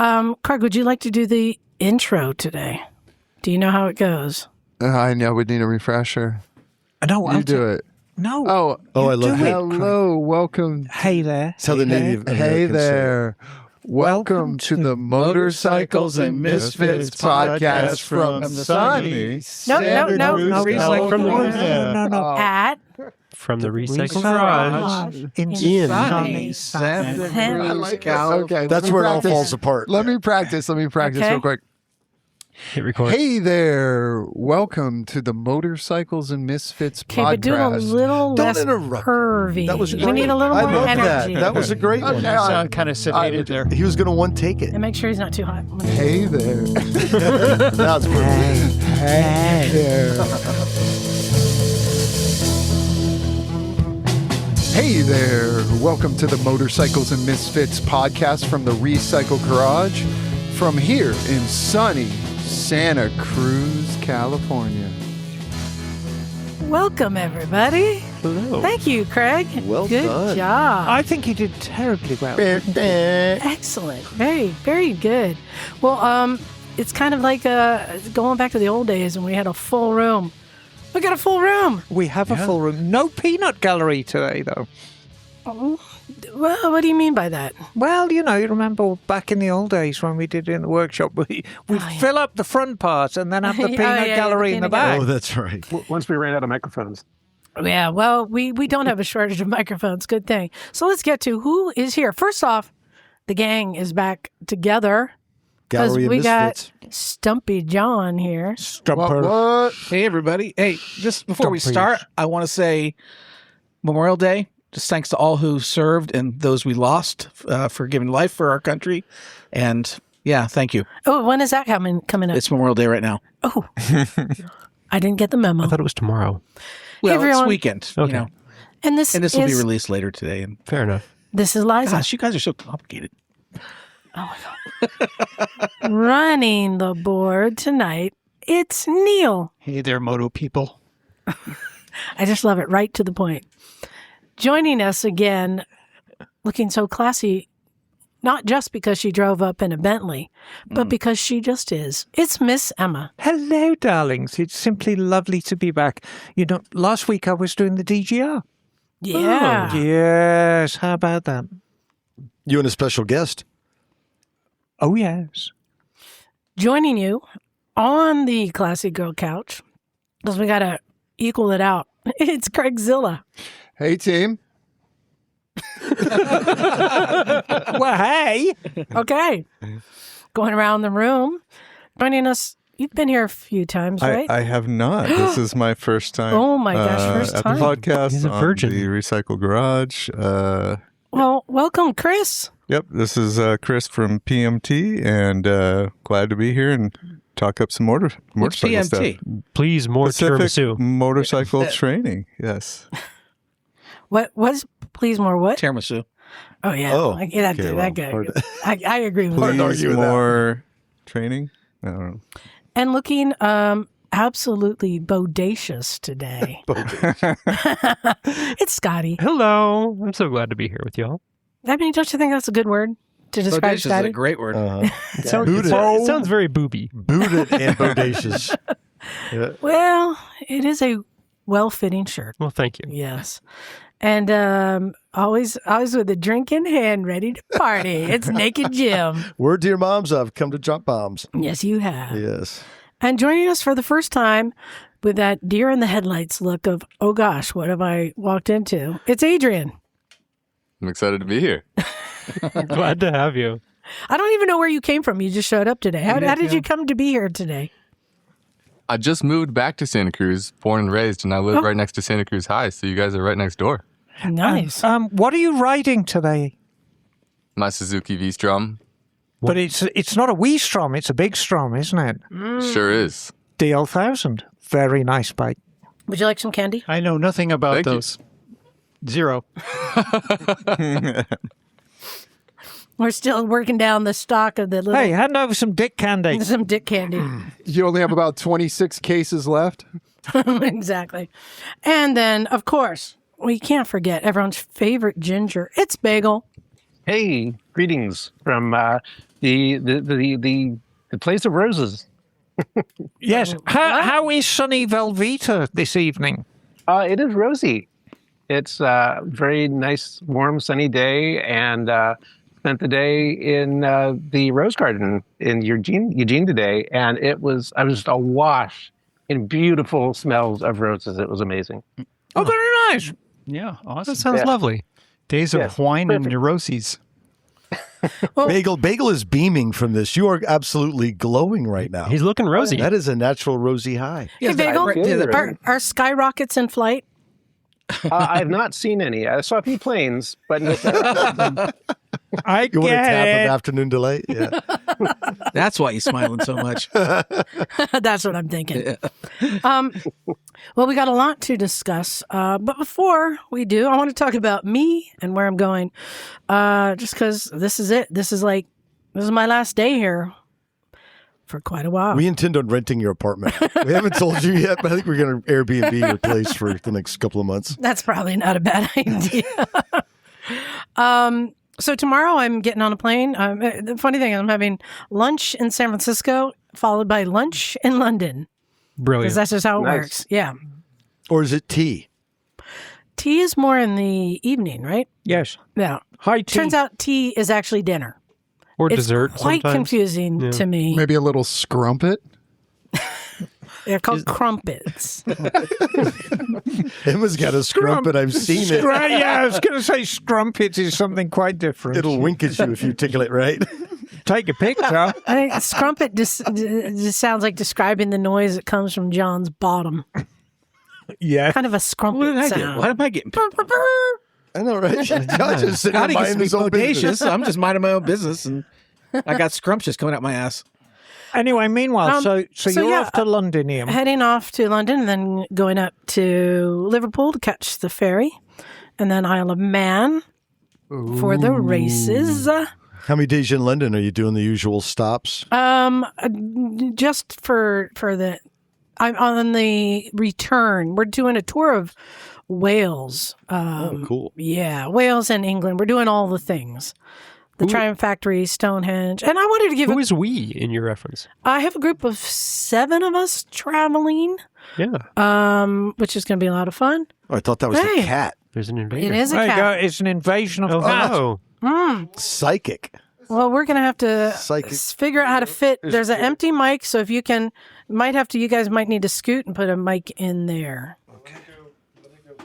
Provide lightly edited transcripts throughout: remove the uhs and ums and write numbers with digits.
Craig, would you like to do the intro today? Do you know how it goes? I know we need a refresher. No, you do it. No. Oh, I love it. Hello, welcome. Hey there. That's how the Native Hey Americans say it. there. Welcome to the Motorcycles and Misfits podcast from sunny No. From the recycle garage in sunny Santa Cruz, Cruz, California. Okay, That's where it all falls apart. Let me practice Okay. real quick. hit record. Hey there. Welcome to the Motorcycles and Misfits Okay, but do it a podcast. little Don't less interrupt. pervy. That was We great. need a little I more love energy. That was a great one. Okay, You sound kind of sedated there. He was going to one take it. And make sure he's not too hot. Hey there. That's perfect. Hey there. Hey there. Welcome to the Motorcycles and Misfits podcast from the Recycle Garage from here in sunny Santa Cruz, California. Welcome, everybody. Hello. Thank you, Craig. Well Good done. job. I think you did terribly well. Excellent. Very, very good. Well, it's kind of like going back to the old days when we had a full room. We got a full room. We have a full room. No peanut gallery today, though. Well, what do you mean by that? Well, you remember back in the old days when we did it in the workshop, we'd fill up the front part and then have the peanut gallery in the peanut back. Oh, that's right. Once we ran out of microphones. Yeah, well, we don't have a shortage of microphones. Good thing. So let's get to who is here. First off, the gang is back together. Because Gallery of we Misfits. got Stumpy John here. Stumper. What? Hey, everybody. Hey, just before we Don't start, preach. I want to say Memorial Day. Just thanks to all who served and those we lost for giving life for our country. And yeah, thank you. Oh, when is that coming up? It's Memorial Day right now. Oh, I didn't get the memo. I thought it was tomorrow. Well, everyone. it's weekend, Okay. And this and this will be is released later today. And Fair enough. this is Liza gosh, you guys are so complicated. running the board tonight. It's Neil. Hey there, moto people. I just love it, right to the point. Joining us again, looking so classy, not just because she drove up in a Bentley, but because she just is. It's Miss Emma. Hello, darlings. It's simply lovely to be back. Last week I was doing the DGR. Yeah. Yes, how about that? You and a special guest. Oh, yes. Joining you on the Classy Girl couch, because we got to equal it out. It's Craigzilla. Hey, team. Well, hey. Okay. Going around the room. Joining us, you've been here a few times, right? I have not. This is my first time. Oh my gosh, first at time. the podcast He's a on virgin. the Recycle Garage. Well, welcome, Chris. Yep, this is Chris from PMT, and glad to be here and talk up some motorcycle PMT? stuff. Please, more Pacific tiramisu. motorcycle training. Yes. What was, please, more what? Tiramisu. Oh, yeah. Oh, Like, that okay, good. well, That good. hard I agree with Hard to that. Please, argue with that. more training. I don't know. And looking absolutely bodacious today. It's Scotty. Hello. I'm so glad to be here with y'all. I mean, don't you think that's a good word to describe Bodacious is Scotty? a great word. It sounds, Booted. it sounds very booby. Booted and bodacious. Well, it is a well-fitting shirt. Well, thank you. Yes. And always with a drink in hand, ready to party. It's Naked Jim. Word to your moms, I've come to drop bombs. Yes, you have. Yes. And joining us for the first time with that deer in the headlights look of, oh gosh, what have I walked into? It's Adrian. I'm excited to be here. Glad to have you. I don't even know where you came from. You just showed up today. How did you come to be here today? I just moved back to Santa Cruz, born and raised, and I live right next to Santa Cruz High, so you guys are right next door. Nice. What are you riding today? My Suzuki V-Strom But it's not a wee Strom, it's a big Strom, isn't it? sure is. DL1000. Very nice bike. Would you like some candy? I know nothing about Thank you. those. Zero. We're still working down the stock of the little Hey, hand over some dick candy. some dick candy. You only have about 26 cases left. Exactly. And then, of course, we can't forget everyone's favorite ginger. It's Bagel. Hey, greetings from The place of roses. Yes. How is sunny Velveeta this evening? It is rosy. It's a very nice, warm, sunny day, and spent the day in the Rose Garden in Eugene today, and I was just awash in beautiful smells of roses. It was amazing. Oh, very nice. Yeah, awesome. That sounds lovely. Days of wine perfect. and neuroses. Bagel is beaming from this. You are absolutely glowing right now. He's looking rosy. That is a natural rosy high. Hey, Bagel, are skyrockets in flight? I have not seen any. I saw a few planes, but no, I You want a get tap it. of afternoon delight? Yeah. That's why he's smiling so much. That's what I'm thinking. Well, we got a lot to discuss, but before we do, I want to talk about me and where I'm going. Just because this is it. This is my last day here for quite a while. We intend on renting your apartment. We haven't told you yet, but I think we're going to Airbnb your place for the next couple of months. That's probably not a bad idea. So tomorrow I'm getting on a plane. The funny thing is I'm having lunch in San Francisco, followed by lunch in London. Brilliant. Because that's just how it Nice. works. Yeah. Or is it tea? Tea is more in the evening, right? Yes. Yeah. Hi, tea. Turns out tea is actually dinner. Or It's dessert quite sometimes. confusing to me. Maybe a little scrumpet. They're called crumpets. Emma's got a scrumpet. I've seen it. Yeah, I was going to say strumpet is something quite different. It'll wink at you if you tickle it right. Take a picture. I think scrumpet just sounds like describing the noise that comes from John's bottom. Yeah. Kind of a What did scrumpet I do? sound. What am I getting? I know, right? John's just sitting God, there he gets minding to be his own bodacious. business. I'm just minding my own business, and I got scrumptious coming out my ass. Anyway, meanwhile, so you're yeah, off to London, Ian. Heading off to London and then going up to Liverpool to catch the ferry. And then Isle of Man for the races. How many days in London are you doing the usual stops? Just for I'm on the return. We're doing a tour of Wales. Cool. Yeah, Wales and England. We're doing all the things. The Triumph Factory, Stonehenge. And I wanted to give Who is we in your reference? I have a group of 7 of us traveling, Yeah. which is going to be a lot of fun. Oh, I thought that was Hey. the cat. There's an invader. It is a There you go. cat. It's an invasion of Oh, cats. hello. Psychic. Well, we're going to have to Psychic. figure out how to fit. There's an empty mic, so if you can, you guys might need to scoot and put a mic in there.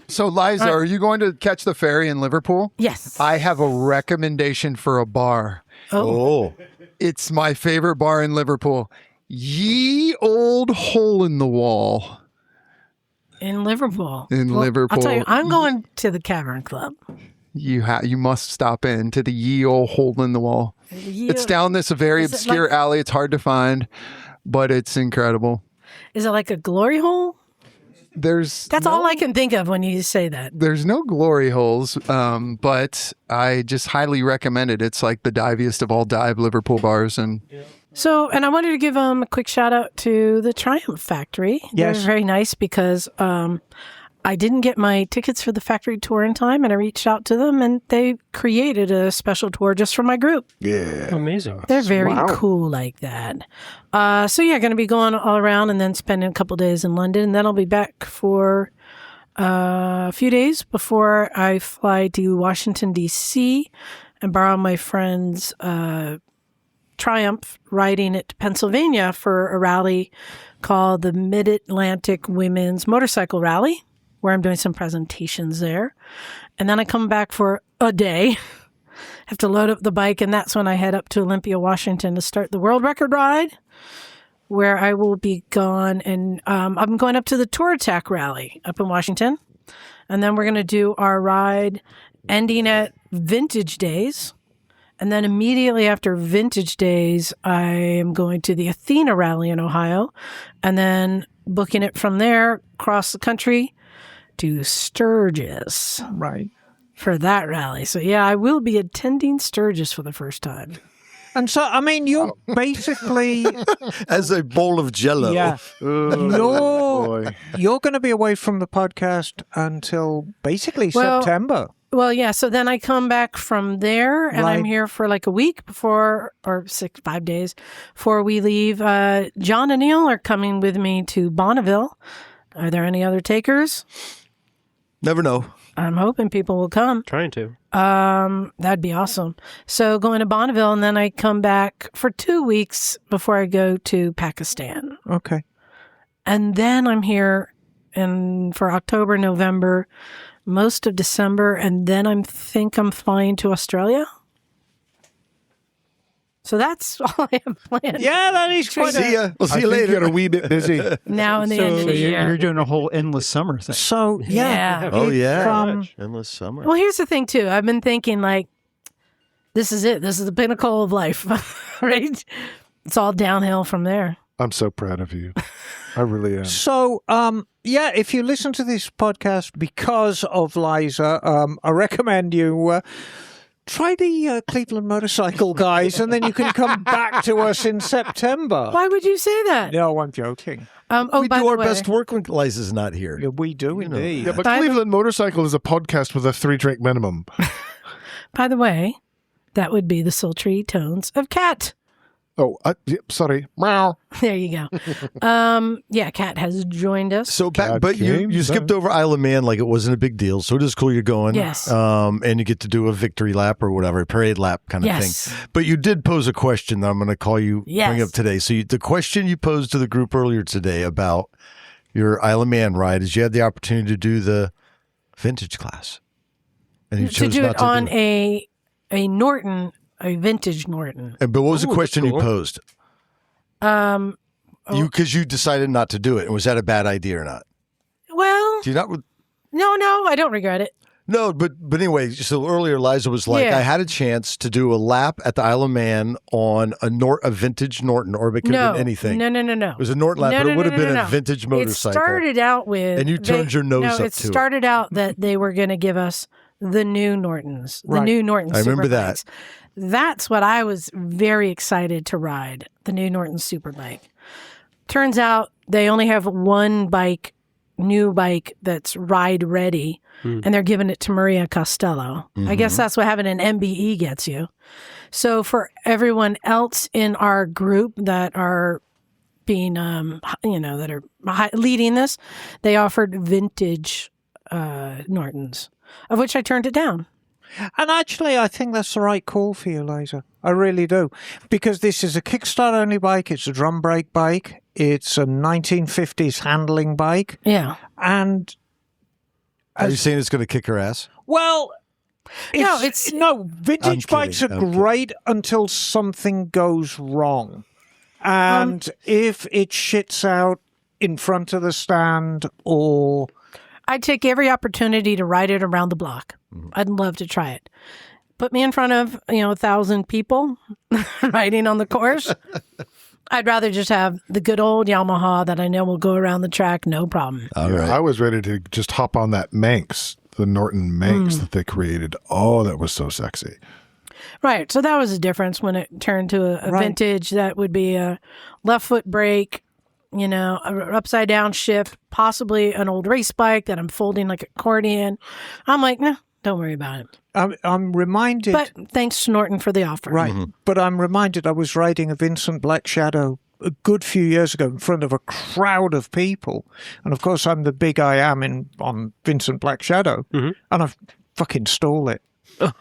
So, Liza, are you going to catch the ferry in Liverpool? Yes. I have a recommendation for a bar. Oh. It's my favorite bar in Liverpool. Ye Old Hole in the Wall. In Liverpool. In I'll Liverpool. tell you, I'm going to the Cavern Club. You must stop in to the Ye Old Hole in the Wall. It's down this very Is it obscure like- alley. It's hard to find, but it's incredible. Is it like a glory hole? That's all I can think of when you say that. There's no glory holes, but I just highly recommend it. It's like the diviest of all dive Liverpool bars, and So, and I wanted to give a quick shout out to the Triumph Factory. Yes. They're very nice because I didn't get my tickets for the factory tour in time, and I reached out to them, and they created a special tour just for my group. Yeah. Amazing. They're very cool like that. So yeah, going to be going all around and then spending a couple days in London, and then I'll be back for a few days before I fly to Washington D.C. and borrow my friend's Triumph, riding it to Pennsylvania for a rally called the Mid-Atlantic Women's Motorcycle Rally, where I'm doing some presentations there. And then I come back for a day, have to load up the bike, and that's when I head up to Olympia, Washington to start the world record ride, where I will be gone. And I'm going up to the Tour Attack Rally up in Washington. And then we're going to do our ride ending at Vintage Days. And then immediately after Vintage Days, I am going to the Athena Rally in Ohio, and then booking it from there across the country to Sturgis Right. for that rally. So yeah, I will be attending Sturgis for the first time. And so, I mean, you're basically, As a bowl of jello. yeah, boy. you're going to be away from the podcast until basically Well, September. Well, yeah. So then I come back from there, and I'm Right. here for like a week before, or 5 days before we leave. John and Neil are coming with me to Bonneville. Are there any other takers? Never know. I'm hoping people will come. Trying to. That'd be awesome. So going to Bonneville, and then I come back for 2 weeks before I go to Pakistan. Okay. And then I'm here for October, November, most of December, and then I'm flying to Australia. So that's all I have planned. Yeah, that is quite See ya. We'll see you I think later. you're a wee bit busy. Now and the end of So the you're year. doing a whole endless summer thing. So, Yeah. Oh yeah, From- endless summer. Well, here's the thing too. I've been thinking like, this is it. This is the pinnacle of life, right? It's all downhill from there. I'm so proud of you. I really am. So, yeah, if you listen to this podcast because of Liza, I recommend you try the Cleveland Motorcycle Guys, and then you can come back to us in September. Why would you say that? No, I'm joking. Oh, we by do the our way, best work when Liza's not here. Yeah, we do indeed. Yeah, but By the- Cleveland Motorcycle is a podcast with a 3-drink minimum. By the way, that would be the sultry tones of Cat. Oh, sorry. Meow. There you go. Yeah, Kat has joined us. So back, God but you came skipped back. over Isle of Man like it wasn't a big deal. So it is cool you're going. Yes. And you get to do a victory lap or whatever, parade lap kind of Yes. thing. But you did pose a question that I'm going to call you Yes. bring up today. So the question you posed to the group earlier today about your Isle of Man ride is you had the opportunity to do the vintage class, and you To chose do not it to on do it. a Norton, a vintage Norton. But what was the Ooh, question that's you cool. posed? Because you decided not to do it, and was that a bad idea or not? Well, Do you not? no, I don't regret it. No, but anyway, so earlier Liza was like, Yeah. I had a chance to do a lap at the Isle of Man on a vintage Norton, or it could have No, been anything. no. It was a Norton lap, No, but no, it would no, have been no, a no. vintage motorcycle. It started out with, And you turned your nose up it to it. started out that they were going to give us the new Nortons, the Right. new Norton. I remember that. Superbikes. That's what I was very excited to ride, the new Norton Superbike. Turns out they only have one new bike that's ride ready, and they're giving it to Maria Costello. I guess that's what having an MBE gets you. So for everyone else in our group that are being, that are leading this, they offered vintage Nortons, of which I turned it down. And actually, I think that's the right call for you, Liza. I really do. Because this is a kickstart-only bike. It's a drum brake bike. It's a 1950s handling bike. Yeah. And, Are you saying it's going to kick her ass? well... No, vintage bikes are I'm kidding. great until something goes wrong. And if it shits out in front of the stand or... I'd take every opportunity to ride it around the block. I'd love to try it. Put me in front of, 1,000 people riding on the course. I'd rather just have the good old Yamaha that I know will go around the track, no problem. All right. I was ready to just hop on that Manx, the Norton Manx that they created. Oh, that was so sexy. Right. So that was the difference when it turned to a Right. vintage that would be a left foot brake, a upside down shift, possibly an old race bike that I'm folding like accordion. I'm like, no, don't worry about it. I'm reminded... But thanks to Norton for the offer. Right. But I'm reminded I was riding a Vincent Black Shadow a good few years ago in front of a crowd of people. And of course, I'm the big I am on Vincent Black Shadow. And I fucking stole it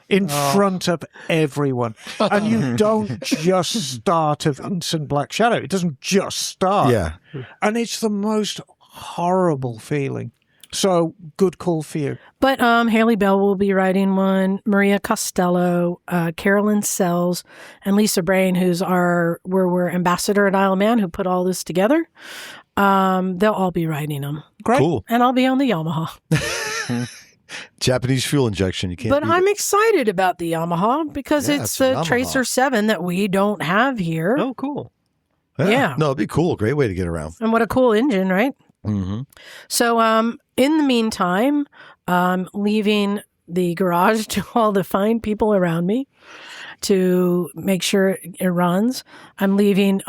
in front of everyone. And you don't just start a Vincent Black Shadow. It doesn't just start. Yeah. And it's the most horrible feeling. So good call for you. But Haley Bell will be riding one, Maria Costello, Carolyn Sells, and Lisa Brain, who's we're ambassador at Isle of Man, who put all this together. They'll all be riding them. Great. Cool. And I'll be on the Yamaha. Japanese fuel injection. You can't. But beat I'm it. excited about the Yamaha because Yeah, it's it's a the Yamaha. Tracer 7 that we don't have here. Oh, cool. yeah. No, it'd be cool. Great way to get around. And what a cool engine, right? Mm-hmm. So in the meantime, leaving the garage to all the fine people around me to make sure it runs. I'm leaving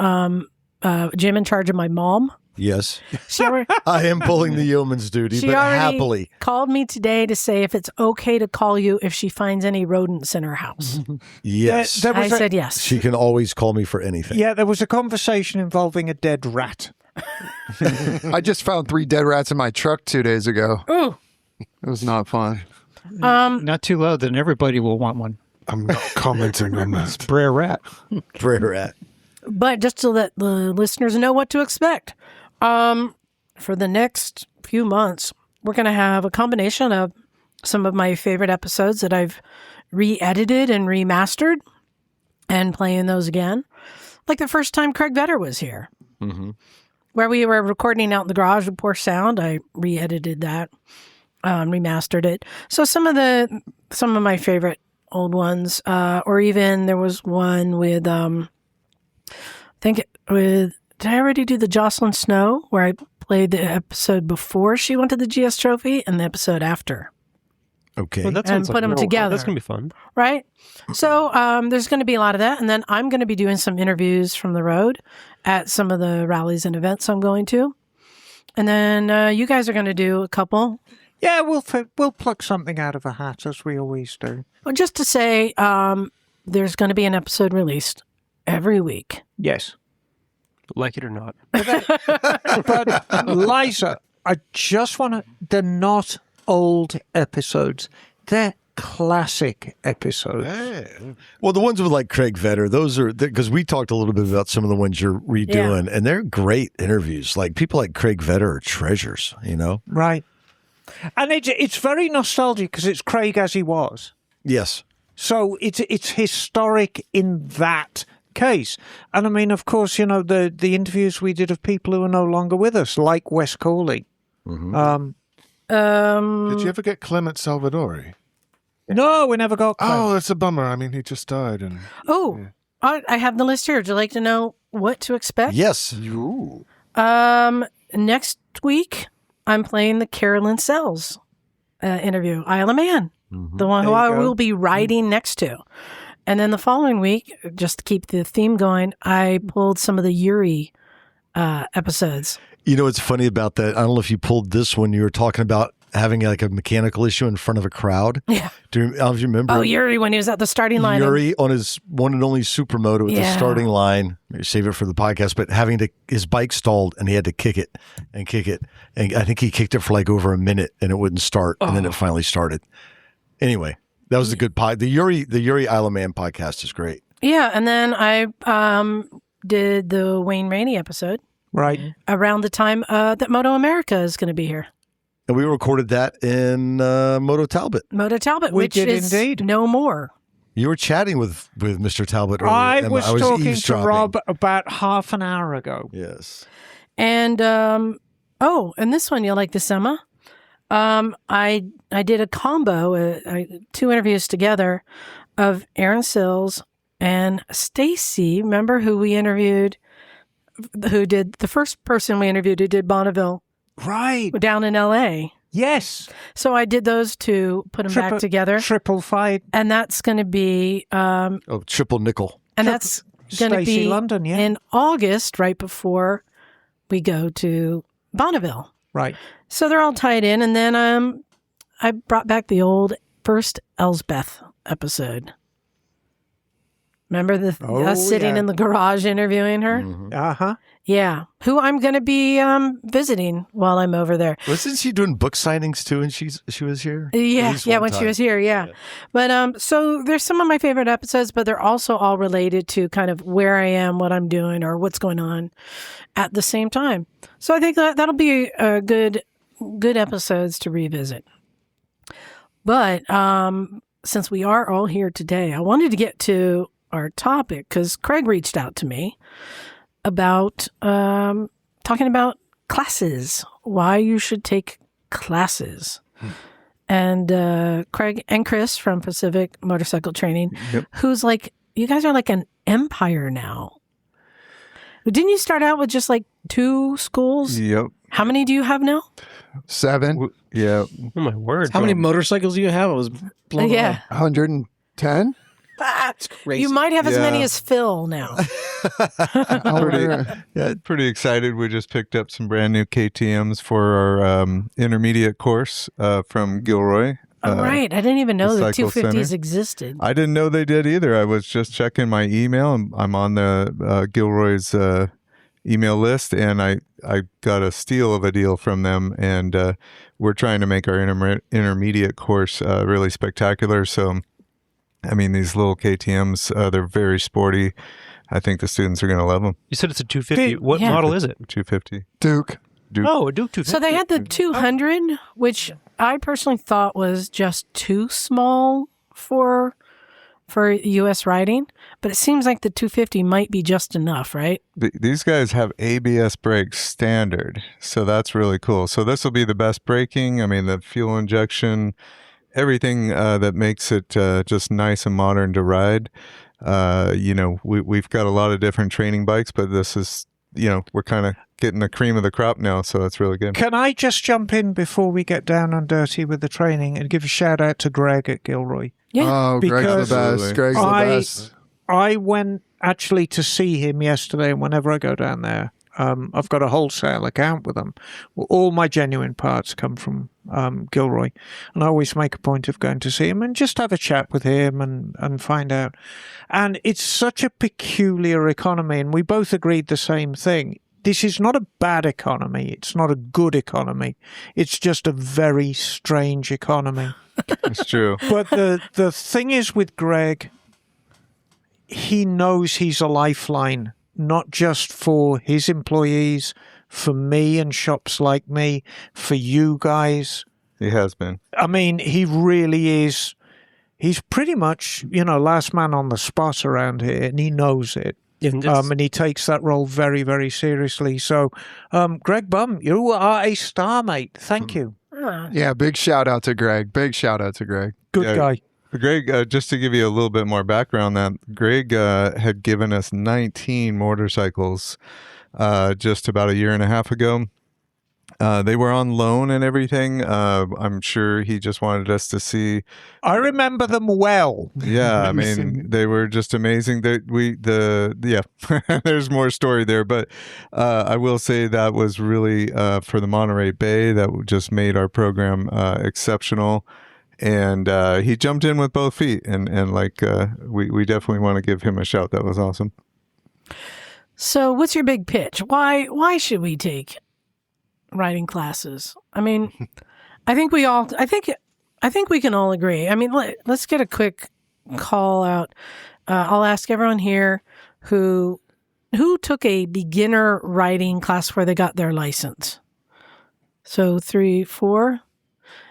Jim in charge of my mom. Yes. She already, I am pulling the yeoman's duty, she but already happily. called me today to say if it's okay to call you if she finds any rodents in her house. Yes. There was I a- said yes. She can always call me for anything. Yeah, there was a conversation involving a dead rat. I just found 3 dead rats in my truck 2 days ago. Ooh. It was not fun. Not too loud, then everybody will want one. I'm not commenting on that. Brer rat. Brer rat. But just to let the listeners know what to expect, for the next few months, we're going to have a combination of some of my favorite episodes that I've re-edited and remastered and playing those again. Like the first time Craig Vetter was here, where we were recording out in the garage with poor sound. I re-edited that, remastered it. So some of my favorite old ones, or even there was one with, did I already do the Jocelyn Snow where I played the episode before she went to the GS Trophy and the episode after? Okay. Well, that And sounds put them real- together. That's gonna be fun. Right? So there's going to be a lot of that. And then I'm going to be doing some interviews from the road at some of the rallies and events I'm going to. And then you guys are going to do a couple. Yeah, we'll pluck something out of a hat, as we always do. Well, just to say, there's going to be an episode released every week. Yes. Like it or not. But Liza, I just want to... They're not old episodes. They're classic episodes. Well, the ones with like Craig Vetter, those are because we talked a little bit about some of the ones you're redoing, and they're great interviews. Like people like Craig Vetter are treasures, you know? Right. And it's very nostalgic because it's Craig as he was. Yes. So it's historic in that case. And I mean, of course, you know, the interviews we did of people who are no longer with us, like Wes Coley. Did you ever get Clement Salvadori? No, we never got Clement. Oh, that's a bummer. I mean, he just died. And I have the list here. Would you like to know what to expect? Yes. Next week, I'm playing the Carolyn Sells interview, Isle of Man, the one who I will be riding next to. And then the following week, just to keep the theme going, I pulled some of the Yuri episodes. You know what's funny about that? I don't know if you pulled this one. You were talking about having like a mechanical issue in front of a crowd. Yeah. I don't know if you remember. Oh, Yuri, when he was at the starting line. Yuri on his one and only supermoto at the Yeah. starting line. Maybe save it for the podcast, but his bike stalled and he had to kick it. And I think he kicked it for like over a minute and it wouldn't start. And then it finally started. Anyway, that was a good pod. The Yuri Isle of Man podcast is great. Yeah, and then I did the Wayne Rainey episode. Right. Around the time that Moto America is going to be here. And we recorded that in Moto Talbot. Moto Talbot, We which did is indeed. no more. You were chatting with Mr. Talbot earlier. I Emma. was talking to eavesdropping. Rob about half an hour ago. Yes. And and this one you'll like this, Emma. I did a combo, 2 interviews together of Aaron Sills and Stacy. Remember who we interviewed? Who did the first person we interviewed who did Bonneville Right. down in L.A. Yes. So I did those 2, put them back together, Triple fight. and that's going to be Triple nickel. and that's going to Stacey be London, yeah. in August, right before we go to Bonneville. Right. So they're all tied in, and then I brought back the old first Elsbeth episode. Remember us sitting in the garage interviewing her? Uh-huh. Yeah, who I'm going to be visiting while I'm over there. Wasn't she doing book signings too? And she was here. Yeah, At least yeah, one when she time. was here, yeah. But so there's some of my favorite episodes, but they're also all related to kind of where I am, what I'm doing, or what's going on at the same time. So I think that'll be a good episodes to revisit. But since we are all here today, I wanted to get to our topic because Craig reached out to me about talking about classes, why you should take classes. And Craig and Chris from Pacific Motorcycle Training, who's like, you guys are like an empire now. Didn't you start out with just like 2 schools? Yep. How many do you have now? 7, Yeah. Oh my word! How many motorcycles do you have? I was blown away. 110. That's crazy. You might have as Yeah. many as Phil now. Pretty excited. We just picked up some brand new KTMs for our intermediate course from Gilroy. Oh, right. I didn't even know the that Cycle 250s Center. existed. I didn't know they did either. I was just checking my email, and I'm on the Gilroy's email list, and I got a steal of a deal from them, and we're trying to make our intermediate course really spectacular. So, I mean, these little KTMs, they're very sporty. I think the students are going to love them. You said it's a 250. What model is it? 250. Duke. Oh, a Duke 250. So they had the 200, which I personally thought was just too small for U.S. riding, but it seems like the 250 might be just enough, right? These guys have ABS brakes standard, so that's really cool. So this will be the best braking. I mean, the fuel injection, everything that makes it just nice and modern to ride. We've got a lot of different training bikes, but this is, we're kind of getting the cream of the crop now, so that's really good. Can I just jump in before we get down and dirty with the training and give a shout out to Greg at Gilroy? Yeah. Oh, Greg's the best. Greg's the best. I went actually to see him yesterday, and whenever I go down there, I've got a wholesale account with them. All my genuine parts come from Gilroy, and I always make a point of going to see him and just have a chat with him and find out. And it's such a peculiar economy, and we both agreed the same thing. This is not a bad economy. It's not a good economy. It's just a very strange economy. It's true. But the thing is with Greg, he knows he's a lifeline, not just for his employees, for me and shops like me, for you guys. He has been. I mean, he really is. He's pretty much, last man on the spot around here, and he knows it. And he takes that role very, very seriously. So, Greg Bum, you are a star, mate. Thank you. Yeah, big shout out to Greg. Big shout out to Greg. Good guy. Greg, just to give you a little bit more background, that Greg had given us 19 motorcycles just about a year and a half ago. They were on loan and everything. I'm sure he just wanted us to see. I remember them well. Yeah, I mean, they were just amazing. There's more story there, but I will say that was really for the Monterey Bay. That just made our program exceptional. And he jumped in with both feet, and we definitely want to give him a shout. That was awesome. So, what's your big pitch? Why should we take riding classes? I mean, I think we can all agree. I mean, let's get a quick call out. I'll ask everyone here who took a beginner riding class where they got their license. So 3, 4.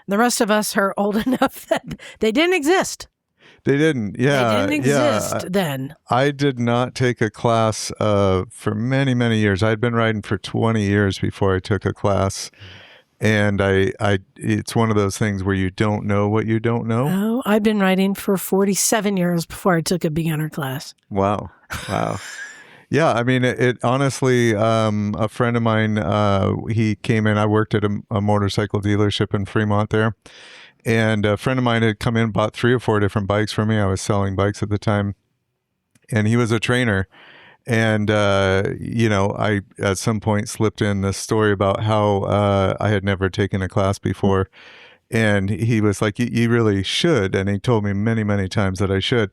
The rest of us are old enough that they didn't exist. They didn't. Yeah. They didn't exist then. I did not take a class for many, many years. I'd been riding for 20 years before I took a class. And it's one of those things where you don't know what you don't know. Oh, I've been riding for 47 years before I took a beginner class. Wow. Yeah, I mean, it honestly, a friend of mine, he came in, I worked at a motorcycle dealership in Fremont there. And a friend of mine had come in, bought 3 or 4 different bikes for me. I was selling bikes at the time. And he was a trainer. And, I at some point slipped in this story about how I had never taken a class before. And he was like, you really should. And he told me many, many times that I should.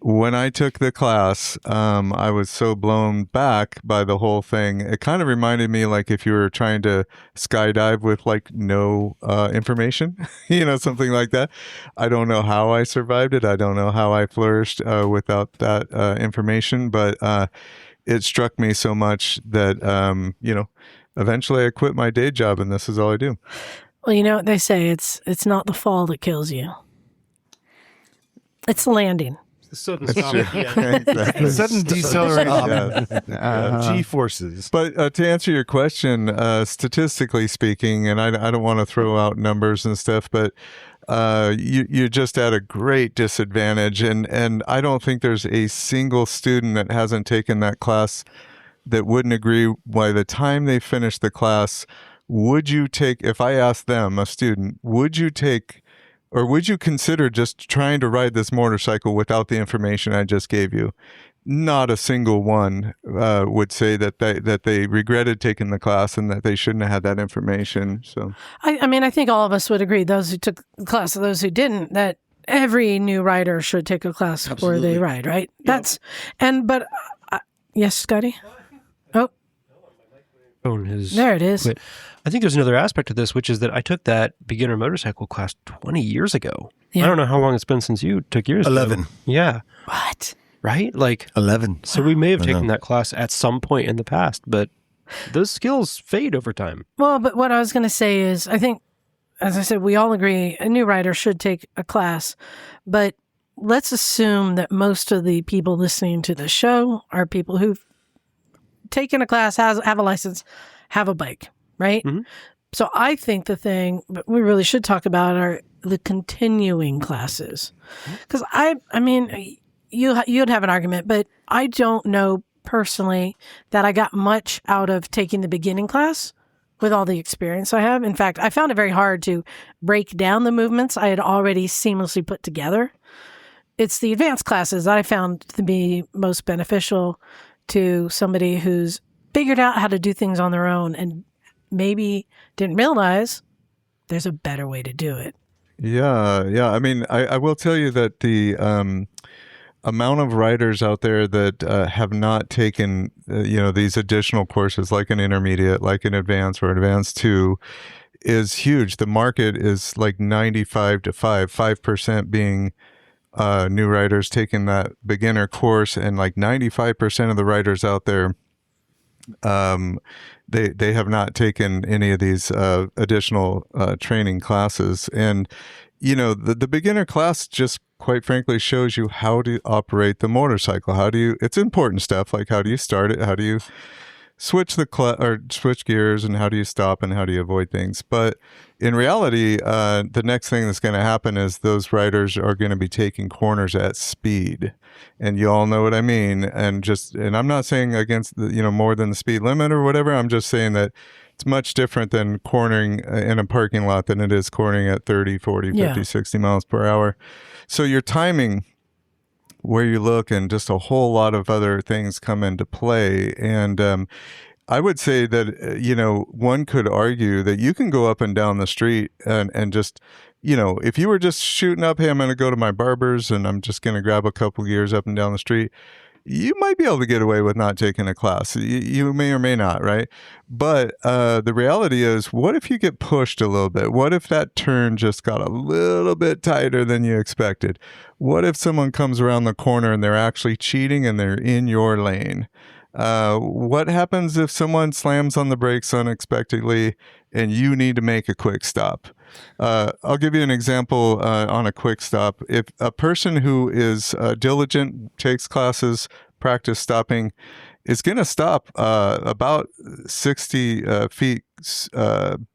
When I took the class, I was so blown back by the whole thing. It kind of reminded me like if you were trying to skydive with like no information, something like that. I don't know how I survived it. I don't know how I flourished without that information, but it struck me so much that, eventually I quit my day job and this is all I do. Well, they say it's not the fall that kills you. It's the landing. Sudden stop. Exactly. Sudden deceleration. G-forces. But to answer your question, statistically speaking, and I don't want to throw out numbers and stuff, but you're just at a great disadvantage. And I don't think there's a single student that hasn't taken that class that wouldn't agree by the time they finish the class. Would you take, if I asked them, a student, would you take or would you consider just trying to ride this motorcycle without the information I just gave you? not a single one would say that they regretted taking the class and that they shouldn't have had that information. So, I mean, I think all of us would agree, those who took the class, those who didn't, that every new rider should take a class before they ride, right? That's, but yes, Scotty? Oh, Phone has there it is. quit. I think there's another aspect to this, which is that I took that beginner motorcycle class 20 years ago. Yeah. I don't know how long it's been since you took yours. 11. Yeah. What? Right? Like 11. So we may have I taken know. that class at some point in the past, but those skills fade over time. Well, but what I was going to say is, I think, as I said, we all agree a new rider should take a class, but let's assume that most of the people listening to the show are people who've taken a class, have a license, have a bike, right? Mm-hmm. So I think the thing that we really should talk about are the continuing classes. Because I mean, you'd have an argument, but I don't know personally that I got much out of taking the beginning class with all the experience I have. In fact, I found it very hard to break down the movements I had already seamlessly put together. It's the advanced classes that I found to be most beneficial to somebody who's figured out how to do things on their own and maybe didn't realize there's a better way to do it. Yeah. I mean, I will tell you that the amount of riders out there that have not taken, these additional courses like an intermediate, like an advanced or advanced 2 is huge. The market is like 95 to 5% being new riders taking that beginner course, and like 95% of the riders out there, they have not taken any of these additional training classes. And the beginner class just quite frankly shows you how to operate the motorcycle. It's important stuff like how do you start it, how do you switch switch gears, and how do you stop, and how do you avoid things. But in reality, the next thing that's going to happen is those riders are going to be taking corners at speed, and you all know what I mean. And I'm not saying against more than the speed limit or whatever. I'm just saying that it's much different than cornering in a parking lot than it is cornering at 30, 40, 50, 60 miles per hour. So your timing, where you look, and just a whole lot of other things come into play. And I would say that, one could argue that you can go up and down the street and just, if you were just shooting up, hey, I'm going to go to my barber's and I'm just going to grab a couple gears up and down the street, you might be able to get away with not taking a class. You may or may not, right? But the reality is, what if you get pushed a little bit? What if that turn just got a little bit tighter than you expected? What if someone comes around the corner and they're actually cheating and they're in your lane? What happens if someone slams on the brakes unexpectedly and you need to make a quick stop? I'll give you an example on a quick stop. If a person who is diligent, takes classes, practice stopping, is going to stop about 60 feet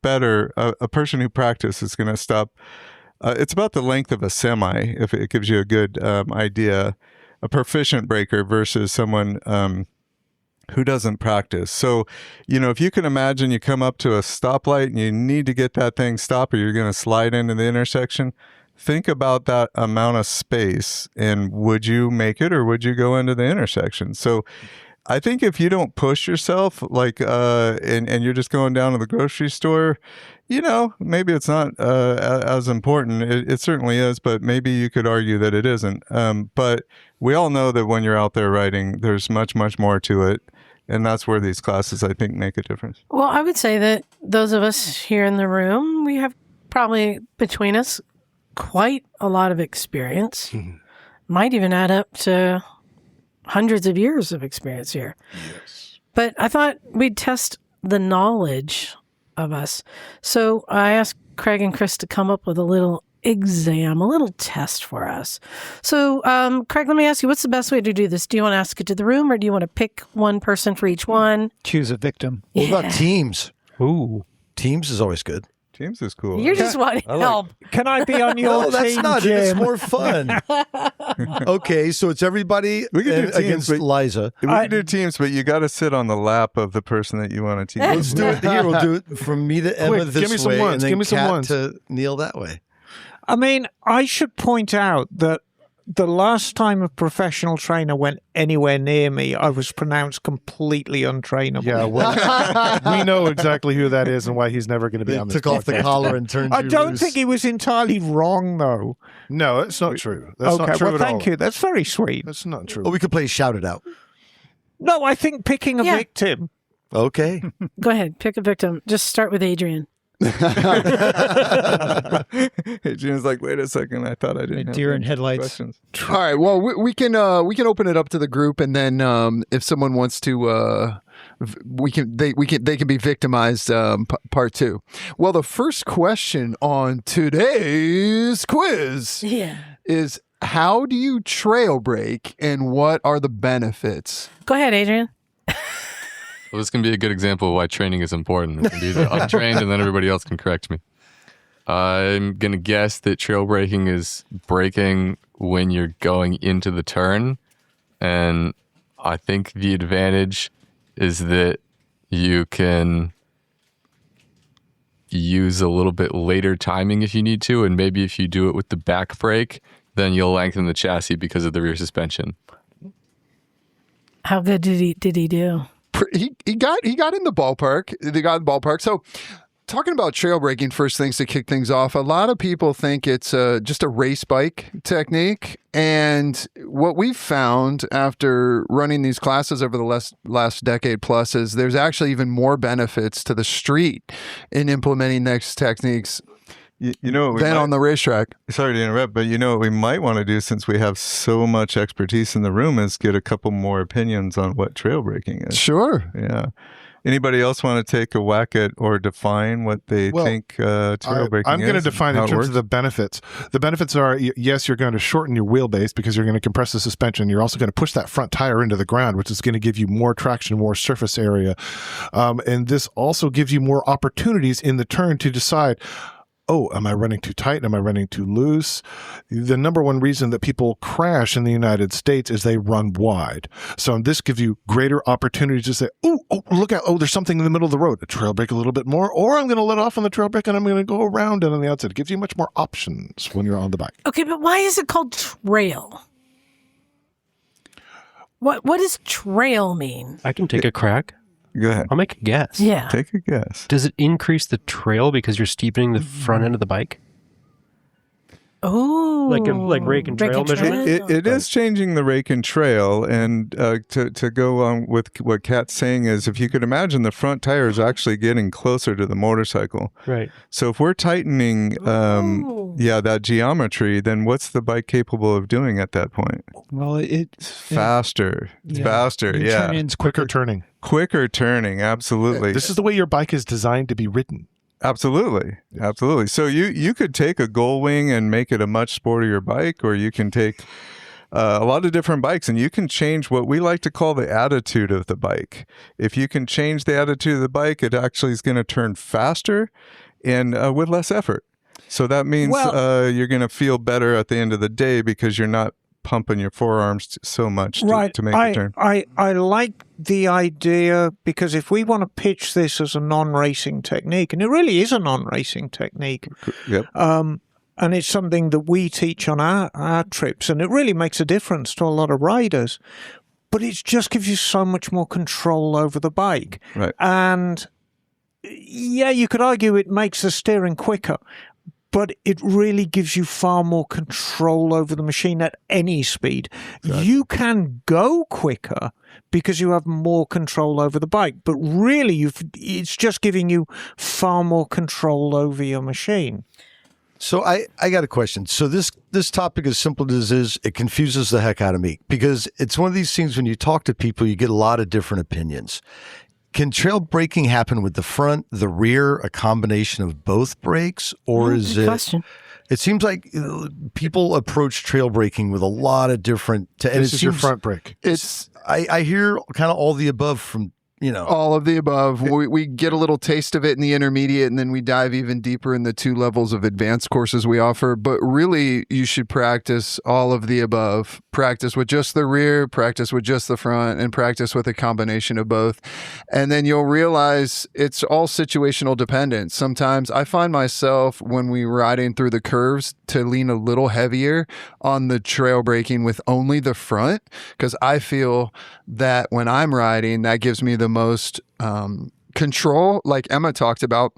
better. A person who practices is going to stop. It's about the length of a semi, if it gives you a good idea. A proficient braker versus someone who doesn't practice. So, if you can imagine you come up to a stoplight and you need to get that thing stopped or you're going to slide into the intersection, think about that amount of space and would you make it or would you go into the intersection? So I think if you don't push yourself, like, and you're just going down to the grocery store, maybe it's not as important. It certainly is, but maybe you could argue that it isn't. But we all know that when you're out there riding, there's much, much more to it. And that's where these classes, I think, make a difference. Well, I would say that those of us here in the room, we have probably between us quite a lot of experience. Might even add up to hundreds of years of experience here. Yes. But I thought we'd test the knowledge of us. So I asked Craig and Chris to come up with a little exam, a little test for us. So, Craig, let me ask you, what's the best way to do this? Do you want to ask it to the room or do you want to pick one person for each one? Choose a victim. What about teams? Ooh. Teams is always good. Teams is cool. You're just wanting help. Can I be on your No, team, that's not Jim? it. It's more fun. Okay, so it's everybody We can do teams, against but- Liza. We can do teams, but you got to sit on the lap of the person that you want to team. Let's do it here. We'll do it from me to Emma Quick, this give me some way, ones. and then Give me some Kat ones. to Neil that way. I mean, I should point out that the last time a professional trainer went anywhere near me, I was pronounced completely untrainable. Yeah, well, we know exactly who that is and why he's never going to be They on this took off the podcast. collar and turned I you don't loose. think he was entirely wrong, though. No, that's not true. That's Okay, not true well, at all. thank you. That's very sweet. That's not true. Oh, we could play Shout It Out. No, I think picking a Yeah. victim. Okay. Go ahead, pick a victim. Just start with Adrian. Adrian's like, wait a second, I thought I didn't have Deer any in headlights. questions. All right. Well, we can open it up to the group, and then if someone wants to, they can be victimized. Part two. Well, the first question on today's quiz is, how do you trail break, and what are the benefits? Go ahead, Adrian. Well, this can be a good example of why training is important. It can be that I'm trained and then everybody else can correct me. I'm going to guess that trail braking is braking when you're going into the turn. And I think the advantage is that you can use a little bit later timing if you need to. And maybe if you do it with the back brake, then you'll lengthen the chassis because of the rear suspension. How good did he do? He got in the ballpark. They got in the ballpark. So, talking about trail braking, first things to kick things off. A lot of people think it's just a race bike technique, and what we've found after running these classes over the last decade plus is there's actually even more benefits to the street in implementing these techniques. You know, than on the racetrack. Sorry to interrupt, but you know what we might want to do, since we have so much expertise in the room, is get a couple more opinions on what trail braking is. Sure. Yeah. Anybody else want to take a whack at or define what they think trail braking is? I'm going to define it in terms of the benefits. The benefits are, yes, you're going to shorten your wheelbase because you're going to compress the suspension. You're also going to push that front tire into the ground, which is going to give you more traction, more surface area. And this also gives you more opportunities in the turn to decide, oh, am I running too tight? Am I running too loose? The number one reason that people crash in the United States is they run wide. So this gives you greater opportunities to say, oh, look out. Oh, there's something in the middle of the road. A trail brake a little bit more, or I'm going to let off on the trail brake and I'm going to go around it on the outside. It gives you much more options when you're on the bike. Okay, but why is it called trail? What does trail mean? I can take a crack. Go ahead. I'll make a guess. Yeah. Take a guess. Does it increase the trail because you're steepening the front end of the bike? Oh, like rake and trail measurement? It is changing the rake and trail. And to go on with what Kat's saying is, if you could imagine, the front tire is actually getting closer to the motorcycle. Right. So if we're tightening that geometry, then what's the bike capable of doing at that point? Well, it's faster. It's faster. Yeah. It's quicker turning. Quicker turning. Absolutely. This is the way your bike is designed to be ridden. Absolutely. So you could take a Gull Wing and make it a much sportier bike, or you can take a lot of different bikes and you can change what we like to call the attitude of the bike. If you can change the attitude of the bike, it actually is going to turn faster and with less effort. So that means you're going to feel better at the end of the day because you're not pumping your forearms so much to make the turn. I like the idea, because if we want to pitch this as a non-racing technique, and it really is a non-racing technique, yep. And it's something that we teach on our trips, and it really makes a difference to a lot of riders, but it just gives you so much more control over the bike. Right. And yeah, you could argue it makes the steering quicker, but it really gives you far more control over the machine at any speed. Exactly. You can go quicker because you have more control over the bike, but really it's just giving you far more control over your machine. So I got a question. So this topic, as simple as it is, it confuses the heck out of me, because it's one of these things when you talk to people, you get a lot of different opinions. Can trail braking happen with the front, the rear, a combination of both brakes, or is it? Question. It seems like people approach trail braking with a lot of different. This is your front brake. I hear kind of all the above from All of the above. We get a little taste of it in the intermediate, and then we dive even deeper in the 2 levels of advanced courses we offer. But really, you should practice all of the above. Practice with just the rear, practice with just the front, and practice with a combination of both. And then you'll realize it's all situational dependent. Sometimes I find myself, when we're riding through the curves, to lean a little heavier on the trail braking with only the front, because I feel that when I'm riding, that gives me the most control, like Emma talked about.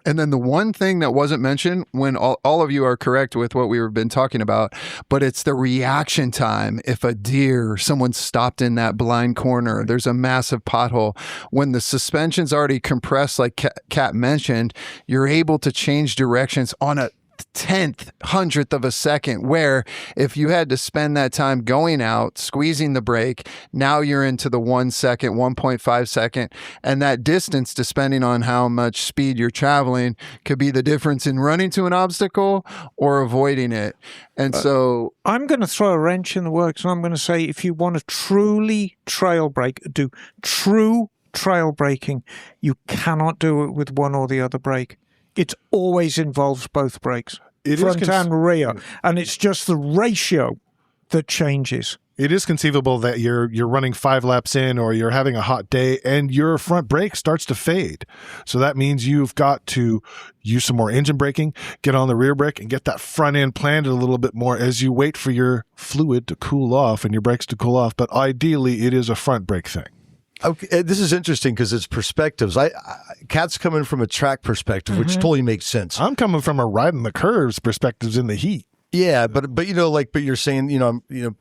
And then the one thing that wasn't mentioned, when all of you are correct with what we've been talking about, but it's the reaction time. If a deer, someone stopped in that blind corner, there's a massive pothole. When the suspension's already compressed, like Kat mentioned, you're able to change directions on a 1/1000th of a second, where if you had to spend that time going out, squeezing the brake, now you're into the 1 second, 1.5 second. And that distance, depending on how much speed you're traveling, could be the difference in running to an obstacle or avoiding it. And so I'm going to throw a wrench in the works, and I'm going to say, if you want to truly trail brake, do true trail braking, you cannot do it with one or the other brake. It always involves both brakes, front and rear, and it's just the ratio that changes. It is conceivable that you're running 5 laps in, or you're having a hot day, and your front brake starts to fade. So that means you've got to use some more engine braking, get on the rear brake, and get that front end planted a little bit more as you wait for your fluid to cool off and your brakes to cool off. But ideally, it is a front brake thing. Okay, this is interesting because it's perspectives. Kat's coming from a track perspective, which totally makes sense. I'm coming from a riding the curves perspectives in the heat. Yeah, but you're saying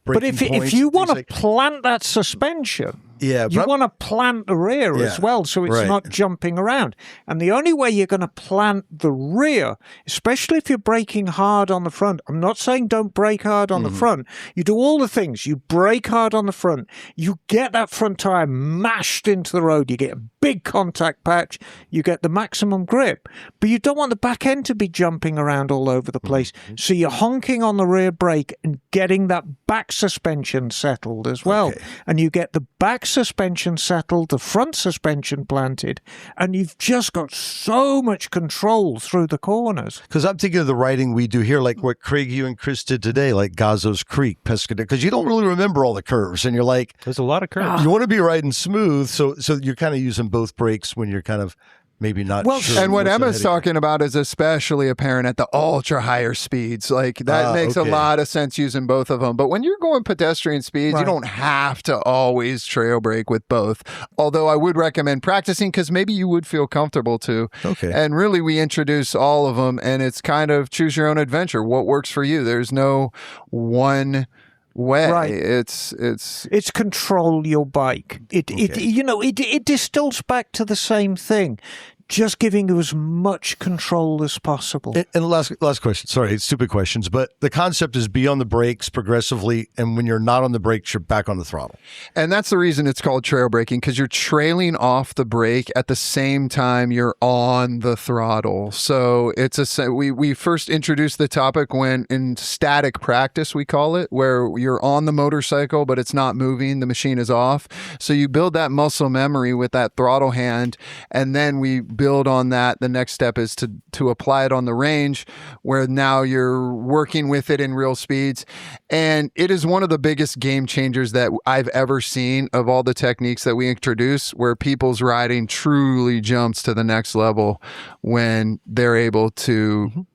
But if you want to plant that suspension, you want to plant the rear as well, so it's not jumping around. And the only way you're going to plant the rear, especially if you're braking hard on the front, I'm not saying don't brake hard on the front. You do all the things. You brake hard on the front. You get that front tire mashed into the road. You get a big contact patch. You get the maximum grip. But you don't want the back end to be jumping around all over the place. So you're honking on the rear brake and getting that back suspension settled as well. And you get the back suspension settled, the front suspension planted, and you've just got so much control through the corners. Because I'm thinking of the riding we do here, like what Craig, you and Chris did today, like Gazos Creek, Pescadero, because you don't really remember all the curves, and you're like, there's a lot of curves. You want to be riding smooth, so you're kind of using both brakes when you're kind of maybe not sure. And what Emma's talking about is especially apparent at the ultra higher speeds. Like that makes a lot of sense using both of them. But when you're going pedestrian speeds, you don't have to always trail brake with both. Although I would recommend practicing, because maybe you would feel comfortable to. Okay. And really, we introduce all of them, and it's kind of choose your own adventure. What works for you? There's no one way. Right. It's control your bike. It distills back to the same thing. Just giving you as much control as possible. And last question. Sorry, stupid questions, but the concept is be on the brakes progressively, and when you're not on the brakes, you're back on the throttle. And that's the reason it's called trail braking, because you're trailing off the brake at the same time you're on the throttle. So we first introduced the topic when in static practice, we call it, where you're on the motorcycle, but it's not moving, the machine is off. So you build that muscle memory with that throttle hand, and then we build on that. The next step is to apply it on the range, where now you're working with it in real speeds. And it is one of the biggest game changers that I've ever seen of all the techniques that we introduce, where people's riding truly jumps to the next level when they're able to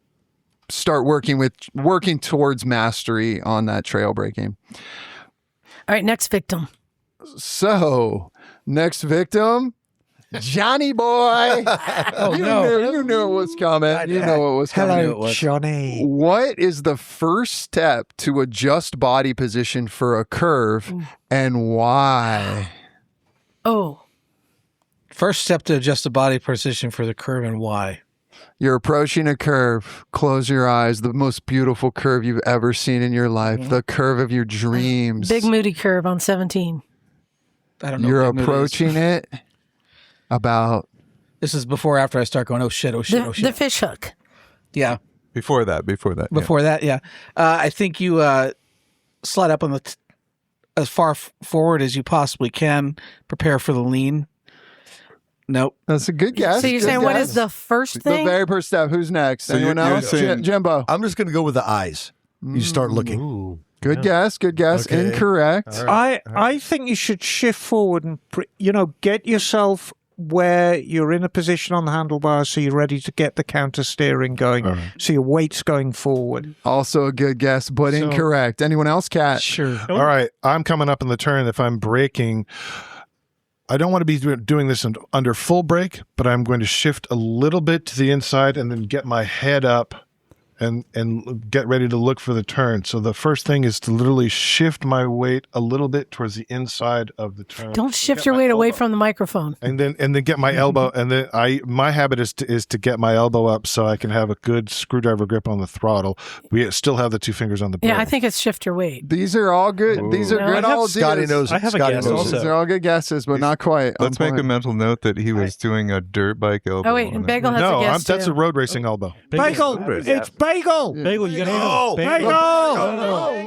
start working towards mastery on that trail braking. All right, next victim. So, next victim, Johnny boy. You knew it was coming. You know it was coming. Hello, Johnny. What is the first step to adjust body position for a curve, and why? First step to adjust the body position for the curve, and why? You're approaching a curve. Close your eyes. The most beautiful curve you've ever seen in your life. The curve of your dreams. Big Moody curve on 17. I don't know. You're approaching it. About this is before or after I start going, oh shit. The fish hook. Yeah. Before that. Yeah. I think you slide up on as far forward as you possibly can. Prepare for the lean. Nope. That's a good guess. So you're Good saying what guess. is the first thing? The very first step. Who's next? So Anyone you're else? saying- Jimbo. I'm just going to go with the eyes. You start looking. Ooh. Good guess. Good guess. Okay. Incorrect. All right. I think you should shift forward and get yourself where you're in a position on the handlebars so you're ready to get the counter steering going. So your weight's going forward. Also a good guess, but incorrect. Anyone else, Kat? Sure. All right, I'm coming up in the turn. If I'm braking, I don't want to be doing this under full brake, but I'm going to shift a little bit to the inside and then get my head up and get ready to look for the turn. So the first thing is to literally shift my weight a little bit towards the inside of the turn. Don't shift your weight away from the microphone. And then get my elbow, and then my habit is to get my elbow up so I can have a good screwdriver grip on the throttle. We still have the two fingers on the brake. Yeah, I think it's shift your weight. These are all good. These are No, good I have- ideas. Scotty knows. I have a Scotty guess knows also. These are all good guesses, but not quite. Let's on make a point. mental note that he was doing a dirt bike elbow. Oh, wait, on and it. Bagel has No, a guess that's too. a road racing elbow. Bagel! It's Bagel! Bagel, you got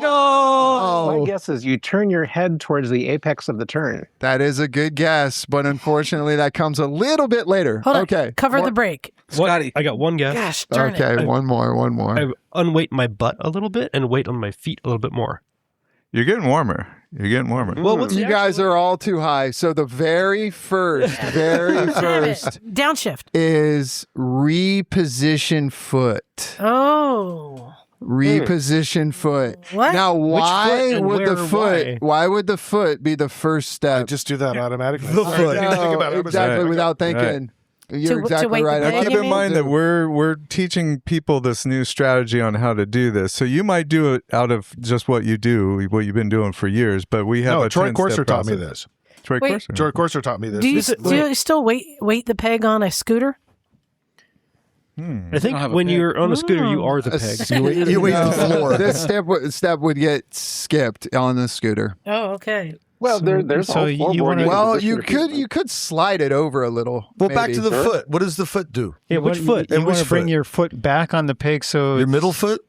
No! My guess is you turn your head towards the apex of the turn. That is a good guess, but unfortunately, that comes a little bit later. Hold on. Okay. Cover the brake. Scotty. I got one guess. Gosh, darn it. Okay, one more. I unweight my butt a little bit and weight on my feet a little bit more. You're getting warmer. You're getting warmer. Well, what's You guys are all too high. So the very first Downshift. is reposition foot. Oh. Reposition foot. What? Now, why and would the where, foot? Why would the foot be the first step? Just do that automatically. The foot. I didn't think about it. I was exactly like, without thinking. Right. You're To exactly weight the right. peg, Keep you in mean? mind that we're teaching people this new strategy on how to do this. So you might do it out of just what you do, what you've been doing for years. But we have No, a Troy 10-step Corser taught me process. this. Troy Wait. Corser. Troy Corser taught me this. Do you still weight the peg on a scooter? I think when you're on a scooter, you are the peg. You wait the floor. This step would get skipped on the scooter. Oh, okay. Well, there's so all you floorboard wanna- Well, position you could slide it over a little. Well, back maybe. to the foot. What does the foot do? Yeah, Which foot? You And want which to bring foot? your foot back on the peg so Your middle foot?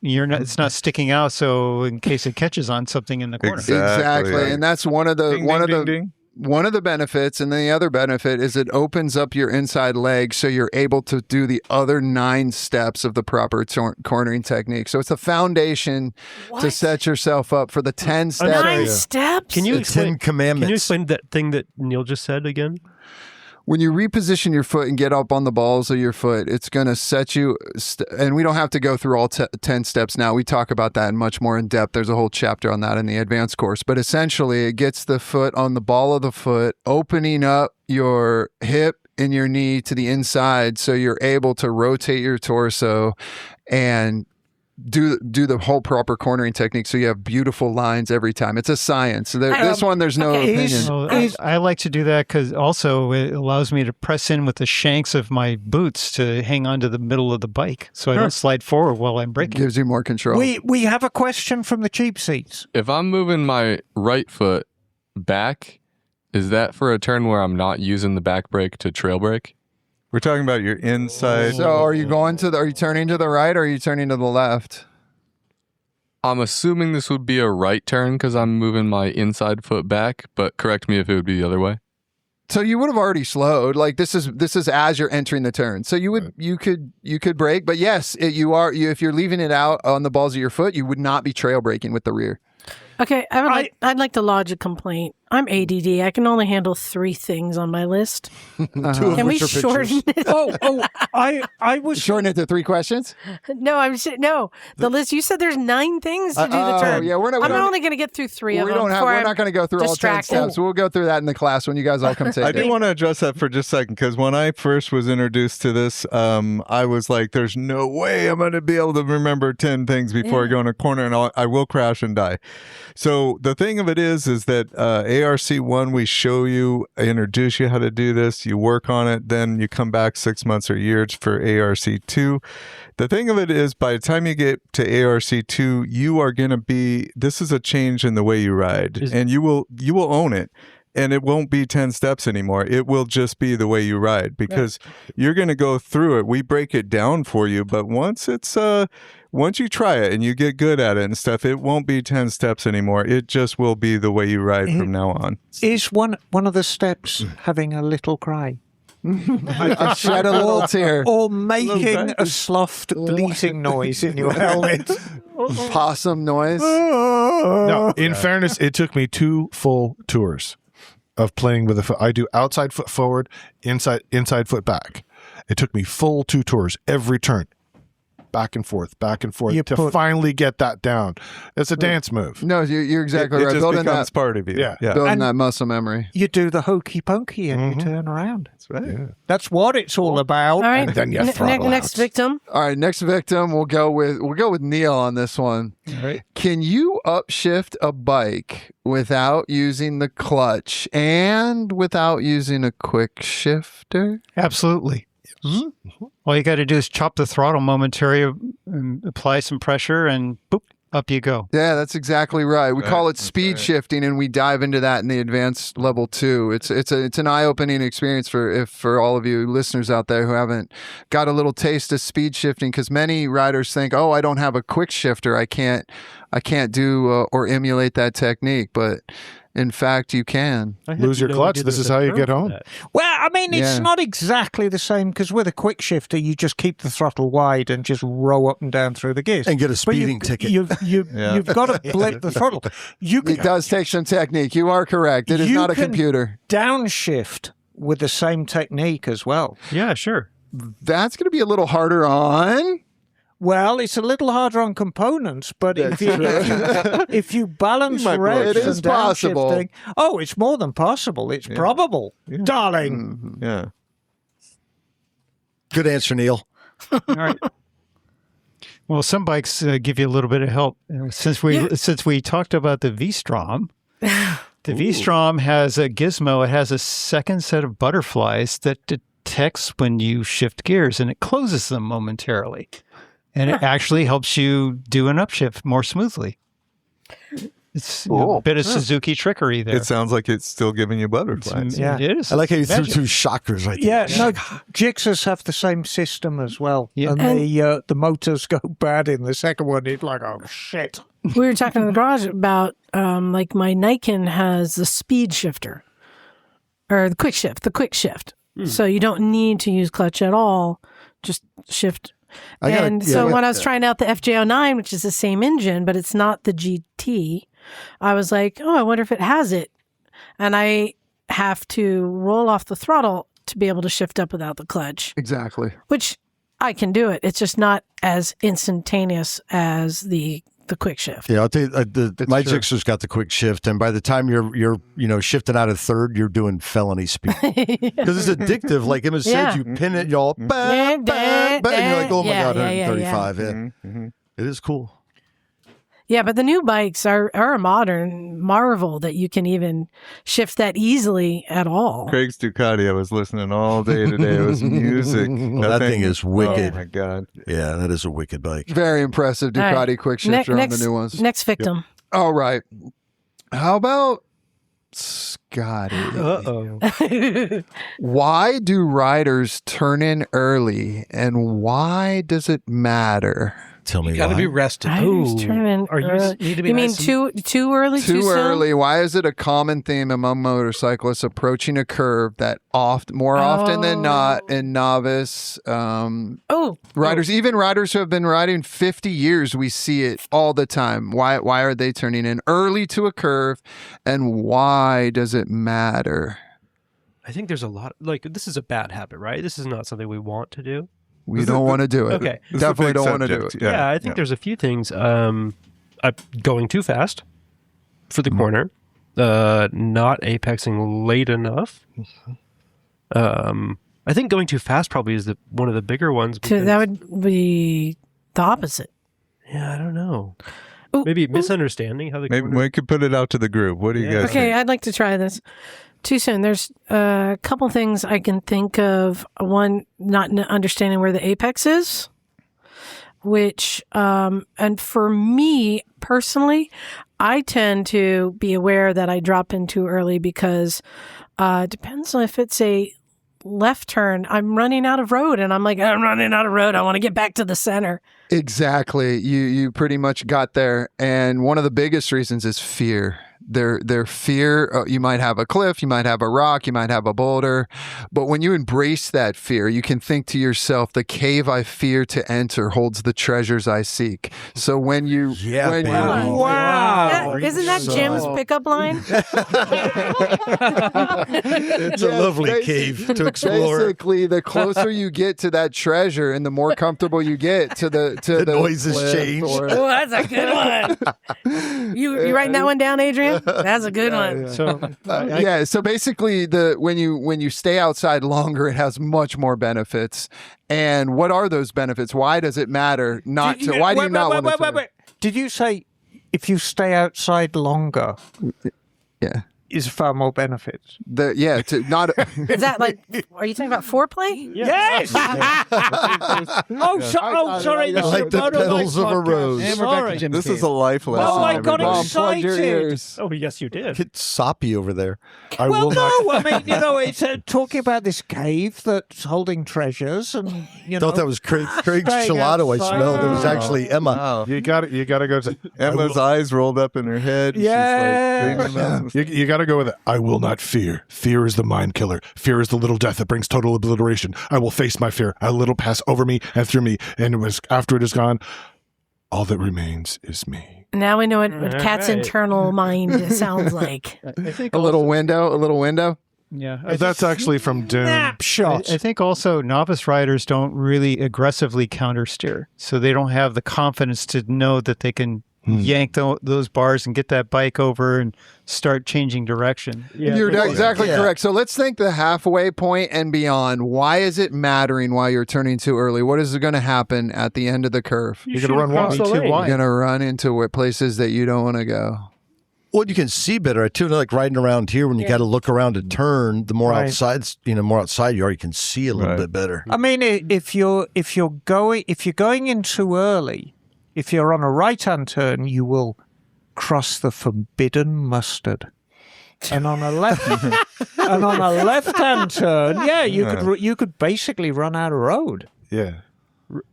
you're not. It's not sticking out. So in case it catches on something in the corner. Exactly, and that's one of the Ding, one ding, of the ding, ding. one of the benefits, and then the other benefit is it opens up your inside leg so you're able to do the other 9 steps of the proper cornering technique. So it's the foundation to set yourself up for the 10 steps. 9 steps? Can you The explain? 10 Commandments. Can you explain that thing that Neil just said again? When you reposition your foot and get up on the balls of your foot, it's going to set you, and we don't have to go through all 10 steps now. We talk about that in much more in depth. There's a whole chapter on that in the advanced course. But essentially, it gets the foot on the ball of the foot, opening up your hip and your knee to the inside so you're able to rotate your torso and do the whole proper cornering technique so you have beautiful lines every time. It's a science. This one, there's no opinion. Well, I like to do that because also it allows me to press in with the shanks of my boots to hang on to the middle of the bike so I don't slide forward while I'm braking. Gives you more control. We have a question from the cheap seats. If I'm moving my right foot back, is that for a turn where I'm not using the back brake to trail brake? We're talking about your inside. So are you are you turning to the right or are you turning to the left? I'm assuming this would be a right turn because I'm moving my inside foot back, but correct me if it would be the other way. So you would have already slowed. Like this is as you're entering the turn. So you could brake, but yes, if you're leaving it out on the balls of your foot, you would not be trail braking with the rear. Okay, I'd like to lodge a complaint. I'm ADD. I can only handle 3 things on my list. Two of Can we which are shorten pictures. it? I was Shorten it to 3 questions? No, the list. You said there's 9 things to do the turn. Yeah, I'm only going to get through 3 of them. We're before not going to go through all 10 distracted. steps. We'll go through that in the class when you guys all come take I it. do want to address that for just a second because when I first was introduced to this, I was like, "There's no way I'm going to be able to remember 10 things before I go in a corner, and I will crash and die." So the thing of it is that ARC1, we show you, introduce you how to do this. You work on it, then you come back 6 months or years for ARC2. The thing of it is, by the time you get to ARC2, you are going to be. This is a change in the way you ride, and you will own it. And it won't be 10 steps anymore. It will just be the way you ride because you're going to go through it. We break it down for you, but once you try it and you get good at it and stuff, it won't be 10 steps anymore. It just will be the way you ride from now on. Is one of the steps having a little cry? I shed a little tear. Or making a soft bleating noise in your helmet. Possum noise. No, in fairness, it took me 2 full tours of playing with the foot. I do outside foot forward, inside foot back. It took me full 2 tours every turn. Back and forth to finally get that down. It's a dance move. No, you're exactly It right. just Building becomes that, part of you. Yeah. building And- that muscle memory. You do the hokey pokey and you turn around. That's right. That's what it's all about. All right. And then you throttle next out. victim. All right, next victim. We'll go with Neil on this one. All right. Can you upshift a bike without using the clutch and without using a quick shifter? Absolutely. All you got to do is chop the throttle momentarily, and apply some pressure, and boop, up you go. Yeah, that's exactly right. We call it That's speed right. shifting, and we dive into that in the advanced level 2. It's an eye-opening experience for all of you listeners out there who haven't got a little taste of speed shifting, because many riders think, oh, I don't have a quick shifter, I can't do or emulate that technique, but in fact, you can. I had Lose your no clutch. idea This there was is a how you term get for home. that. Well, I mean, it's Yeah. not exactly the same because with a quick shifter, you just keep the throttle wide and just row up and down through the gears. And get a But speeding ticket. You've got to blip the throttle. You It can does take some technique. You are correct. It is You not a can- computer. downshift with the same technique as well. Yeah, sure. That's going to be a little harder on. Well, it's a little harder on components, but if you balance You might blow revs it. It is and possible. downshifting, oh, it's more than possible. It's probable, darling. Yeah. Good answer, Neil. All right. Well, some bikes give you a little bit of help. Since we talked about the V-Strom, the V-Strom has a gizmo. It has a second set of butterflies that detects when you shift gears, and it closes them momentarily. And it actually helps you do an upshift more smoothly. It's a bit of Suzuki trickery there. It sounds like it's still giving you butterflies. Yeah. It is. I like how you threw Magic. 2 shockers right there. Yeah, no, Gixxers have the same system as well. Yeah. And the motors go bad in the second one. It's like, oh, shit. We were talking in the garage about like my Niken has the speed shifter or the quick shift. So you don't need to use clutch at all. Just shift. When I was trying out the FJ09, which is the same engine, but it's not the GT, I was like, oh, I wonder if it has it. And I have to roll off the throttle to be able to shift up without the clutch, Exactly. which I can do it. It's just not as instantaneous as the quick shift. Yeah, I'll tell you, my true. Gixxer's got the quick shift, and by the time you're shifting out of third, you're doing felony speed because it's addictive. Like Emma said, Yeah. you pin it, y'all, and you're like, oh my god, Yeah. 135. Yeah. Mm-hmm. It is cool. Yeah, but the new bikes are a modern marvel that you can even shift that easily at all. Craig's Ducati, I was listening all day today. It was music. That thing is wicked. Oh, my God. Yeah, that is a wicked bike. Very impressive All Ducati right. quick shifter on the new ones. Next victim. All right. How about Scotty? Uh-oh. Why do riders turn in early, and why does it matter? Tell me You got to why. be rested. Riders turning Are you early. need to be You mean nice and- too early? Too Too soon? early. Why is it a common theme among motorcyclists approaching a curve that more often than not in novice Oh, riders, even riders who have been riding 50 years, we see it all the time. Why are they turning in early to a curve, and why does it matter? I think there's a lot. Like, this is a bad habit, right? This is not something we want to do. We don't want to do it. Okay. This is a Definitely big don't want to do subject. it. Yeah, I think there's a few things. Going too fast for the corner, not apexing late enough. I think going too fast probably is one of the bigger ones. that would be the opposite. Yeah, I don't know. Ooh, Maybe misunderstanding how the Maybe corner. we could put it out to the group. What do you guys Okay, think? I'd like to try this. Too soon. There's a couple things I can think of. One, not understanding where the apex is, which, and for me personally, I tend to be aware that I drop in too early because it depends on if it's a left turn. I'm running out of road, and I'm like, I'm running out of road. I want to get back to the center. Exactly. You pretty much got there. And one of the biggest reasons is fear. Their fear, you might have a cliff, you might have a rock, you might have a boulder, but when you embrace that fear, you can think to yourself, the cave I fear to enter holds the treasures I seek. So when you Wow. Isn't that Jim's pickup line? It's a lovely cave to explore. Basically, the closer you get to that treasure and the more comfortable you get to the noises cliff change. Oh, that's a good one. You writing that one down, Adrian? That's a good one. So So basically, when you stay outside longer, it has much more benefits. And what are those benefits? Why does it matter not to? Why do you not want to? Wait. Did you say if you stay outside longer, Yeah. is far more benefits? To not. Is that like, are you talking about foreplay? Yes. Sorry. I like the petals of a rose. And we're back to Jim's This cave. is a life lesson. Oh, I got everybody. Plug your excited. ears. oh, yes, you did. It's soppy over there. I Well, will not. no, I mean, it's talking about this cave that's holding treasures, and I thought that was Craig's gelato I outside. smelled. It was actually Emma. Wow. You got to go to. Emma's eyes rolled up in her head. Yeah. She's like, dreaming about some You got to go with it. I will not fear. Fear is the mind killer. Fear is the little death that brings total obliteration. I will face my fear. I let it pass over me and through me. And after it is gone, all that remains is me. Now we know what Cat's right. internal mind sounds like. I think A little window. Yeah, That's actually from Dune. snapshot. I think also novice riders don't really aggressively countersteer, so they don't have the confidence to know that they can yank those bars and get that bike over and start changing direction. Yeah, You're exactly correct. So let's think the halfway point and beyond. Why is it mattering while you're turning too early? What is going to happen at the end of the curve? You're going to run wide. too You're wide. going to run into places that you don't want to go. Well, you can see better too. Like riding around here, when you got to look around a turn, the more Right. outside you are, you can see a little bit better. I mean, if you're going in too early, if you're on a right-hand turn, you will cross the forbidden mustard. And on a left-hand turn, you could basically run out of road. Yeah.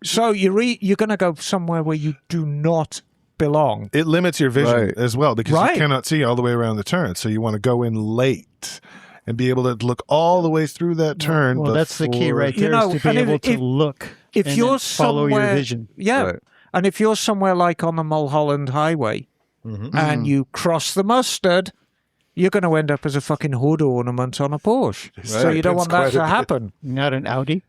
So you're going to go somewhere where you do not belong. It limits your vision Right. as well because Right. you cannot see all the way around the turn. So you want to go in late and be able to look all the way through that turn. Well, that's the key before- right You there, know, is to and be if- able to if- look If and you're then follow somewhere, your vision. yeah, Right. and if you're somewhere like on the Mulholland Highway and you cross the mustard, you're going to end up as a fucking hood ornament on a Porsche. So you don't want that to happen. Not an Audi.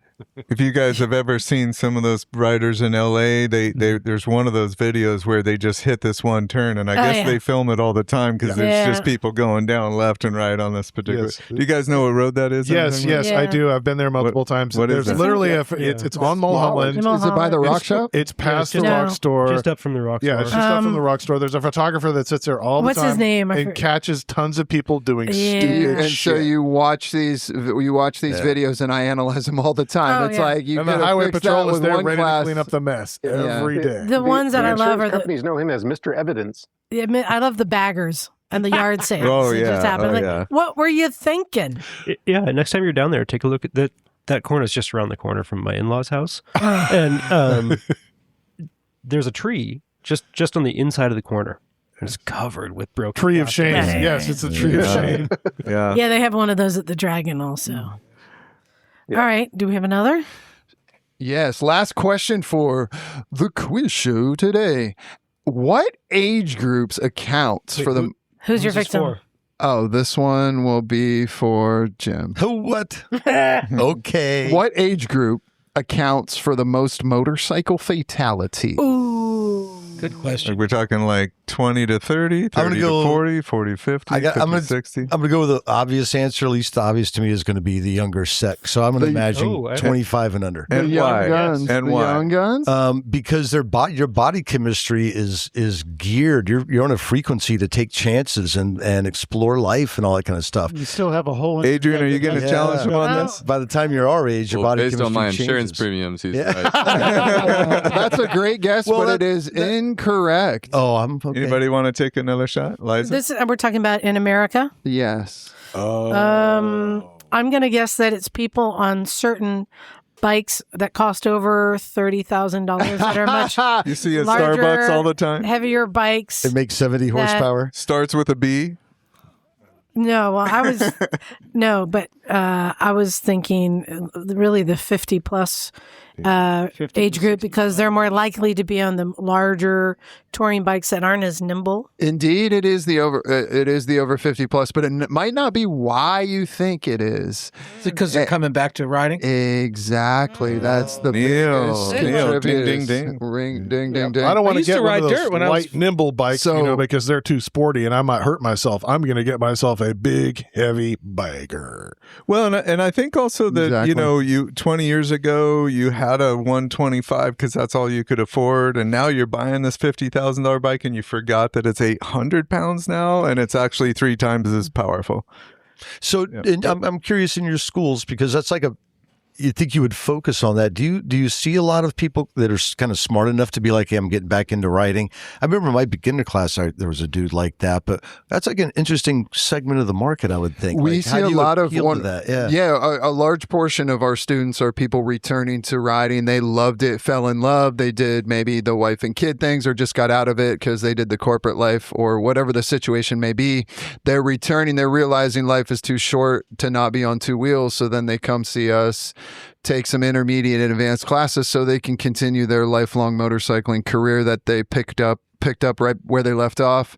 If you guys have ever seen some of those riders in LA, there's one of those videos where they just hit this one turn, and I guess yeah. they film it all the time because there's Yeah. just people going down left and right on this particular. Yes. Do you guys know what road that is? Yes, yes, I Yeah. do. I've been there multiple times. what is There's that? literally it's on Mulholland. Is it by the rock It's- shop? It's past the just- rock store. Just up from the rock Yeah, store. it's just up from the rock store. There's a photographer that sits there all the What's time. his name? I And forget. catches tons of people doing Yeah. stupid And shit. so you watch these videos, and I analyze them all the time. Oh, It's yeah. like you and the could have highway fixed patrol that is with there one ready class. to clean up the mess Yeah. every day. The ones that I love are the. companies know him as Mr. Evidence. I love the baggers and the yard sales. Oh, It yeah. just happened. Oh, Like, yeah. what were you thinking? Yeah, next time you're down there, take a look at that. That corner is just around the corner from my in-laws' house, and there's a tree just on the inside of the corner. And it's covered with broken Tree of glass. shame. Yeah. Yes, it's a tree of shame. Yeah. Yeah, they have one of those at the Dragon also. All right. Do we have another? Yes. Last question for the quiz show today. What age groups accounts for the? Who's your Who's this victim? for? Oh, this one will be for Jim. What? Okay. What age group accounts for the most motorcycle fatality? Ooh. Good Like question. we're talking like 20 to 30, 30 gonna to go- 40, 40 to 50, I'm 50 gonna to 60. I'm gonna go with the obvious answer. At least the obvious to me is going to be the younger sex. So I'm going to imagine Oh, I- 25 and under. And the young why? guns. And the why? young guns. Because your body chemistry is geared. You're on a frequency to take chances and explore life and all that kind of stuff. You still have a whole. Adrian, are you going to Yeah. challenge him on Well, this? By the time you're our age, your Well, body based chemistry on my insurance changes. premiums, he's Yeah. right. That's a great guess, Well, but it is incorrect. Oh, I'm okay. Anybody want to take another shot? Liza? This we're talking about in America. Yes. I'm going to guess that it's people on certain bikes that cost over $30,000 that are much You see at larger, Starbucks all the time. heavier bikes. It makes 70 horsepower. Starts with a B. No, well, I was but I was thinking really the 50 plus 50 age to group 60. because they're more likely to be on the larger touring bikes that aren't as nimble. Indeed, it is the over 50 plus, but it might not be why you think it is. Is it because they're coming back to riding? Exactly. That's the Neil, biggest Neil, contributor. ding, ding, ding. Ring, ding, ding, ding. I don't want I to used to get one ride of those dirt when I was- light, nimble bikes, So- because they're too sporty and I might hurt myself. I'm going to get myself a big, heavy biker. Well, and I think also that, Exactly. you 20 years ago, you had a 125 because that's all you could afford. And now you're buying this $50,000 bike and you forgot that it's 800 pounds now and it's actually 3 times as powerful. So and I'm curious in your schools, because that's like you think you would focus on that. Do you see a lot of people that are kind of smart enough to be like, hey, I'm getting back into writing? I remember in my beginner class, there was a dude like that, but that's like an interesting segment of the market, I would think. We Like, how see do a you lot of appeal to that. a large portion of our students are people returning to riding. They loved it, fell in love. They did maybe the wife and kid things or just got out of it because they did the corporate life or whatever the situation may be. They're returning. They're realizing life is too short to not be on 2 wheels. So then they come see us, take some intermediate and advanced classes so they can continue their lifelong motorcycling career that they picked up right where they left off.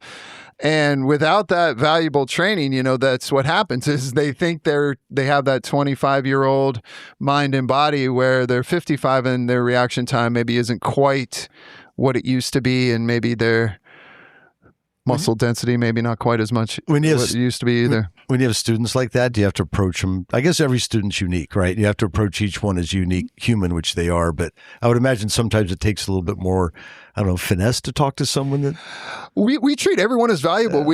And without that valuable training, that's what happens is they think they have that 25-year-old mind and body where they're 55 and their reaction time maybe isn't quite what it used to be, and maybe their muscle density maybe not quite as much When you have what it used to be either. When you have students like that, do you have to approach them? I guess every student's unique, right? You have to approach each one as unique human, which they are. But I would imagine sometimes it takes a little bit more, I don't know, finesse to talk to someone that. We treat everyone as valuable.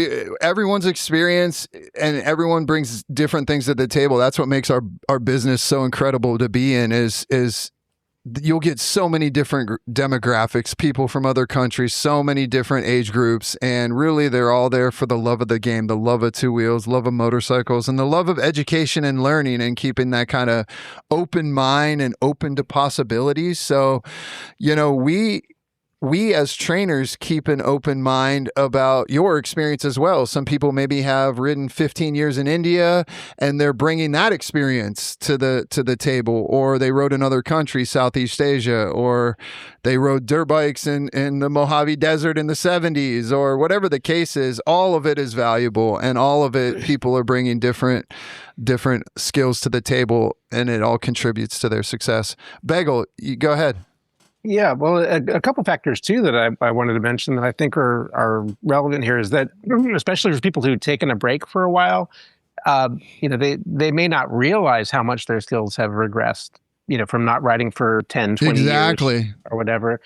Everyone's experience and everyone brings different things to the table. That's what makes our business so incredible to be in. Is you'll get so many different demographics, people from other countries, so many different age groups, and really they're all there for the love of the game, the love of 2 wheels, love of motorcycles, and the love of education and learning and keeping that kind of open mind and open to possibilities. So, we as trainers keep an open mind about your experience as well. Some people maybe have ridden 15 years in India and they're bringing that experience to the table, or they rode in other countries, Southeast Asia, or they rode dirt bikes in the Mojave Desert in the 70s, or whatever the case is. All of it is valuable, and all of it, people are bringing different skills to the table, and it all contributes to their success. Bagel, you go ahead. Yeah, well, a couple factors too that I wanted to mention that I think are relevant here is that, especially for people who've taken a break for a while, they may not realize how much their skills have regressed, from not riding for 10, 20 years or whatever.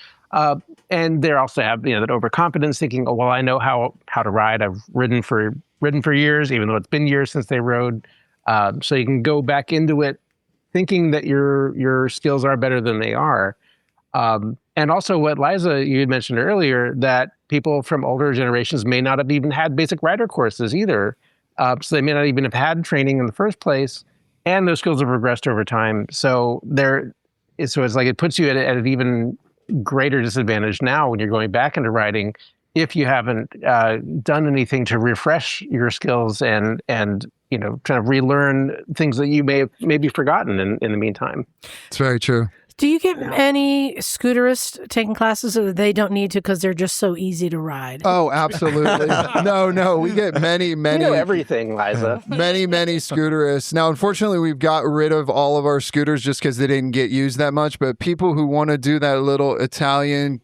And they also have, that overconfidence, thinking, oh, well, I know how to ride. I've ridden for years, even though it's been years since they rode. So you can go back into it thinking that your skills are better than they are. And also what Liza, you had mentioned earlier, that people from older generations may not have even had basic rider courses either. So they may not even have had training in the first place, and those skills have regressed over time. So it's like it puts you at an even greater disadvantage now when you're going back into riding if you haven't done anything to refresh your skills and try to relearn things that you may have maybe forgotten in the meantime. It's very true. Do you get any scooterists taking classes so that they don't need to because they're just so easy to ride? Oh, absolutely. No. We get many. You know everything, Liza. Many scooterists. Now, unfortunately, we've got rid of all of our scooters just because they didn't get used that much. But people who want to do that little Italian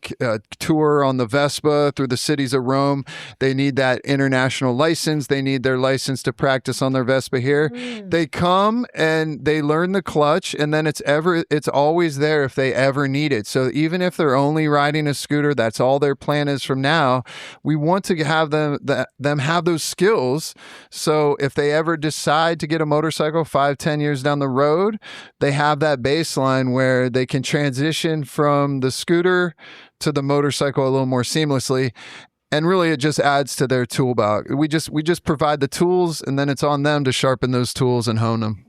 tour on the Vespa through the cities of Rome, they need that international license. They need their license to practice on their Vespa here. They come and they learn the clutch, and then it's always there if they ever need it. So even if they're only riding a scooter, that's all their plan is from now. We want to have them have those skills. So if they ever decide to get a motorcycle 5-10 years down the road, they have that baseline where they can transition from the scooter to the motorcycle a little more seamlessly. And really, it just adds to their tool belt. We just provide the tools, and then it's on them to sharpen those tools and hone them.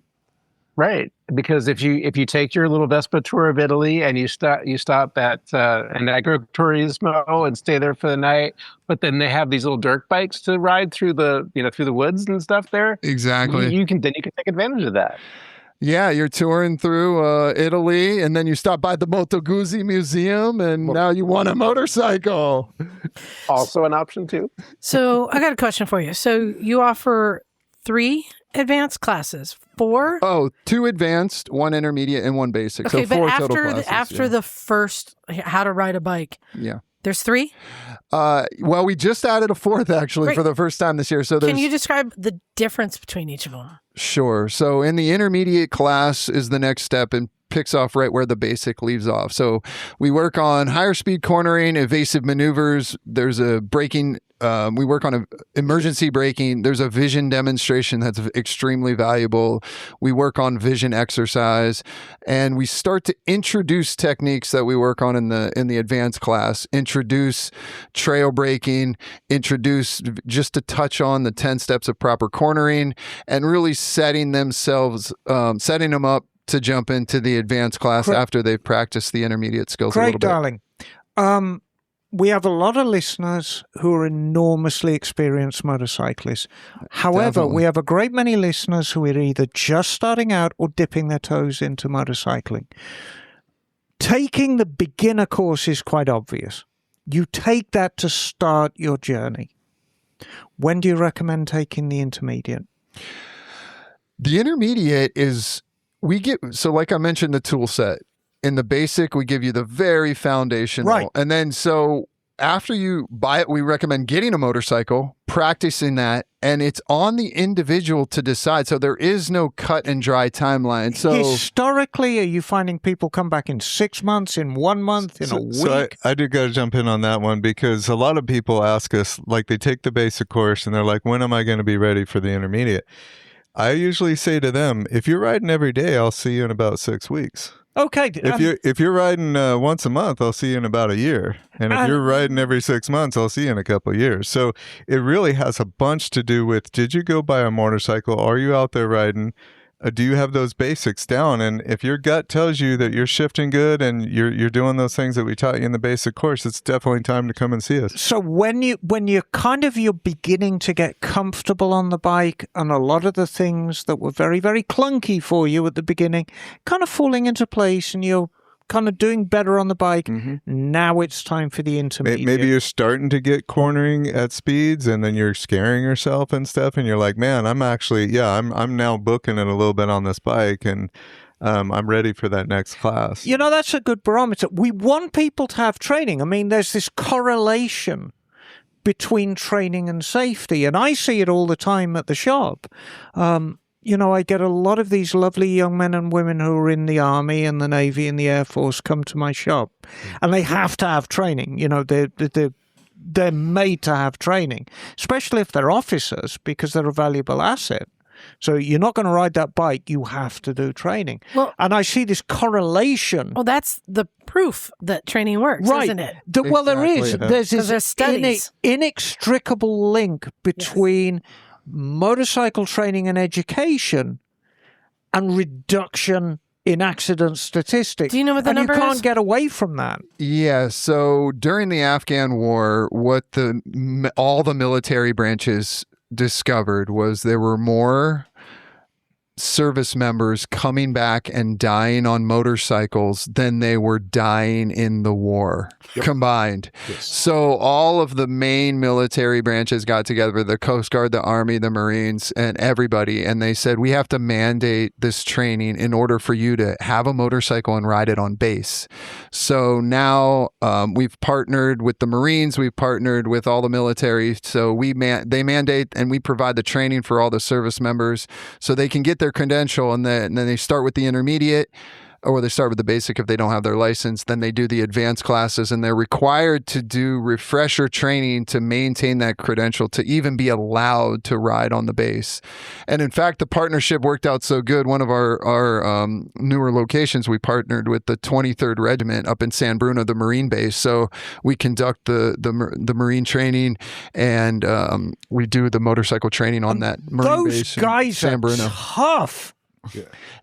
Right, because if you take your little Vespa tour of Italy and you stop at an agriturismo and stay there for the night, but then they have these little dirt bikes to ride through the woods and stuff there. Exactly. You can take advantage of that. Yeah, you're touring through Italy, and then you stop by the Moto Guzzi Museum, and now you want a motorcycle. Also an option too. So I got a question for you. So you offer 3 advanced classes, 4? Oh, 2 advanced, 1 intermediate, and 1 basic. Okay, So but 4 after total classes. after the first how to ride a bike, yeah. there's 3? Well, we just added a 4th actually Great. for the first time this year. So Can you describe the difference between each of them? Sure. So in the intermediate class is the next step and picks off right where the basic leaves off. So we work on higher speed cornering, evasive maneuvers. There's a braking. We work on emergency braking. There's a vision demonstration that's extremely valuable. We work on vision exercise, and we start to introduce techniques that we work on in the advanced class. Introduce trail braking. Introduce just to touch on the 10 steps of proper cornering, and really setting them up to jump into the advanced class after they've practiced the intermediate skills a little bit. Darling. We have a lot of listeners who are enormously experienced motorcyclists. However, Definitely. we have a great many listeners who are either just starting out or dipping their toes into motorcycling. Taking the beginner course is quite obvious. You take that to start your journey. When do you recommend taking the intermediate? The intermediate is, like I mentioned, the tool set. In the basic, we give you the very foundational. Right. And then so after you buy it, we recommend getting a motorcycle, practicing that, and it's on the individual to decide. So there is no cut and dry timeline. So historically, are you finding people come back in 6 months, in 1 month, in a week? So I do got to jump in on that one, because a lot of people ask us, like, they take the basic course and they're like, when am I going to be ready for the intermediate? I usually say to them, if you're riding every day, I'll see you in about 6 weeks. Okay. If you're riding once a month, I'll see you in about a year. And if you're riding every 6 months, I'll see you in a couple of years. So it really has a bunch to do with, did you go buy a motorcycle? Are you out there riding? Do you have those basics down? And if your gut tells you that you're shifting good and you're doing those things that we taught you in the basic course, it's definitely time to come and see us. So when you're beginning to get comfortable on the bike, and a lot of the things that were very, very clunky for you at the beginning kind of falling into place, and you're kind of doing better on the bike, now it's time for the intermediate. Maybe you're starting to get cornering at speeds, and then you're scaring yourself and stuff, and you're like, man, I'm now booking it a little bit on this bike, and I'm ready for that next class. You know, that's a good barometer. We want people to have training. I mean, there's this correlation between training and safety, and I see it all the time at the shop. I get a lot of these lovely young men and women who are in the Army and the Navy and the Air Force come to my shop, and they have to have training. They're made to have training, especially if they're officers, because they're a valuable asset. So you're not going to ride that bike. You have to do training. Well, and I see this correlation. Well, that's the proof that training works, isn't it? Well, there is. Exactly. There's there's this studies. inextricable link between motorcycle training and education and reduction in accident statistics. Do you know what the and number you can't is? get away from that. yeah, so during the Afghan war, what all the military branches discovered was there were more service members coming back and dying on motorcycles than they were dying in the war combined. Yes. So all of the main military branches got together, the Coast Guard, the Army, the Marines, and everybody, and they said, we have to mandate this training in order for you to have a motorcycle and ride it on base. So now we've partnered with the Marines, we've partnered with all the military, so they mandate and we provide the training for all the service members so they can get their credential, and then they start with the intermediate, or they start with the basic if they don't have their license. Then they do the advanced classes, and they're required to do refresher training to maintain that credential to even be allowed to ride on the base. And in fact, the partnership worked out so good. One of our newer locations, we partnered with the 23rd Regiment up in San Bruno, the Marine base. So we conduct the Marine training, and we do the motorcycle training on that Marine base. Those guys in San are Bruno. tough.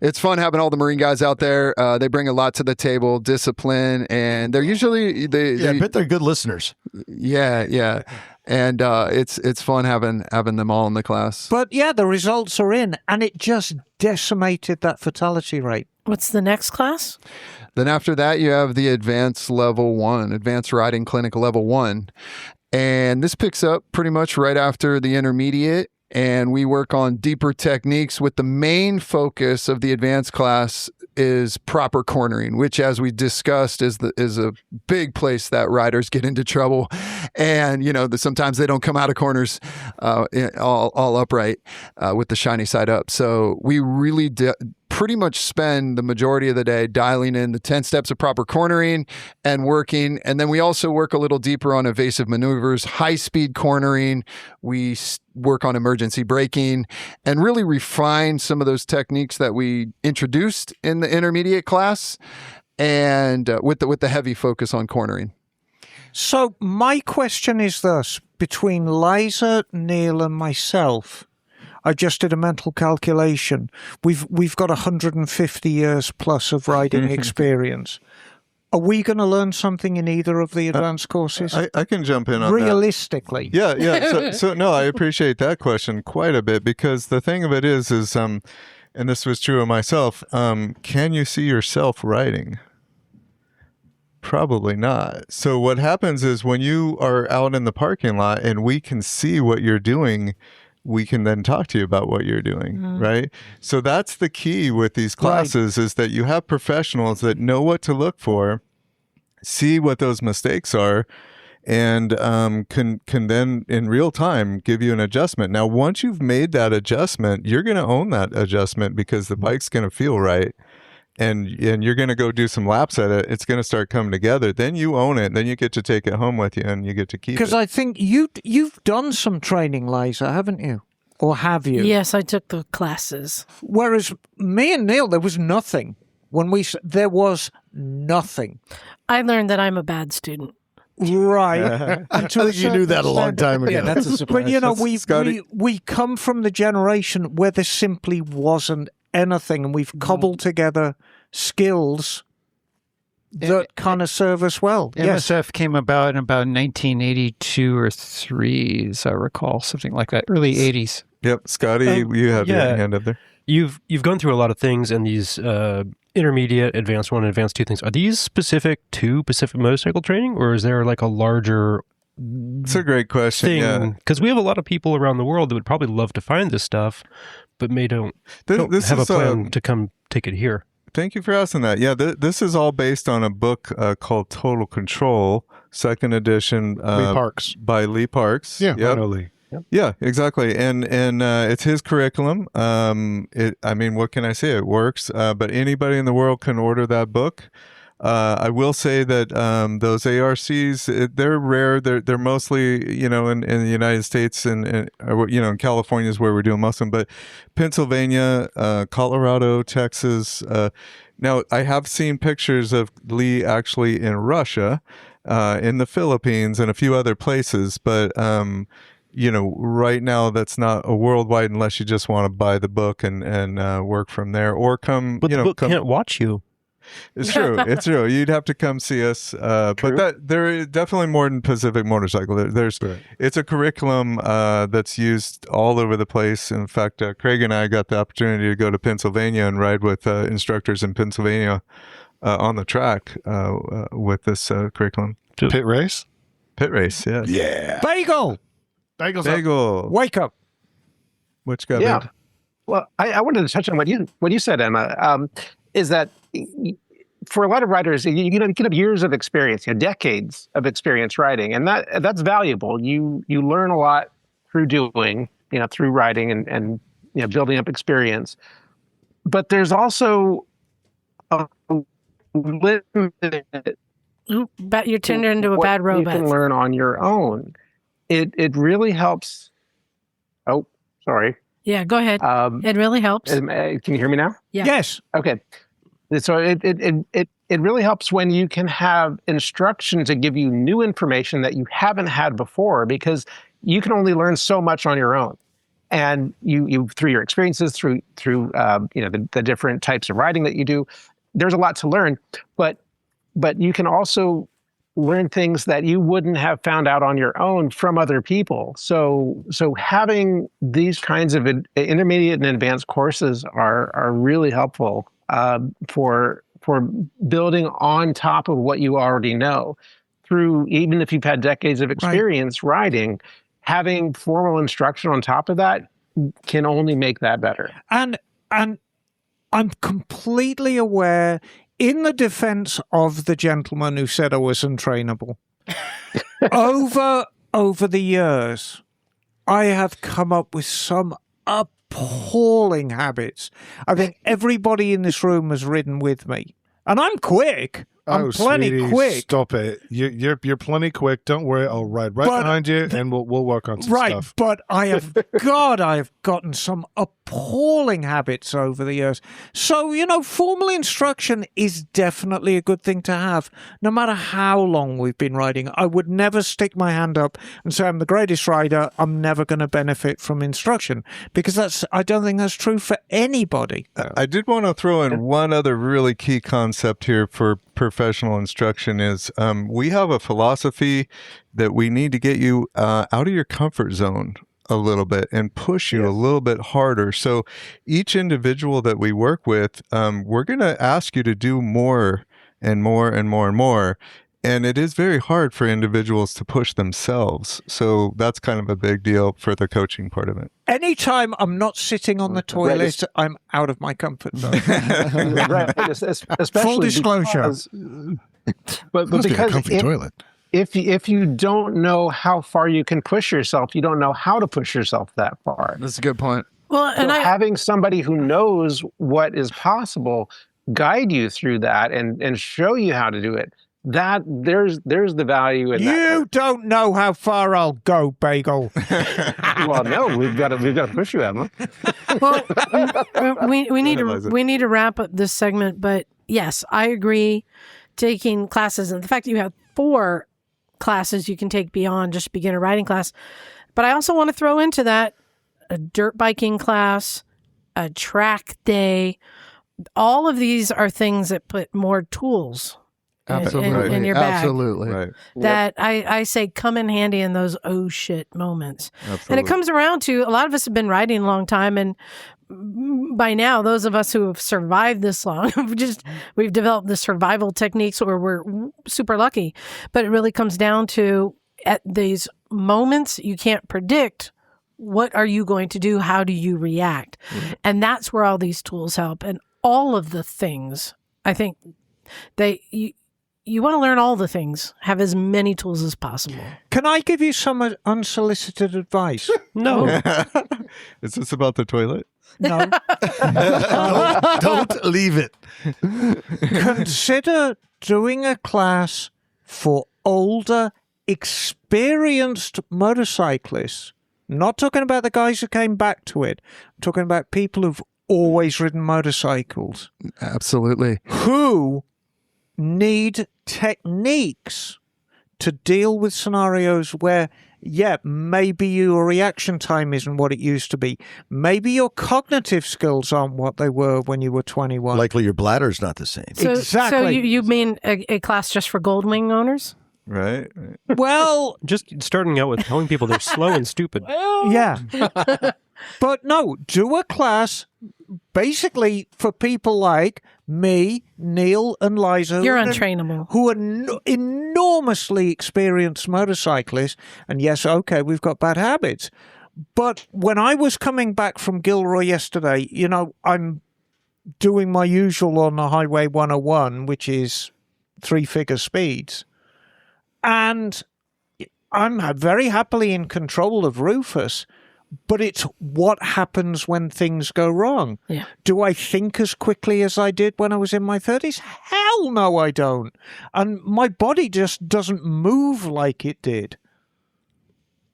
It's fun having all the Marine guys out there. They bring a lot to the table, discipline, and they're usually I bet they're good listeners. Yeah. And it's fun having them all in the class. But yeah, the results are in, and it just decimated that fatality rate. What's the next class? Then after that, you have the advanced level 1, advanced riding clinic level 1. And this picks up pretty much right after the intermediate. And we work on deeper techniques with the main focus of the advanced class is proper cornering, which, as we discussed, is a big place that riders get into trouble. And, sometimes they don't come out of corners all upright with the shiny side up. So we really pretty much spend the majority of the day dialing in the 10 steps of proper cornering and working. And then we also work a little deeper on evasive maneuvers, high-speed cornering. We work on emergency braking and really refine some of those techniques that we introduced in the intermediate class, and with the heavy focus on cornering. So my question is thus: between Liza, Neil, and myself, I just did a mental calculation. We've got 150 years plus of riding experience. Are we going to learn something in either of the advanced courses? I can jump in on realistically. that. Yeah. So no, I appreciate that question quite a bit, because the thing of it is and this was true of myself. Can you see yourself riding? Probably not. So what happens is when you are out in the parking lot and we can see what you're doing, we can then talk to you about what you're doing, right? So that's the key with these classes, is that you have professionals that know what to look for, see what those mistakes are, and can then in real time give you an adjustment. Now, once you've made that adjustment, you're going to own that adjustment, because the bike's going to feel right. And you're going to go do some laps at it. It's going to start coming together. Then you own it. Then you get to take it home with you, and you get to keep it. Because I think you've done some training, Liza, haven't you? Or have you? Yes, I took the classes. Whereas me and Neil, there was nothing. There was nothing. I learned that I'm a bad student. Right. I think you knew that a long time ago. Yeah, that's a surprise. But we come from the generation where there simply wasn't anything, and we've cobbled together skills that kind of serve us well. MSF came about in about 1982 or 3, as I recall, something like that, early 80s. Yep, Scotty, you have your hand up there. You've gone through a lot of things, and these intermediate, advanced 1, and advanced 2 things. Are these specific to Pacific motorcycle training, or is there like a larger It's a great question. thing? Because we have a lot of people around the world that would probably love to find this stuff, but don't have a plan to come take it here. Thank you for asking that. Yeah, this is all based on a book called Total Control, 2nd edition Lee Parks. by Lee Parks. Yeah, Yep. I know Lee. Yeah, exactly. And it's his curriculum. What can I say? It works. But anybody in the world can order that book. I will say that those ARCs, they're rare. They're mostly, in the United States and in California is where we're doing most of them. But Pennsylvania, Colorado, Texas. Now, I have seen pictures of Lee actually in Russia, in the Philippines, and a few other places. But right now that's not a worldwide, unless you just want to buy the book and work from there, or come. But the book can't watch you. It's true. It's true. You'd have to come see us. But there is definitely more than Pacific Motorcycle. It's a curriculum that's used all over the place. In fact, Craig and I got the opportunity to go to Pennsylvania and ride with instructors in Pennsylvania on the track with this curriculum. Pit race? Pit race, yes. Yeah. Bagel! Bagel. Wake up. What you got, Yeah. babe? Well, I wanted to touch on what you said, Emma. Is that for a lot of riders, you have years of experience, decades of experience riding, and that's valuable. You learn a lot through doing, through riding and building up experience. But there's also a limit. You're turned into a bad what robot. You can learn on your own. It really helps. Oh, sorry. Yeah, go ahead. It really helps. Can you hear me now? Yeah. Yes. Okay. So it really helps when you can have instructions that give you new information that you haven't had before, because you can only learn so much on your own. and you through your experiences, through the different types of riding that you do, there's a lot to learn. But you can also learn things that you wouldn't have found out on your own from other people. So having these kinds of intermediate and advanced courses are really helpful for building on top of what you already know. Through, even if you've had decades of experience riding, having formal instruction on top of that can only make that better. And I'm completely aware, in the defense of the gentleman who said I was untrainable, over the years, I have come up with some appalling habits. I think everybody in this room has ridden with me. And I'm quick. I'm plenty sweetie, quick. Stop it. You're plenty quick. Don't worry. I'll ride behind you, and we'll work on some stuff. But I have gotten some appalling habits over the years. So, formal instruction is definitely a good thing to have, no matter how long we've been riding. I would never stick my hand up and say I'm the greatest rider. I'm never going to benefit from instruction, because I don't think that's true for anybody. I did want to throw in one other really key concept here for professional instruction is we have a philosophy that we need to get you out of your comfort zone a little bit and push you a little bit harder. So each individual that we work with, we're going to ask you to do more and more and more and more. And it is very hard for individuals to push themselves. So that's kind of a big deal for the coaching part of it. Anytime I'm not sitting on the toilet, I'm out of my comfort zone. Right. Especially full disclosure. But Must be a because comfy toilet. if you don't know how far you can push yourself, you don't know how to push yourself that far. That's a good point. Well, and Having somebody who knows what is possible guide you through that and show you how to do it. That there's the value in that. You don't know how far I'll go, Bagel. Well, no, we've got to push you, Emma. well, we need to wrap up this segment. But yes, I agree. Taking classes, and the fact that you have 4 classes you can take beyond just beginner riding class. But I also want to throw into that a dirt biking class, a track day. All of these are things that put more tools in your bag. Absolutely. Right. That I say come in handy in those oh shit moments. Absolutely. And it comes around to, a lot of us have been riding a long time, and by now, those of us who have survived this long, we've developed the survival techniques, or we're super lucky. But it really comes down to, at these moments, you can't predict what are you going to do, how do you react, and that's where all these tools help. And all of the things, I think, you want to learn all the things, have as many tools as possible. Can I give you some unsolicited advice? No. Is this about the toilet? No. Don't leave it. Consider doing a class for older, experienced motorcyclists. I'm not talking about the guys who came back to it. I'm talking about people who've always ridden motorcycles. Absolutely. Who need techniques to deal with scenarios where, maybe your reaction time isn't what it used to be. Maybe your cognitive skills aren't what they were when you were 21. Likely your bladder's not the same. So, Exactly. So you mean a class just for Goldwing owners? Right. Well, Just starting out with telling people they're slow and stupid. yeah. But no, do a class basically for people like me, Neil, and Liza. You're untrainable. Who are enormously experienced motorcyclists. And yes, okay, we've got bad habits. But when I was coming back from Gilroy yesterday, I'm doing my usual on the Highway 101, which is 3-figure speeds. And I'm very happily in control of Rufus. But it's what happens when things go wrong. Yeah. Do I think as quickly as I did when I was in my 30s? Hell no, I don't. And my body just doesn't move like it did.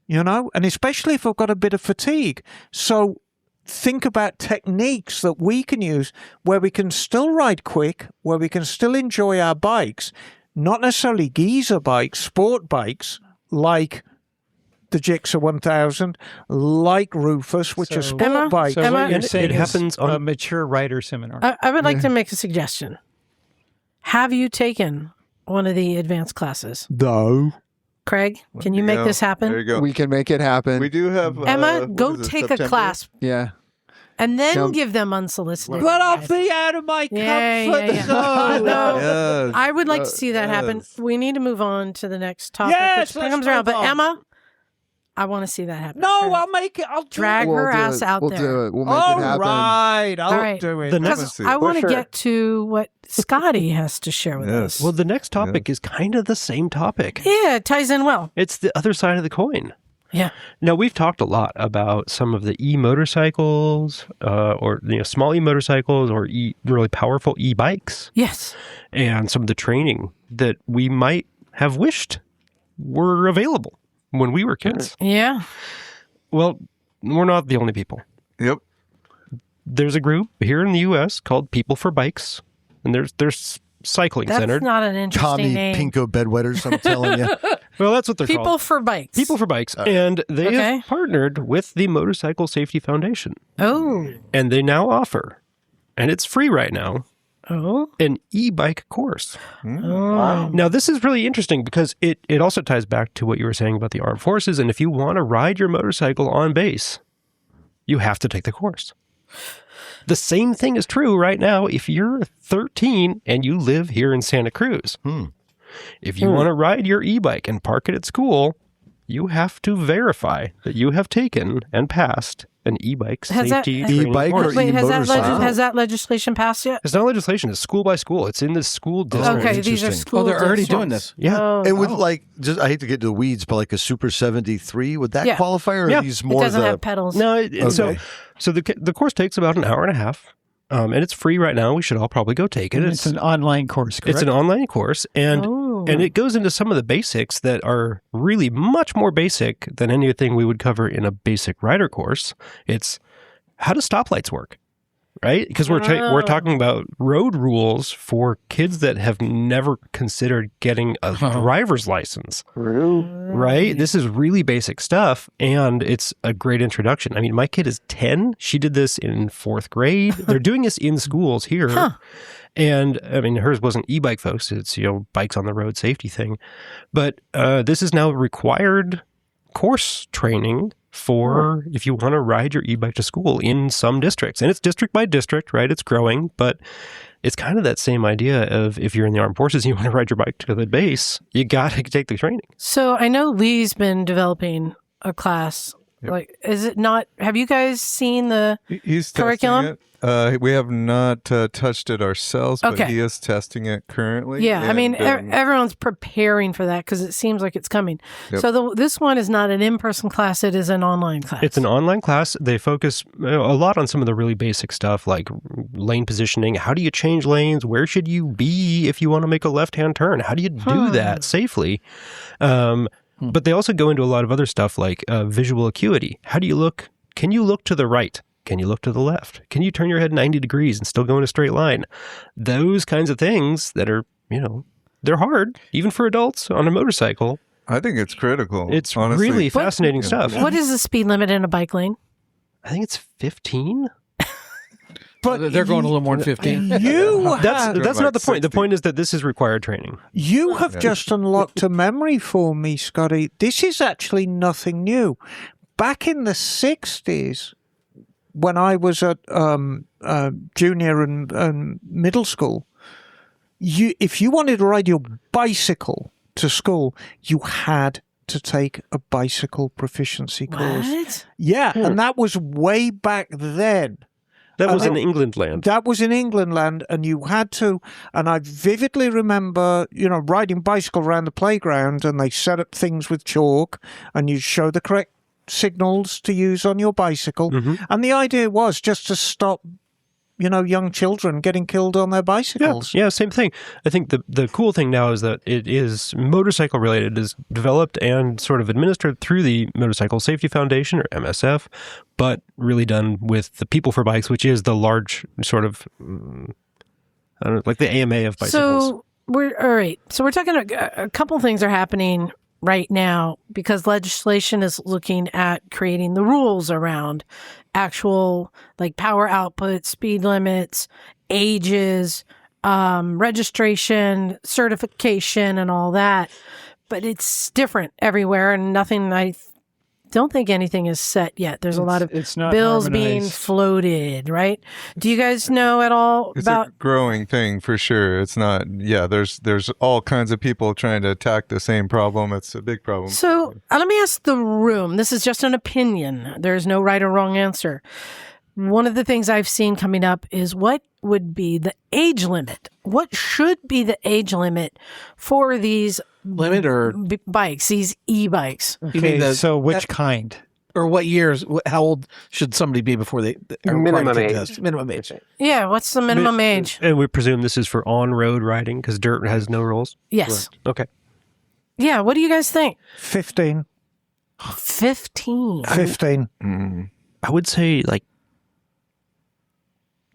And especially if I've got a bit of fatigue. So think about techniques that we can use where we can still ride quick, where we can still enjoy our bikes, not necessarily geezer bikes, sport bikes, like the Gixxer 1000, like Rufus, which are sport Emma? bikes. So Emma, what you're it saying happens is on- a mature rider seminar. I would like to make a suggestion. Have you taken one of the advanced classes? No. Craig, can you make Yeah, this happen? There you go. We can make it happen. We do have Emma, what go is it, take September? a class Yeah. and then No. give them unsolicited. But I'll advice. be out of my Yeah, comfort yeah, yeah. zone. No. Yes. I would like to see that happen. yes. We need to move on to the next topic, Yes, which let's comes around. move But on. Emma, I want to see that happen. No, I'll make it. I'll do Drag it. her do ass it. out we'll there. do it. We'll make All it happen. right, I'll All right. do it. The Because next- I want to sure. get to what Scotty has to share with Yes. us. Well, the next topic is kind of the same topic. Yeah, it ties in well. It's the other side of the coin. Yeah. Now, we've talked a lot about some of the e-motorcycles, or small e-motorcycles, or really powerful e-bikes, Yes. and some of the training that we might have wished were available when we were kids. Yeah. Well, we're not the only people. Yep. There's a group here in the U.S. called People for Bikes, and there's cycling That's centered. not an interesting Tommy name. Pinko bedwetters, I'm telling you. Well, that's what they're People called. for bikes. People for Bikes, and they Okay. have partnered with the Motorcycle Safety Foundation, Oh. and they now offer, and it's free right now, Oh. an e-bike course. Oh. Now, this is really interesting because it also ties back to what you were saying about the armed forces. And if you want to ride your motorcycle on base, you have to take the course. The same thing is true right now if you're 13 and you live here in Santa Cruz. If you want to ride your e-bike and park it at school, you have to verify that you have taken and passed an e-bike Has that- safety has- training E-bike course. or Wait, e-motorcycle? has that legislation passed yet? It's not legislation. It's school by school. It's in the school district. Okay, these are interesting. school. Oh, they're already districts. doing this. Yeah. Oh. And with I hate to get to the weeds, but like a Super 73, would that Yeah. qualify? Or Yeah. are these It more doesn't the have pedals. No, so Okay. the course takes about an hour and a half, and it's free right now. We should all probably go take it. And it's an online course, correct? It's an online course, and Oh. it goes into some of the basics that are really much more basic than anything we would cover in a basic rider course. It's how do stoplights work, right? Because we're talking about road rules for kids that have never considered getting a driver's license. Right? This is really basic stuff, and it's a great introduction. I mean, my kid is 10. She did this in 4th grade. They're doing this in schools here. And I mean, hers wasn't e-bike, folks. It's, bikes on the road safety thing. But this is now required course training for if you want to ride your e-bike to school in some districts. And it's district by district, right? It's growing, but it's kind of that same idea of if you're in the armed forces and you want to ride your bike to the base, you got to take the training. So I know Lee's been developing a class. Like, is it not? Have you guys seen the He's curriculum? testing it. We have not touched it ourselves, but Okay. he is testing it currently. Yeah, I mean, and, everyone's preparing for that because it seems like it's coming. Yep. So this one is not an in-person class; it is an online class. It's an online class. They focus a lot on some of the really basic stuff like lane positioning. How do you change lanes? Where should you be if you want to make a left-hand turn? How do you do that safely? But they also go into a lot of other stuff like visual acuity. How do you look? Can you look to the right? Can you look to the left? Can you turn your head 90 degrees and still go in a straight line? Those kinds of things that are, they're hard, even for adults on a motorcycle. I think it's critical. It's honestly. really fascinating stuff. What is the speed limit in a bike lane? I think it's 15. But they're going a little more than 15. That's not the point. The 60. point is that this is required training. You have just unlocked a memory for me, Scotty. This is actually nothing new. Back in the 60s, when I was at junior and middle school, if you wanted to ride your bicycle to school, you had to take a bicycle proficiency course. What? Yeah, and that was way back then. That was And in England land. That was in England land, and you had to. And I vividly remember, riding bicycle around the playground, and they set up things with chalk, and you show the correct signals to use on your bicycle. And the idea was just to stop, young children getting killed on their bicycles. Yeah, same thing. I think the cool thing now is that it is motorcycle related, is developed and sort of administered through the Motorcycle Safety Foundation, or MSF, but really done with the People for Bikes, which is the large sort of, like the AMA of bicycles. So we're all right. So we're talking. A couple things are happening right now because legislation is looking at creating the rules around actual like power output, speed limits, ages, registration, certification, and all that. But it's different everywhere, and nothing. I don't think anything is set yet. There's a lot of it's not bills being harmonized. floated, right? Do you guys know at all It's about? a growing thing for sure. It's not. Yeah, there's all kinds of people trying to attack the same problem. It's a big problem. So let me ask the room. This is just an opinion. There's no right or wrong answer. One of the things I've seen coming up is what would be the age limit? What should be the age limit for these Limit or bikes, these e-bikes? you mean Okay, so which kind? or what years? How old should somebody be before they are required Minimum to age. test? Minimum age. Yeah, what's the minimum age? And we presume this is for on-road riding because dirt has no rules. Yes. Okay. Yeah, what do you guys think? 15. 15. 15. I would say like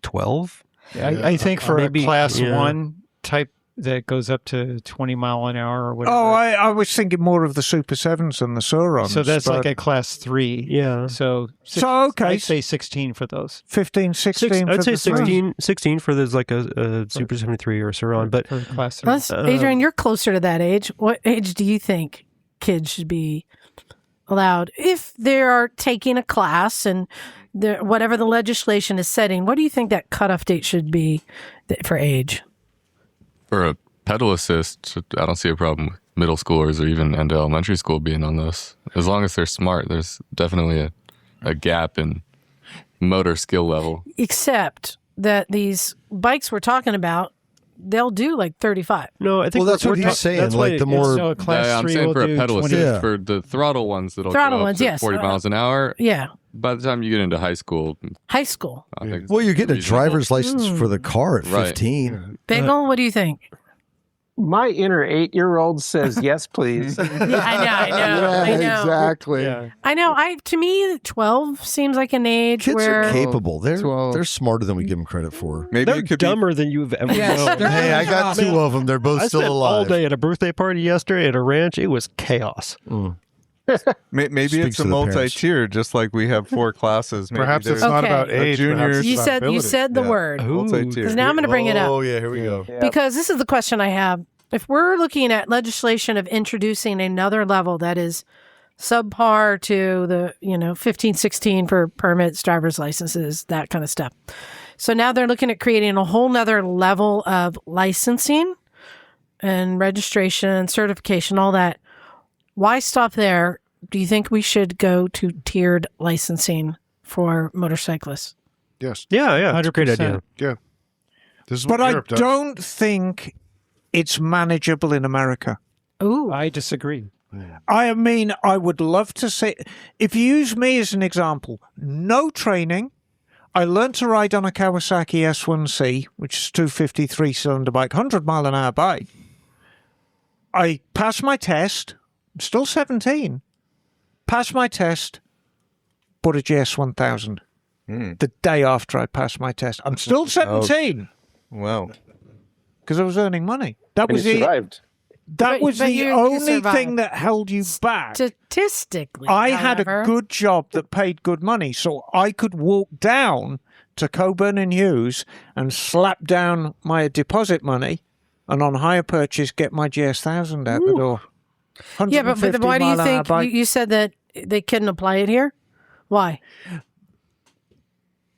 12. I think for Maybe, a class yeah. 1 type that goes up to 20 mile an hour or whatever. Oh, I was thinking more of the Super 7s and the Surons. so that's but like a class 3. Yeah. So, okay. I'd say 16 for those. 15, 16 I'd for say the 3s. 16 for there's like a Super 73 or Surron, but For class 3. Adrian, you're closer to that age. What age do you think kids should be allowed if they are taking a class and whatever the legislation is setting? What do you think that cutoff date should be for age? For a pedal assist, I don't see a problem with middle schoolers or even into elementary school being on this. As long as they're smart, there's definitely a gap in motor skill level. Except that these bikes we're talking about, they'll do like 35. no, I think Well, that's what he's saying. Like the more, So a class I'm 3 saying will for a do pedal 20. assist, Yeah. for the throttle ones that'll Throttle go up ones, to yes. 40 miles an hour. Yeah, By the time you get into high school, high school. I think it's well, you're getting a reasonable. driver's license for the car at Right. 15. Bagel, what do you think? My inner 8-year-old says yes, please. I know. I know. exactly. Yeah. I know. To me, 12 seems like an age Kids where are capable. They're 12. they're smarter than we give them credit for. Maybe they're it could be dumber than you've ever Yes, known. they're- Hey, I got 2 of them. They're both I still spent all alive. day at a birthday party yesterday at a ranch. It was chaos. maybe Speaks it's to a the parents. multi-tier, just like we have 4 classes. Maybe Perhaps it's there's not Okay. about A age. junior- perhaps it's you about said. You ability. said the Yeah. word. multi-tier. Because now I'm going to bring it up. Oh, yeah, here we go. Because this is the question I have. If we're looking at legislation of introducing another level that is subpar to the 15, 16 for permits, driver's licenses, that kind of stuff. So now they're looking at creating a whole nother level of licensing and registration, certification, all that. Why stop there? Do you think we should go to tiered licensing for motorcyclists? Yes. Yeah, that's a great 100%. idea. This is But what I Europe does. don't think it's manageable in America. Ooh. I disagree. I mean, I would love to say, if you use me as an example, no training. I learned to ride on a Kawasaki S1C, which is 253 cylinder bike, 100 mile an hour bike. I passed my test. I'm still 17. Passed my test. Bought a GS1000 the day after I passed my test. I'm still 17 Wow. because I was earning money. That And was you the survived. that was but the you only survived. thing that held you back. Statistically, I had a however, good job that paid good money, so I could walk down to Coburn and Hughes and slap down my deposit money, and on hire purchase get my GS1000 out the door. Yeah, but 150 why do you mile an hour think bike. you said that they couldn't apply it here? Why?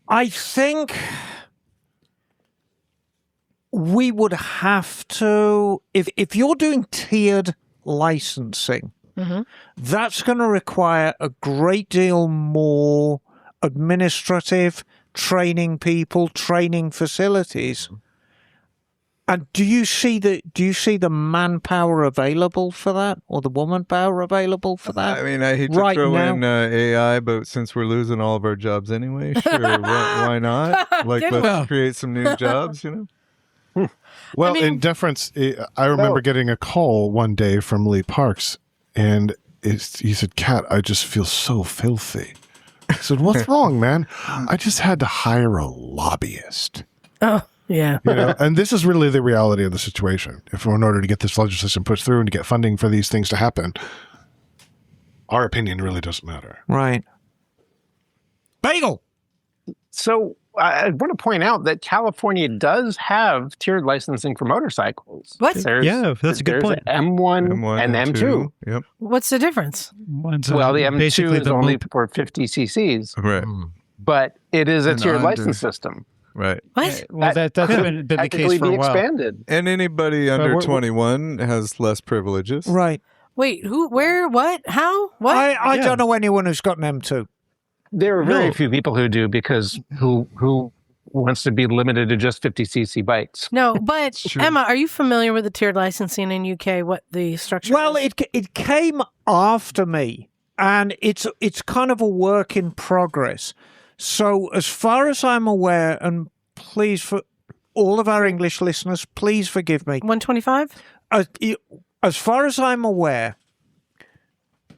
I think we would have to, if you're doing tiered licensing, that's going to require a great deal more administrative training people, training facilities. And do you see the manpower available for that, or the woman power available for that? I mean, I hate to Right throw now- in AI, but since we're losing all of our jobs anyway, sure, why not? Like, Good let's one. create some new jobs, Well, in deference, I remember getting a call one day from Lee Parks, and he said, "Kat, I just feel so filthy." I said, "What's wrong, man?" "I just had to hire a lobbyist." Oh. Yeah. And this is really the reality of the situation. If in order to get this legislation pushed through and to get funding for these things to happen, our opinion really doesn't matter. Right. Bagel. So I want to point out that California does have tiered licensing for motorcycles. What? Yeah, that's a good point. M1 and M2. Yep. What's the difference? One's Well, the basically M2 is the only loop. for 50 cc's, Right. but it is a And tiered under. license system. Right. What? Well, that's could been the case technically for a be while. expanded. And anybody under we're- 21 has less privileges. Right. Wait, who, where, what, how, what? I Yeah. don't know anyone who's got an M2. There are very No. few people who do because who wants to be limited to just 50 cc bikes. No, but Emma, are you familiar with the tiered licensing in UK? What the structure Well, is? it came after me, and it's kind of a work in progress. So as far as I'm aware, and please, for all of our English listeners, please forgive me. 125? As far as I'm aware,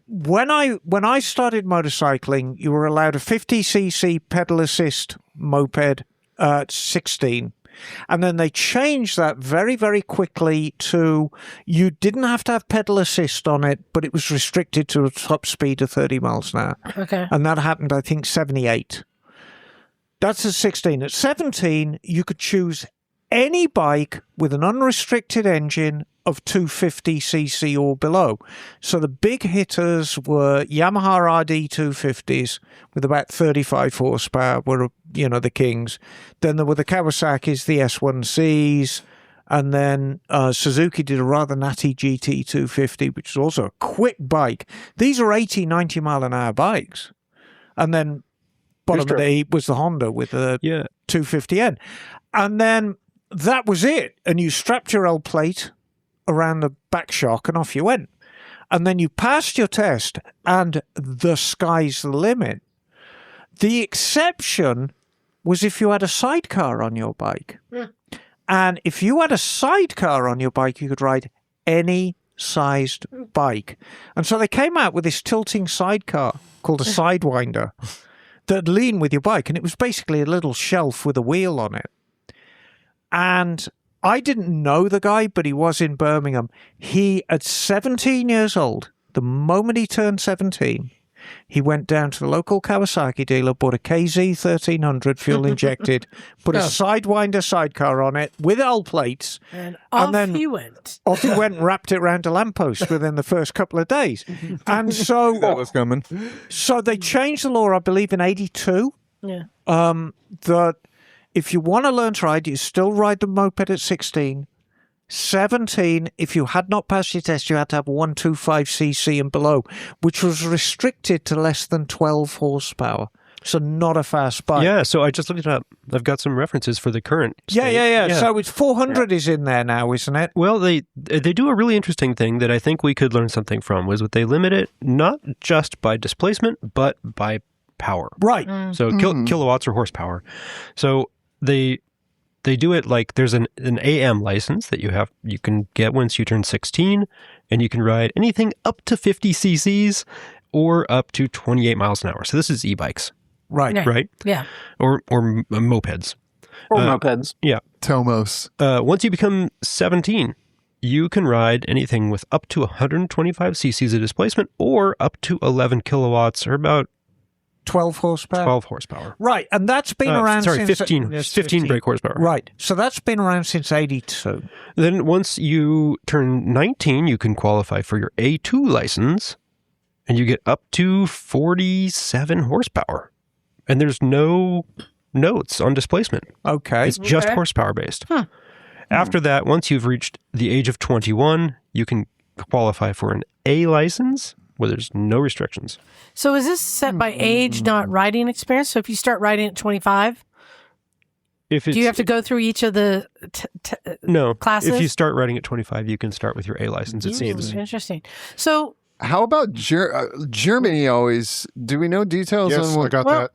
when I started motorcycling, you were allowed a 50cc pedal assist moped at 16. And then they changed that very, very quickly to you didn't have to have pedal assist on it, but it was restricted to a top speed of 30 miles an hour. Okay. And that happened, I think, 78. That's at 16. At 17, you could choose any bike with an unrestricted engine of 250cc or below. So the big hitters were Yamaha RD 250s with about 35 horsepower, were, the kings. Then there were the Kawasaki's, the S1Cs, and then Suzuki did a rather natty GT 250, which is also a quick bike. These are 80, 90 mile an hour bikes. And then bottom of the heap was the Honda with the 250N. And then that was it. And you strapped your old plate around the back shock and off you went. And then you passed your test and the sky's the limit. The exception was if you had a sidecar on your bike. And if you had a sidecar on your bike, you could ride any sized bike. And so they came out with this tilting sidecar called a Sidewinder that leaned with your bike. And it was basically a little shelf with a wheel on it. And I didn't know the guy, but he was in Birmingham. He, at 17 years old, the moment he turned 17, he went down to the local Kawasaki dealer, bought a KZ 1300 fuel injected, put a Sidewinder sidecar on it with old plates. And off then he went. Off he went and wrapped it around a lamppost within the first couple of days. And so, That was coming. so they changed the law, I believe, in 82. Yeah. That if you want to learn to ride, you still ride the moped at 16. 17, if you had not passed your test, you had to have 125cc and below, which was restricted to less than 12 horsepower. So not a fast bike. Yeah, so I just looked it up. I've got some references for the current state. Yeah. So it's 400 is in there now, isn't it? Well, they do a really interesting thing that I think we could learn something from, was that they limit it not just by displacement, but by power. Right. So kilowatts or horsepower. So they do it like there's an AM license that you can get once you turn 16, and you can ride anything up to 50 cc's or up to 28 miles an hour. So this is e-bikes, Right. Yeah. right? Yeah. Or mopeds. Or mopeds. Yeah. Tomos. Once you become 17, you can ride anything with up to 125 cc's of displacement or up to 11 kilowatts or about 12 horsepower. 12 horsepower. Right. And that's been around Sorry, since... 15 brake horsepower. Right. So that's been around since 82. Then once you turn 19, you can qualify for your A2 license, and you get up to 47 horsepower. And there's no notes on displacement. Okay. It's just Okay. horsepower based. After that, once you've reached the age of 21, you can qualify for an A license where there's no restrictions. So is this set by age, not riding experience? So if you start riding at 25, If it's, do you have to go through each of the no classes? If you start riding at 25, you can start with your A license, it seems. Interesting. So How about Germany always? Do we know details Yes, on I what? got that.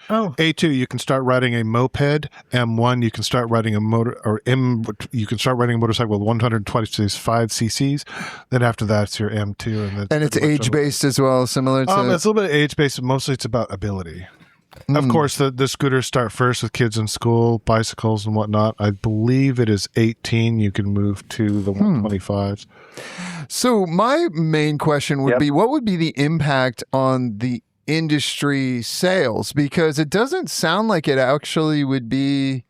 oh, A2, you can start riding a moped. M1, you can start riding a motor, or M, you can start riding a motorcycle with 125 cc's. Then after that, it's your M2, and And it's age based as well, similar to. It's a little bit age based, but mostly it's about ability. Of course, the scooters start first with kids in school, bicycles and whatnot. I believe it is 18. You can move to the 125s. So my main question would be, what would be the impact on the industry sales? Because it doesn't sound like it actually would be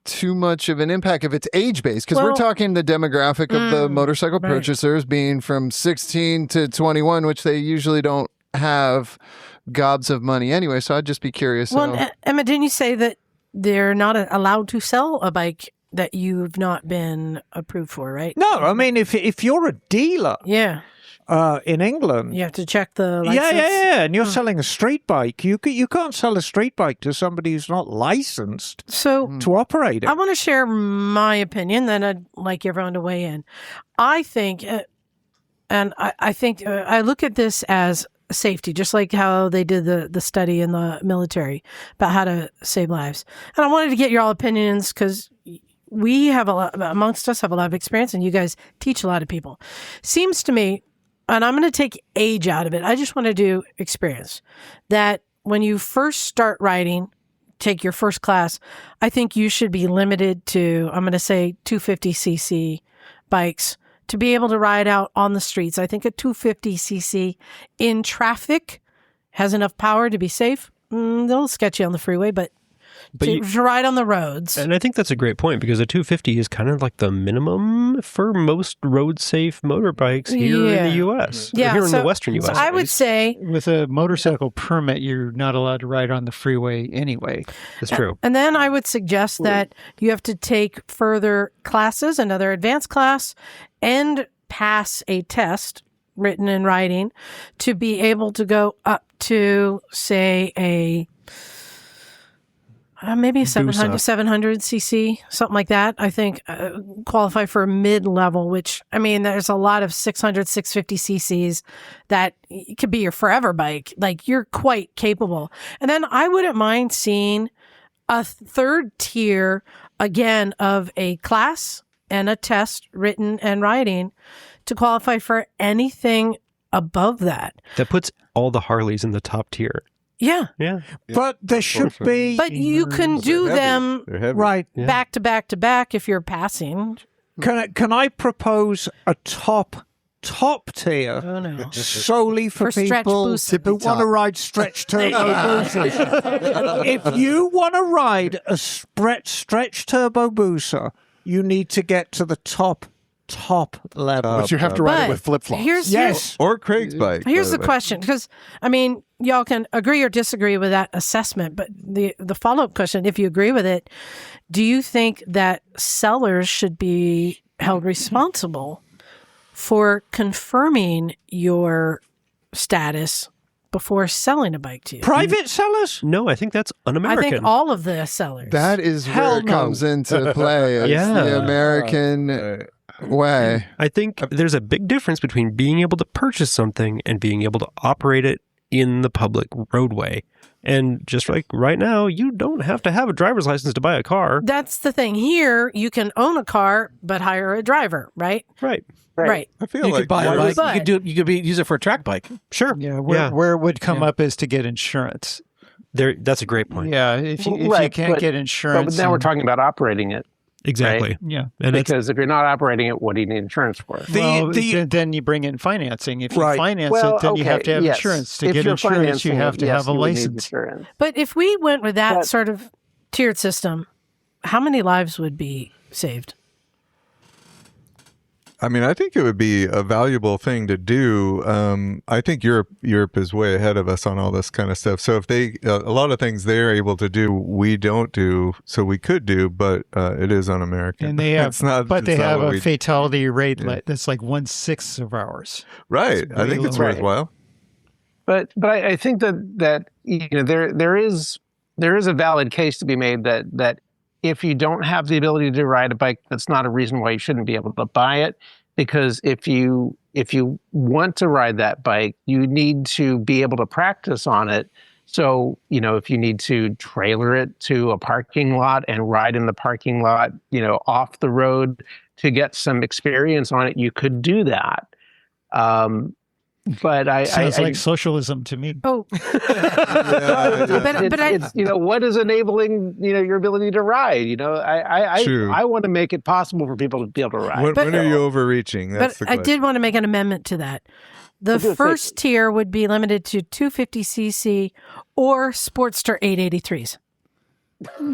too much of an impact if it's age-based, because we're talking the demographic of the motorcycle purchasers being from 16 to 21, which they usually don't have gobs of money anyway. So I'd just be curious. Well, Emma, didn't you say that they're not allowed to sell a bike that you've not been approved for, right? No, I mean, if you're a dealer in England, you have to check the license. Yeah, and you're selling a street bike, you can't sell a street bike to somebody who's not licensed to operate it. I want to share my opinion, then I'd like everyone to weigh in. I think, I think I look at this as safety, just like how they did the study in the military about how to save lives. And I wanted to get your all opinions because we have amongst us have a lot of experience, and you guys teach a lot of people. Seems to me, and I'm going to take age out of it, I just want to do experience, that when you first start riding, take your first class, I think you should be limited to, I'm going to say 250cc bikes to be able to ride out on the streets. I think a 250cc in traffic has enough power to be safe. They'll sketch you on the freeway, but to ride on the roads. And I think that's a great point, because a 250 is kind of like the minimum for most road-safe motorbikes here in the U.S. Yeah, here in the Western U.S. So I would say, with a motorcycle permit, you're not allowed to ride on the freeway anyway. That's true. And then I would suggest that you have to take further classes, another advanced class, and pass a test, written and writing, to be able to go up to, say, a maybe a 700cc, something like that. I think qualify for mid-level, which, I mean, there's a lot of 600, 650cc's that could be your forever bike. Like, you're quite capable. And then I wouldn't mind seeing a third tier, again, of a class and a test, written and writing, to qualify for anything above that. That puts all the Harleys in the top tier. Yeah. But there should be. But you can do them right back to back to back if you're passing. Can I propose a top tier solely for people who want to ride stretch turbo boosters? If you want to ride a stretch turbo booster, you need to get to the top level. But you have to ride it with flip-flops. Or Craig's bike. Here's the question, because, I mean, y'all can agree or disagree with that assessment, but the follow-up question, if you agree with it, do you think that sellers should be held responsible for confirming your status before selling a bike to you? Private sellers? No, I think that's un-American. I think all of the sellers. That is where it comes into play. It's the American way. I think there's a big difference between being able to purchase something and being able to operate it in the public roadway. And just like right now, you don't have to have a driver's license to buy a car. That's the thing. Here, you can own a car, but hire a driver, right? Right. I feel You like could buy a bike. You could use it for a track bike. Sure. Yeah, where it would come up is to get insurance. That's a great point. Yeah, if you can't get insurance. But now we're talking about operating it. Exactly. Right? Yeah. And because if you're not operating it, what do you need insurance for? Then you bring in financing. If you finance it, then you have to have insurance. To get insurance, you have to have a license. But if we went with that sort of tiered system, how many lives would be saved? I mean, I think it would be a valuable thing to do. I think Europe is way ahead of us on all this kind of stuff. So if a lot of things they're able to do, we don't do. So we could do, but it is un-American. And they have, they have a fatality rate that's like 1/6 of ours. Right. I think it's worthwhile. But I think that there is a valid case to be made that if you don't have the ability to ride a bike, that's not a reason why you shouldn't be able to buy it. Because if you want to ride that bike, you need to be able to practice on it. So, if you need to trailer it to a parking lot and ride in the parking lot, off the road to get some experience on it, you could do that. But Sounds like socialism to me. Oh, it's what is enabling your ability to ride. True. I want to make it possible for people to be able to ride. When are you overreaching? That's but the I question. did want to make an amendment to that. The first tier would be limited to 250cc or Sportster 883s.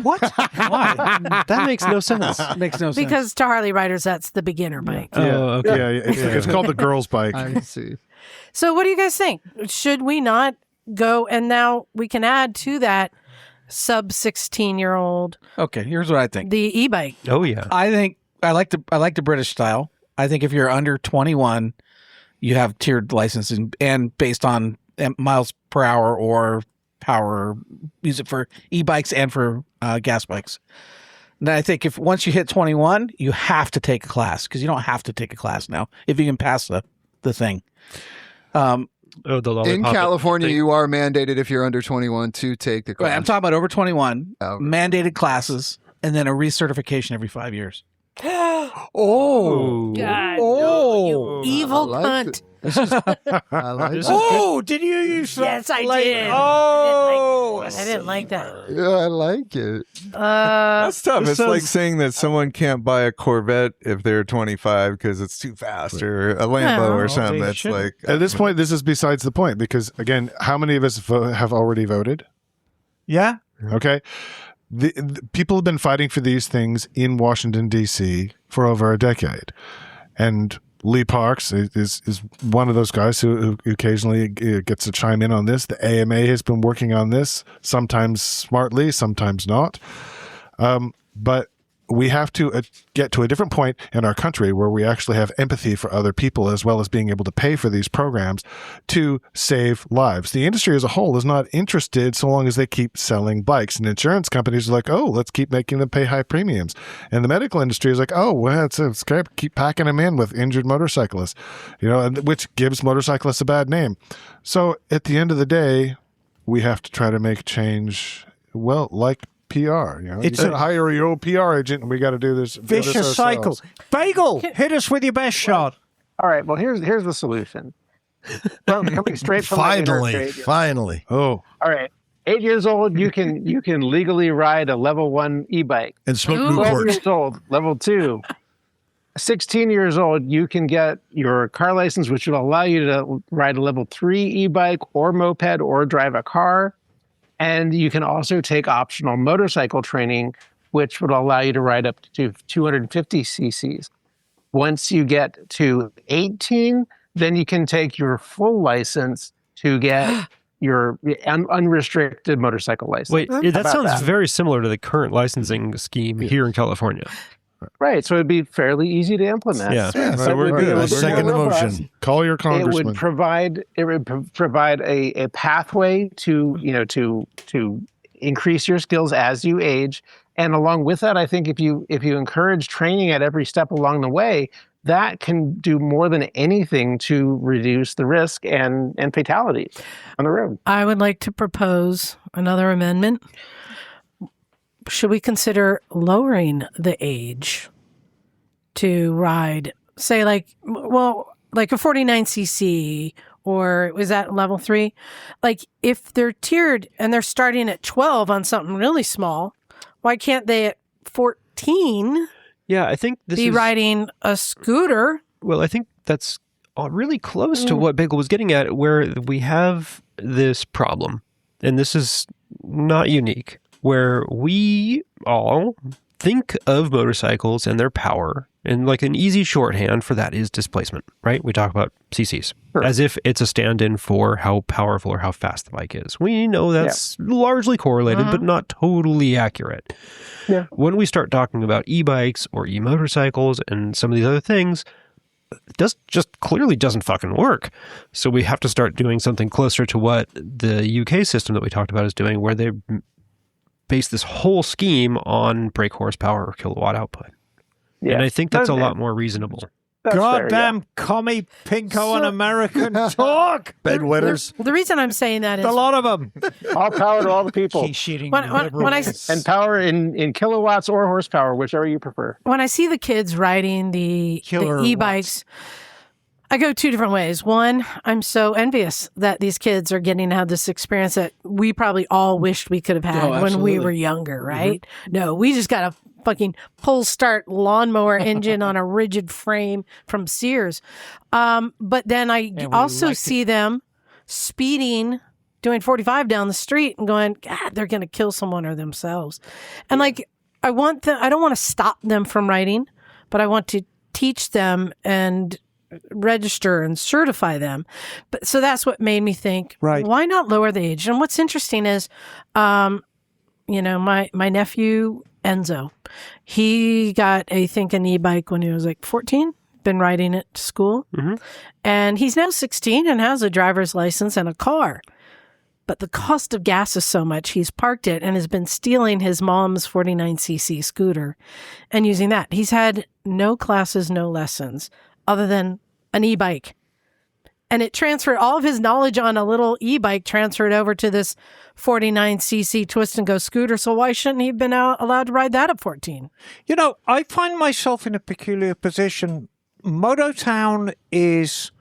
What? Why? That makes no sense. Makes no sense. Because to Harley riders, that's the beginner bike. Oh, okay. Yeah, it's called the girls' bike. I see. So what do you guys think? Should we not go? And now we can add to that sub 16-year-old Okay, here's what I think. the e-bike. Oh, yeah. I think I like the British style. I think if you're under 21, you have tiered licensing and based on miles per hour or power, use it for e-bikes and for gas bikes. And I think if once you hit 21, you have to take a class because you don't have to take a class now if you can pass the thing. The lollipop In California, thing. you are mandated if you're under 21 to take the class. Right, I'm talking about over 21, Okay. mandated classes, and then a recertification every 5 years. Oh. God, Oh. you evil I liked cunt. I like This it. is Oh, did you use that? Yes, I like- did. Oh, I didn't like that. Yeah, I like it. That's tough. This It's like sounds- saying that someone can't buy a Corvette if they're 25 because it's too fast, or a Lambo No, or something. they That's shouldn't. like At this point, this is besides the point because, again, how many of us have already voted? yeah. Okay. The people have been fighting for these things in Washington, D.C. for over a decade. And Lee Parks is one of those guys who occasionally gets to chime in on this. The AMA has been working on this, sometimes smartly, sometimes not. But we have to get to a different point in our country where we actually have empathy for other people as well as being able to pay for these programs to save lives. The industry as a whole is not interested so long as they keep selling bikes. And insurance companies are like, oh, let's keep making them pay high premiums. And the medical industry is like, oh, well, it's great. Keep packing them in with injured motorcyclists, which gives motorcyclists a bad name. So at the end of the day, we have to try to make change, well, like PR. It's you can a- hire your own PR agent, and we got to do this. Vicious cycle. Bagel, hit us with your best shot. All right. Well, here's the solution. Coming straight from my inner trade. Finally. Oh, All right. 8 years old, you can legally ride a level 1 e-bike. And smoke Ooh. 12 Newports. years old, level 2. 16 years old, you can get your car license, which will allow you to ride a level 3 e-bike or moped or drive a car. And you can also take optional motorcycle training, which would allow you to ride up to 250 cc's. Once you get to 18, then you can take your full license to get your unrestricted motorcycle license. Wait, that about sounds that? very similar to the current licensing scheme here in California. Right. So it'd be fairly easy to implement. Yeah. so we're good. It would be Second more robust. motion. call your It congressman. would provide a pathway to increase your skills as you age, and along with that, I think if you encourage training at every step along the way, that can do more than anything to reduce the risk and fatalities on the road. I would like to propose another amendment. Should we consider lowering the age to ride, say, like a 49cc, or is that level 3? Like, if they're tiered and they're starting at 12 on something really small, why can't they at 14 Yeah, I think this be is riding a scooter? Well, I think that's really close to what Bagel was getting at, where we have this problem, and this is not unique, where we all think of motorcycles and their power, and like an easy shorthand for that is displacement, right? We talk about CCs as if it's a stand-in for how powerful or how fast the bike is. We know that's largely correlated, but not totally accurate. Yeah. When we start talking about e-bikes or e-motorcycles and some of these other things, it just clearly doesn't fucking work. So we have to start doing something closer to what the UK system that we talked about is doing, where they base this whole scheme on brake horsepower or kilowatt output. Yeah. And I think that's a Okay. lot more reasonable. That's fair, Goddamn commie, pinko, and American talk. Bedwetters. The reason I'm saying that is A lot of them. All power to all the people. He's shooting when I And power in kilowatts or horsepower, whichever you prefer. when I see the kids riding the Killer e-bikes, I go two different ways. One, I'm so envious that these kids are getting to have this experience that we probably all wished we could have had when we absolutely. were younger, right? No, we just got a fucking pull start lawnmower engine on a rigid frame from Sears. But then I also see them speeding, doing 45 down the street and going, God, they're going to kill someone or themselves. And like, I don't want to stop them from writing, but I want to teach them and register and certify them. But so that's what made me think, Right. why not lower the age? And what's interesting is, my nephew Enzo, he got an e-bike when he was like 14, been riding it to school. And he's now 16 and has a driver's license and a car. But the cost of gas is so much, he's parked it and has been stealing his mom's 49cc scooter and using that. He's had no classes, no lessons, other than an e-bike. And it transferred all of his knowledge on a little e-bike, transferred over to this 49cc twist and go scooter. So why shouldn't he have been allowed to ride that at 14? You know, I find myself in a peculiar position. Mototown is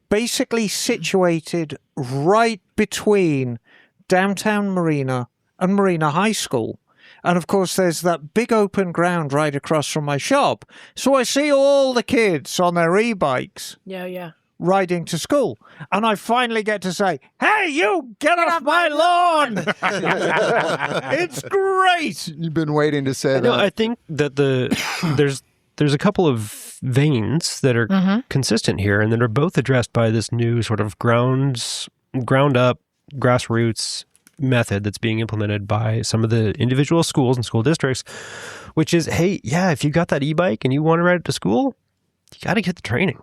basically situated right between downtown Marina and Marina High School. And of course, there's that big open ground right across from my shop. So I see all the kids on their e-bikes Yeah. riding to school. And I finally get to say, hey, you, get off my lawn. It's great. You've been waiting to say No, that. I think that there's a couple of veins that are consistent here and that are both addressed by this new sort of ground up grassroots method that's being implemented by some of the individual schools and school districts, which is, hey, yeah, if you got that e-bike and you want to ride it to school, you got to get the training.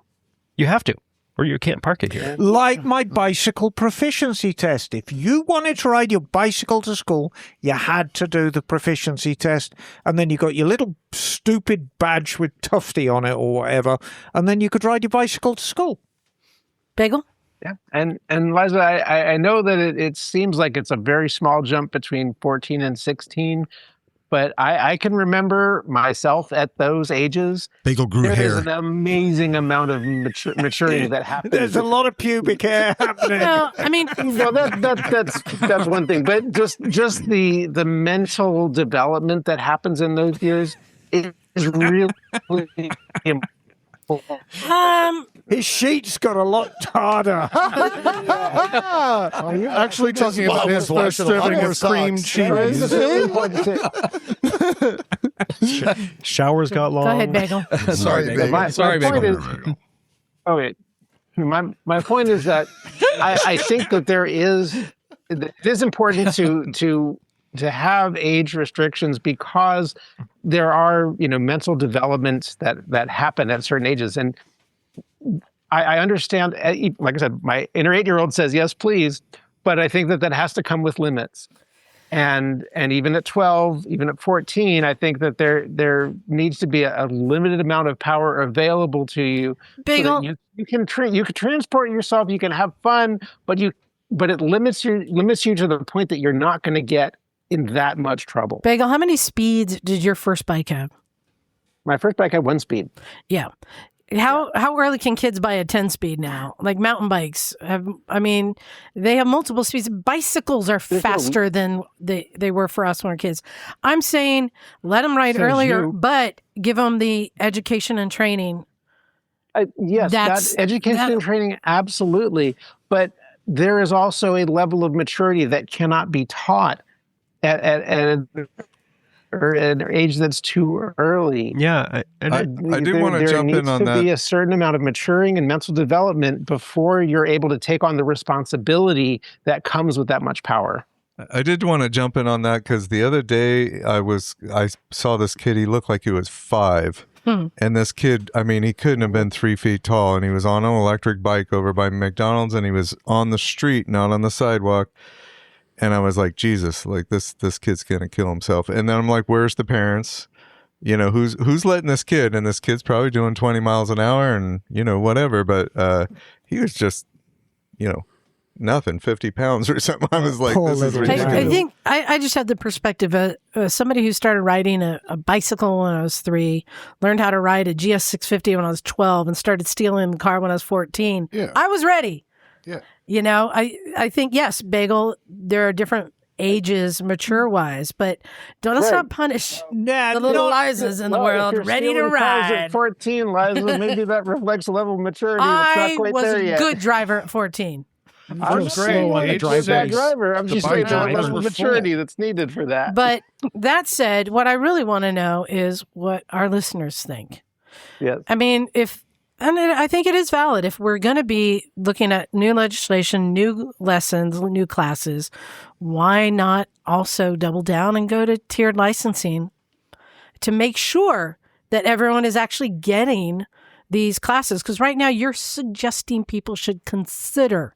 You have to, or you can't park it here. Like my bicycle proficiency test. If you wanted to ride your bicycle to school, you had to do the proficiency test. And then you got your little stupid badge with Tufty on it or whatever. And then you could ride your bicycle to school. Bagel? Yeah, and Liza, I know that it seems like it's a very small jump between 14 and 16, but I can remember myself at those ages. Bagel grew There's hair. an amazing amount of maturity that happens. There's a lot of pubic hair happening. Well, I mean, Well, that's one thing, but just the mental development that happens in those years is really important. His sheets got a lot harder. Are you actually talking about his first serving of cream cheese? Showers got long. go ahead, Bagel. Sorry, baby. My point is, my point is that I think that it is important to have age restrictions because there are mental developments that happen at certain ages, and I understand. Like I said, my inner 8-year-old says yes, please, but I think that has to come with limits. And even at 12, even at 14, I think that there needs to be a limited amount of power available to you. Bagel. So that you can transport yourself, you can have fun, but it limits you to the point that you're not going to get in that much trouble. Bagel, how many speeds did your first bike have? My first bike had 1 speed. Yeah. How early can kids buy a 10-speed now? Like mountain bikes they have multiple speeds. Bicycles are faster than they were for us when we were kids. I'm saying let them ride earlier, but give them the education and training. Yes, that education and training, absolutely. But there is also a level of maturity that cannot be taught at an age that's too early. Yeah, I do want to jump in on that. There needs to be a certain amount of maturing and mental development before you're able to take on the responsibility that comes with that much power. I did want to jump in on that because the other day I saw this kid. He looked like he was 5. And this kid, he couldn't have been 3 feet tall, and he was on an electric bike over by McDonald's, and he was on the street, not on the sidewalk. And I was like, Jesus, like this kid's gonna kill himself. And then I'm like, where's the parents? Who's letting this kid? And this kid's probably doing 20 miles an hour and whatever. But he was just, nothing, 50 pounds or something. I was like, Poor this is little ridiculous. guy. I think I just had the perspective of somebody who started riding a bicycle when I was 3, learned how to ride a GS 650 when I was 12, and started stealing the car when I was 14. Yeah. I was ready. Yeah. You know, I think, yes, Bagel, there are different ages mature-wise, but let's not punish the little Lizas in the world ready to ride. At 14, Liza, maybe that reflects a level of maturity that's I not quite was there a yet. good driver at 14. I'm Just great. slow on the I'm just a bad drive driver. I'm just saying bike the drivers level of were maturity that's needed for that. But that said, what I really want to know is what our listeners think. Yes. I mean, I think it is valid. If we're going to be looking at new legislation, new lessons, new classes, why not also double down and go to tiered licensing to make sure that everyone is actually getting these classes? Because right now you're suggesting people should consider.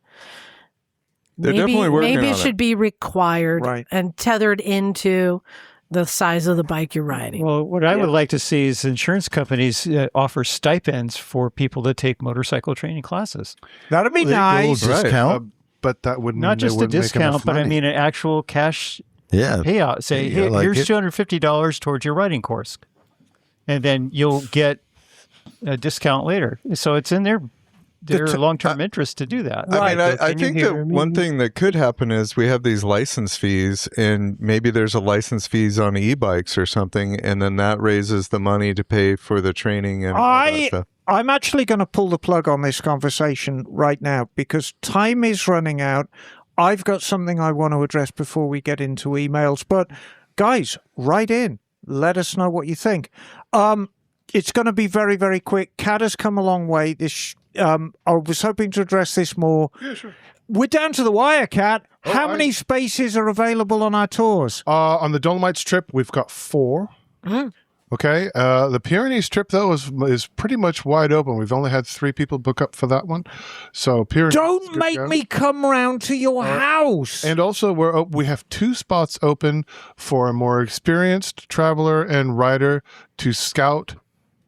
They're definitely working maybe on it should be required Right. and tethered into the size of the bike you're riding. Well, what I would like to see is insurance companies offer stipends for people to take motorcycle training classes. That'd be A little nice. Right. discount. But that wouldn't Not they just a wouldn't make discount, enough but I money. mean an actual cash Yeah. payout. Say, Yeah, hey, like here's it. $250 towards your riding course. And then you'll get a discount later. So it's in their long-term interest to do that. I mean, I Can you think hear that me? one thing that could happen is we have these license fees, and maybe there's a license fees on e-bikes or something, and then that raises the money to pay for the training and all that stuff. I'm actually going to pull the plug on this conversation right now because time is running out. I've got something I want to address before we get into emails. But guys, write in. Let us know what you think. It's going to be very, very quick. Kat has come a long way. I was hoping to address this more. Yeah, sure. We're down to the wire, Kat. Oh, How many spaces are available on our tours? On the Dolomites trip, we've got 4. Okay. The Pyrenees trip, though, is pretty much wide open. We've only had 3 people book up for that one. So Pyrenees. Don't make me come round to your house. And also, we have 2 spots open for a more experienced traveler and rider to scout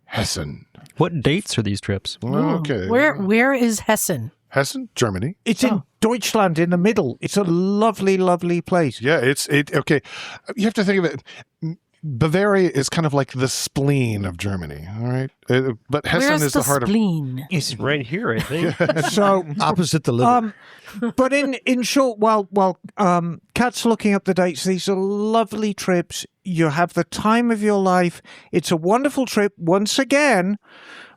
Hessen. What dates are these trips? Okay. Where is Hessen? Hessen, Germany. It's in Deutschland in the middle. It's a lovely, lovely place. Yeah, okay. You have to think of it. Bavaria is kind of like the spleen of Germany, all right? But Hessen Where's is the heart spleen? It's right here, I think. So, Opposite the liver. but in short, while Kat's looking up the dates, these are lovely trips. You have the time of your life. It's a wonderful trip. Once again,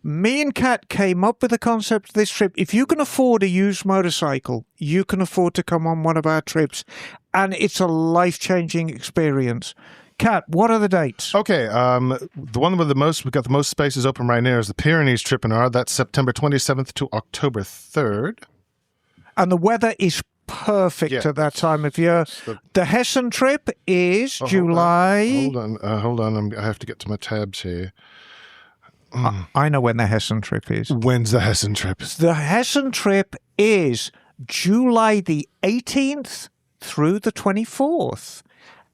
me and Kat came up with the concept of this trip. If you can afford a used motorcycle, you can afford to come on one of our trips, and it's a life-changing experience. Kat, what are the dates? Okay, the one with we've got the most spaces open right now is the Pyrenees trip in R. That's September 27th to October 3rd. And the weather is perfect at that time of year. The Hessen trip is July. Hold on. I have to get to my tabs here. I know when the Hessen trip is. When's the Hessen trip? The Hessen trip is July the 18th through the 24th.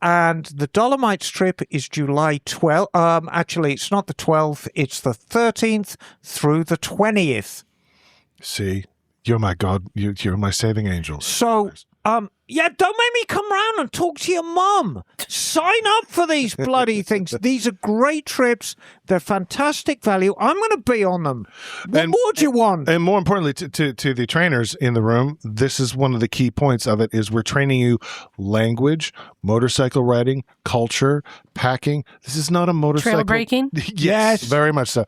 And the Dolomites trip is July 12th. Actually, it's not the 12th. It's the 13th through the 20th. See, you're my God. You're my saving angel. So, yeah, don't make me come round and talk to your mum. Sign up for these bloody things. These are great trips. They're fantastic value. I'm going to be on them. What more do you want? And more importantly, to the trainers in the room, this is one of the key points of it is we're training you language, motorcycle riding, culture, packing. This is not a motorcycle. Trail breaking? Yes, very much so.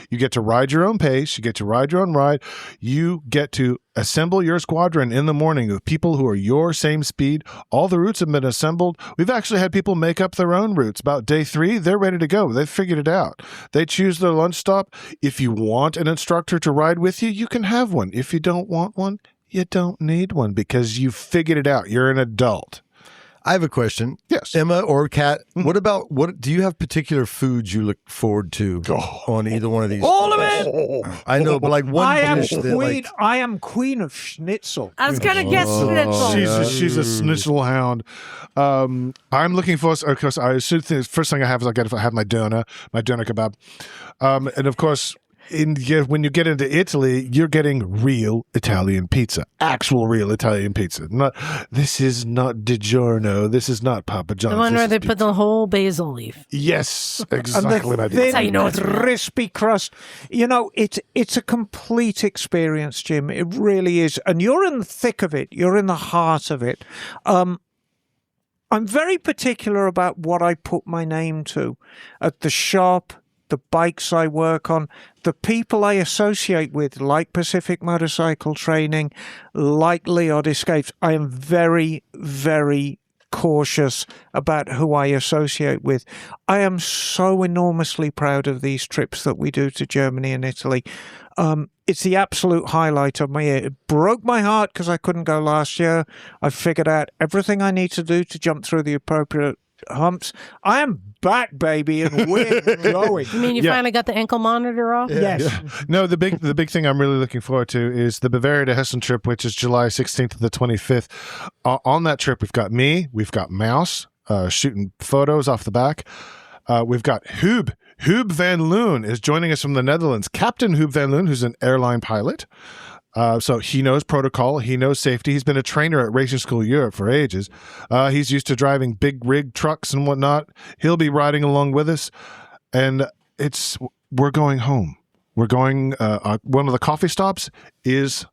You get to ride your own pace. You get to ride your own ride. You get to assemble your squadron in the morning with people who are your same speed. All the routes have been assembled. We've actually had people make up their own routes. About day 3, they're ready to go. They've figured it out. They choose their lunch stop. If you want an instructor to ride with you, you can have one. If you don't want one, you don't need one because you figured it out. You're an adult. I have a question. Yes. Emma or Kat, what do you have particular foods you look forward to on either one of these? All of it. I know, but like one I am dish that, queen. I am queen of schnitzel. I was going to guess schnitzel. She's a schnitzel hound. I'm looking for, of course, I should think the first thing I have is I got to have my doner kebab. And of course, when you get into Italy, you're getting real Italian pizza, actual real Italian pizza. This is not DiGiorno. This is not Papa John's. The one where they pizza. put the whole basil leaf. Yes, exactly. And the That's how you know it's real. crispy crust. You know, it's a complete experience, Jim. It really is. And you're in the thick of it. You're in the heart of it. I'm very particular about what I put my name to at the shop, the bikes I work on, the people I associate with, like Pacific Motorcycle Training, like Leod Escapes. I am very, very cautious about who I associate with. I am so enormously proud of these trips that we do to Germany and Italy. It's the absolute highlight of my year. It broke my heart because I couldn't go last year. I figured out everything I need to do to jump through the appropriate humps. I am back, baby, and we're going. You mean you finally got the ankle monitor off? Yes. No, the big thing I'm really looking forward to is the Bavaria to Hessen trip, which is July 16th to the 25th. On that trip, we've got me, we've got Mouse shooting photos off the back. We've got Hub. Hub van Loon is joining us from the Netherlands. Captain Hub van Loon, who's an airline pilot. So he knows protocol. He knows safety. He's been a trainer at Racing School Europe for ages. He's used to driving big rig trucks and whatnot. He'll be riding along with us. And we're going home. We're going, one of the coffee stops is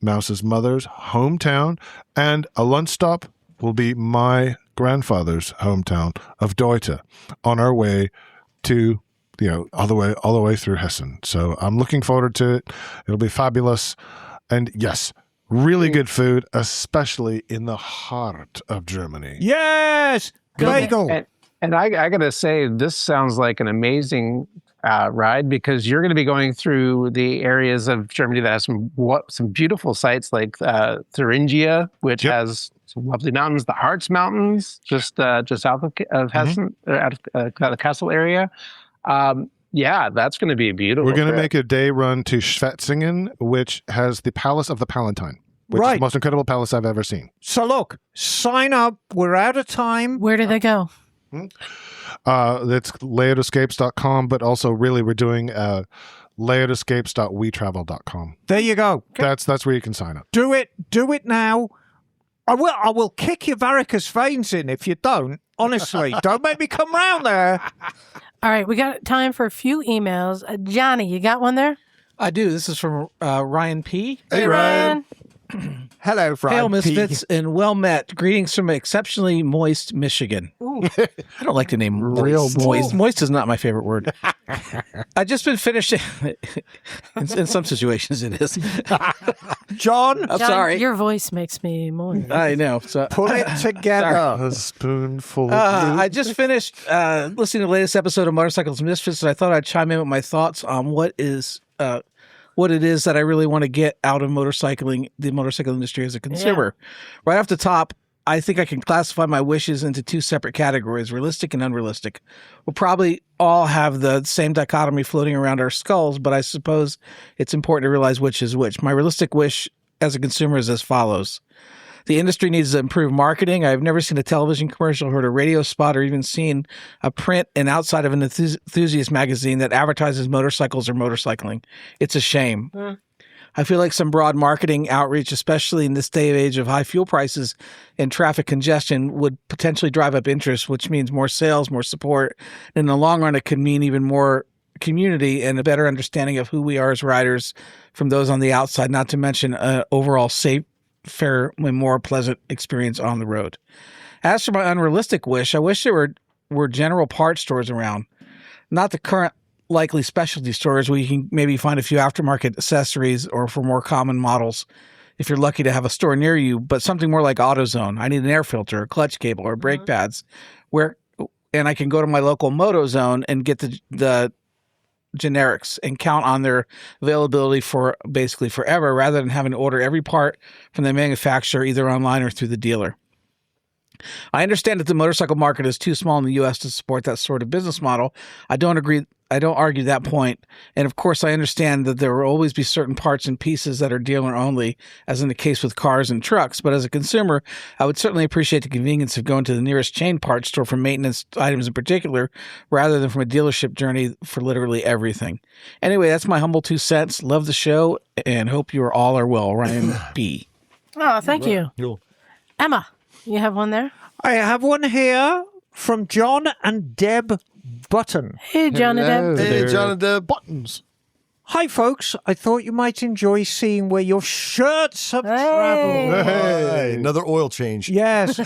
Mouse's mother's hometown. And a lunch stop will be my grandfather's hometown of Deuter on our way to, all the way through Hessen. So I'm looking forward to it. It'll be fabulous. And yes, really good food, especially in the heart of Germany. Yes! Bagel! And I got to say, this sounds like an amazing ride because you're going to be going through the areas of Germany that have some beautiful sites like Thuringia, which has some lovely mountains, the Harz Mountains, just south of Hessen, out of the Kassel area. That's going to be a beautiful. We're going to trip. make a day run to Schwetzingen, which has the Palace of the Palatine, which is the most incredible palace I've ever seen. So look, sign up. We're out of time. Where do they go? That's layoutescapes.com, but also really we're doing layoutescapes.wetravel.com. There you go. That's where you can sign up. Do it now. I will kick your varicose veins in if you don't. Honestly, don't make me come round there. All right, we got time for a few emails. Johnny, you got one there? I do. This is from Ryan P. Hey, Ryan. Hello, Ryan Hail, P. Misfits, and well met. Greetings from exceptionally moist Michigan. I don't like the name Real moist. Moist is not my favorite word. I've just been finishing. In some situations, it is. John, I'm sorry. Your voice makes me more. I know. So, pull it together. A spoonful of I just finished listening to the latest episode of Motorcycles and Misfits, and I thought I'd chime in with my thoughts on what it is that I really want to get out of motorcycling, the motorcycle industry as a consumer. Yeah. Right off the top, I think I can classify my wishes into two separate categories, realistic and unrealistic. We'll probably all have the same dichotomy floating around our skulls, but I suppose it's important to realize which is which. My realistic wish as a consumer is as follows. The industry needs to improve marketing. I've never seen a television commercial, heard a radio spot, or even seen a print and outside of an enthusiast magazine that advertises motorcycles or motorcycling. It's a shame. I feel like some broad marketing outreach, especially in this day and age of high fuel prices and traffic congestion, would potentially drive up interest, which means more sales, more support. In the long run, it could mean even more community and a better understanding of who we are as riders from those on the outside, not to mention overall safe, fair, and more pleasant experience on the road. As for my unrealistic wish, I wish there were general parts stores around, not the current likely specialty stores where you can maybe find a few aftermarket accessories or for more common models if you're lucky to have a store near you, but something more like AutoZone. I need an air filter, a clutch cable, or brake pads, and I can go to my local MotoZone and get the generics and count on their availability for basically forever, rather than having to order every part from the manufacturer either online or through the dealer. I understand that the motorcycle market is too small in the U.S. to support that sort of business model. I don't agree I don't argue that point. And of course, I understand that there will always be certain parts and pieces that are dealer only, as in the case with cars and trucks. But as a consumer, I would certainly appreciate the convenience of going to the nearest chain parts store for maintenance items in particular, rather than from a dealership journey for literally everything. Anyway, that's my humble 2 cents. Love the show and hope you all are well. Ryan B. Oh, thank you. Cool. Emma, you have one there? I have one here from John and Deb Button. Hey, John and Deb. Hey, Jonathan. Buttons. Hi, folks. I thought you might enjoy seeing where your shirts have traveled. Hey, another oil change. Yes.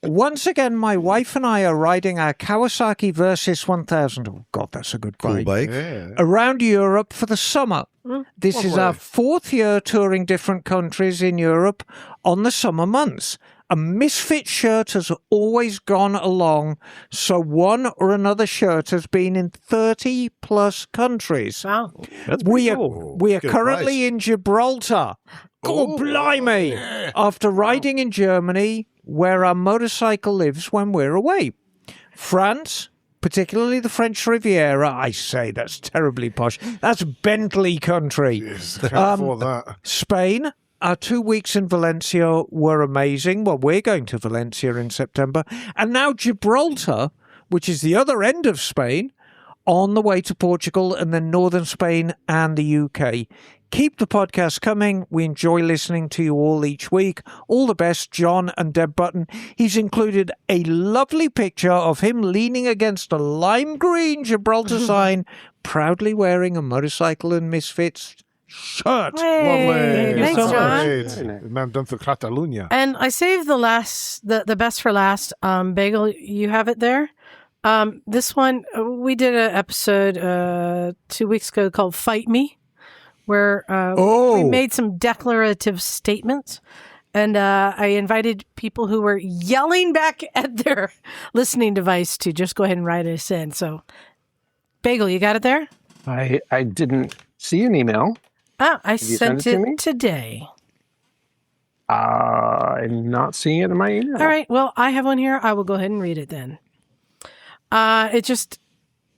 Once again, my wife and I are riding our Kawasaki Versys 1000. Oh, God, that's a good Cool bike. bike. Around Europe for the summer. This is our 4th year touring different countries in Europe on the summer months. A Misfit shirt has always gone along, so one or another shirt has been in 30 plus countries. Wow. That's We pretty are, cool. we are Good currently price. in Gibraltar. God blimey! After riding in Germany, where our motorcycle lives when we're away. France, particularly the French Riviera. I say that's terribly posh. That's Bentley country. Can't afford that. Spain. Our 2 weeks in Valencia were amazing. Well, we're going to Valencia in September. And now Gibraltar, which is the other end of Spain, on the way to Portugal and then northern Spain and the UK. Keep the podcast coming. We enjoy listening to you all each week. All the best, John and Deb Button. He's included a lovely picture of him leaning against a lime green Gibraltar sign, proudly wearing a motorcycle and Misfits shirt. Hey, thanks, so John. Great. Man done for Catalunya. And I saved the best for last. Bagel, you have it there. This one, we did an episode 2 weeks ago called Fight Me, where we made some declarative statements. And I invited people who were yelling back at their listening device to just go ahead and write us in. So, Bagel, you got it there? I didn't see an email. Oh, I you sent send it to me? it today. I'm not seeing it in my email. All right. Well, I have one here. I will go ahead and read it then. It just,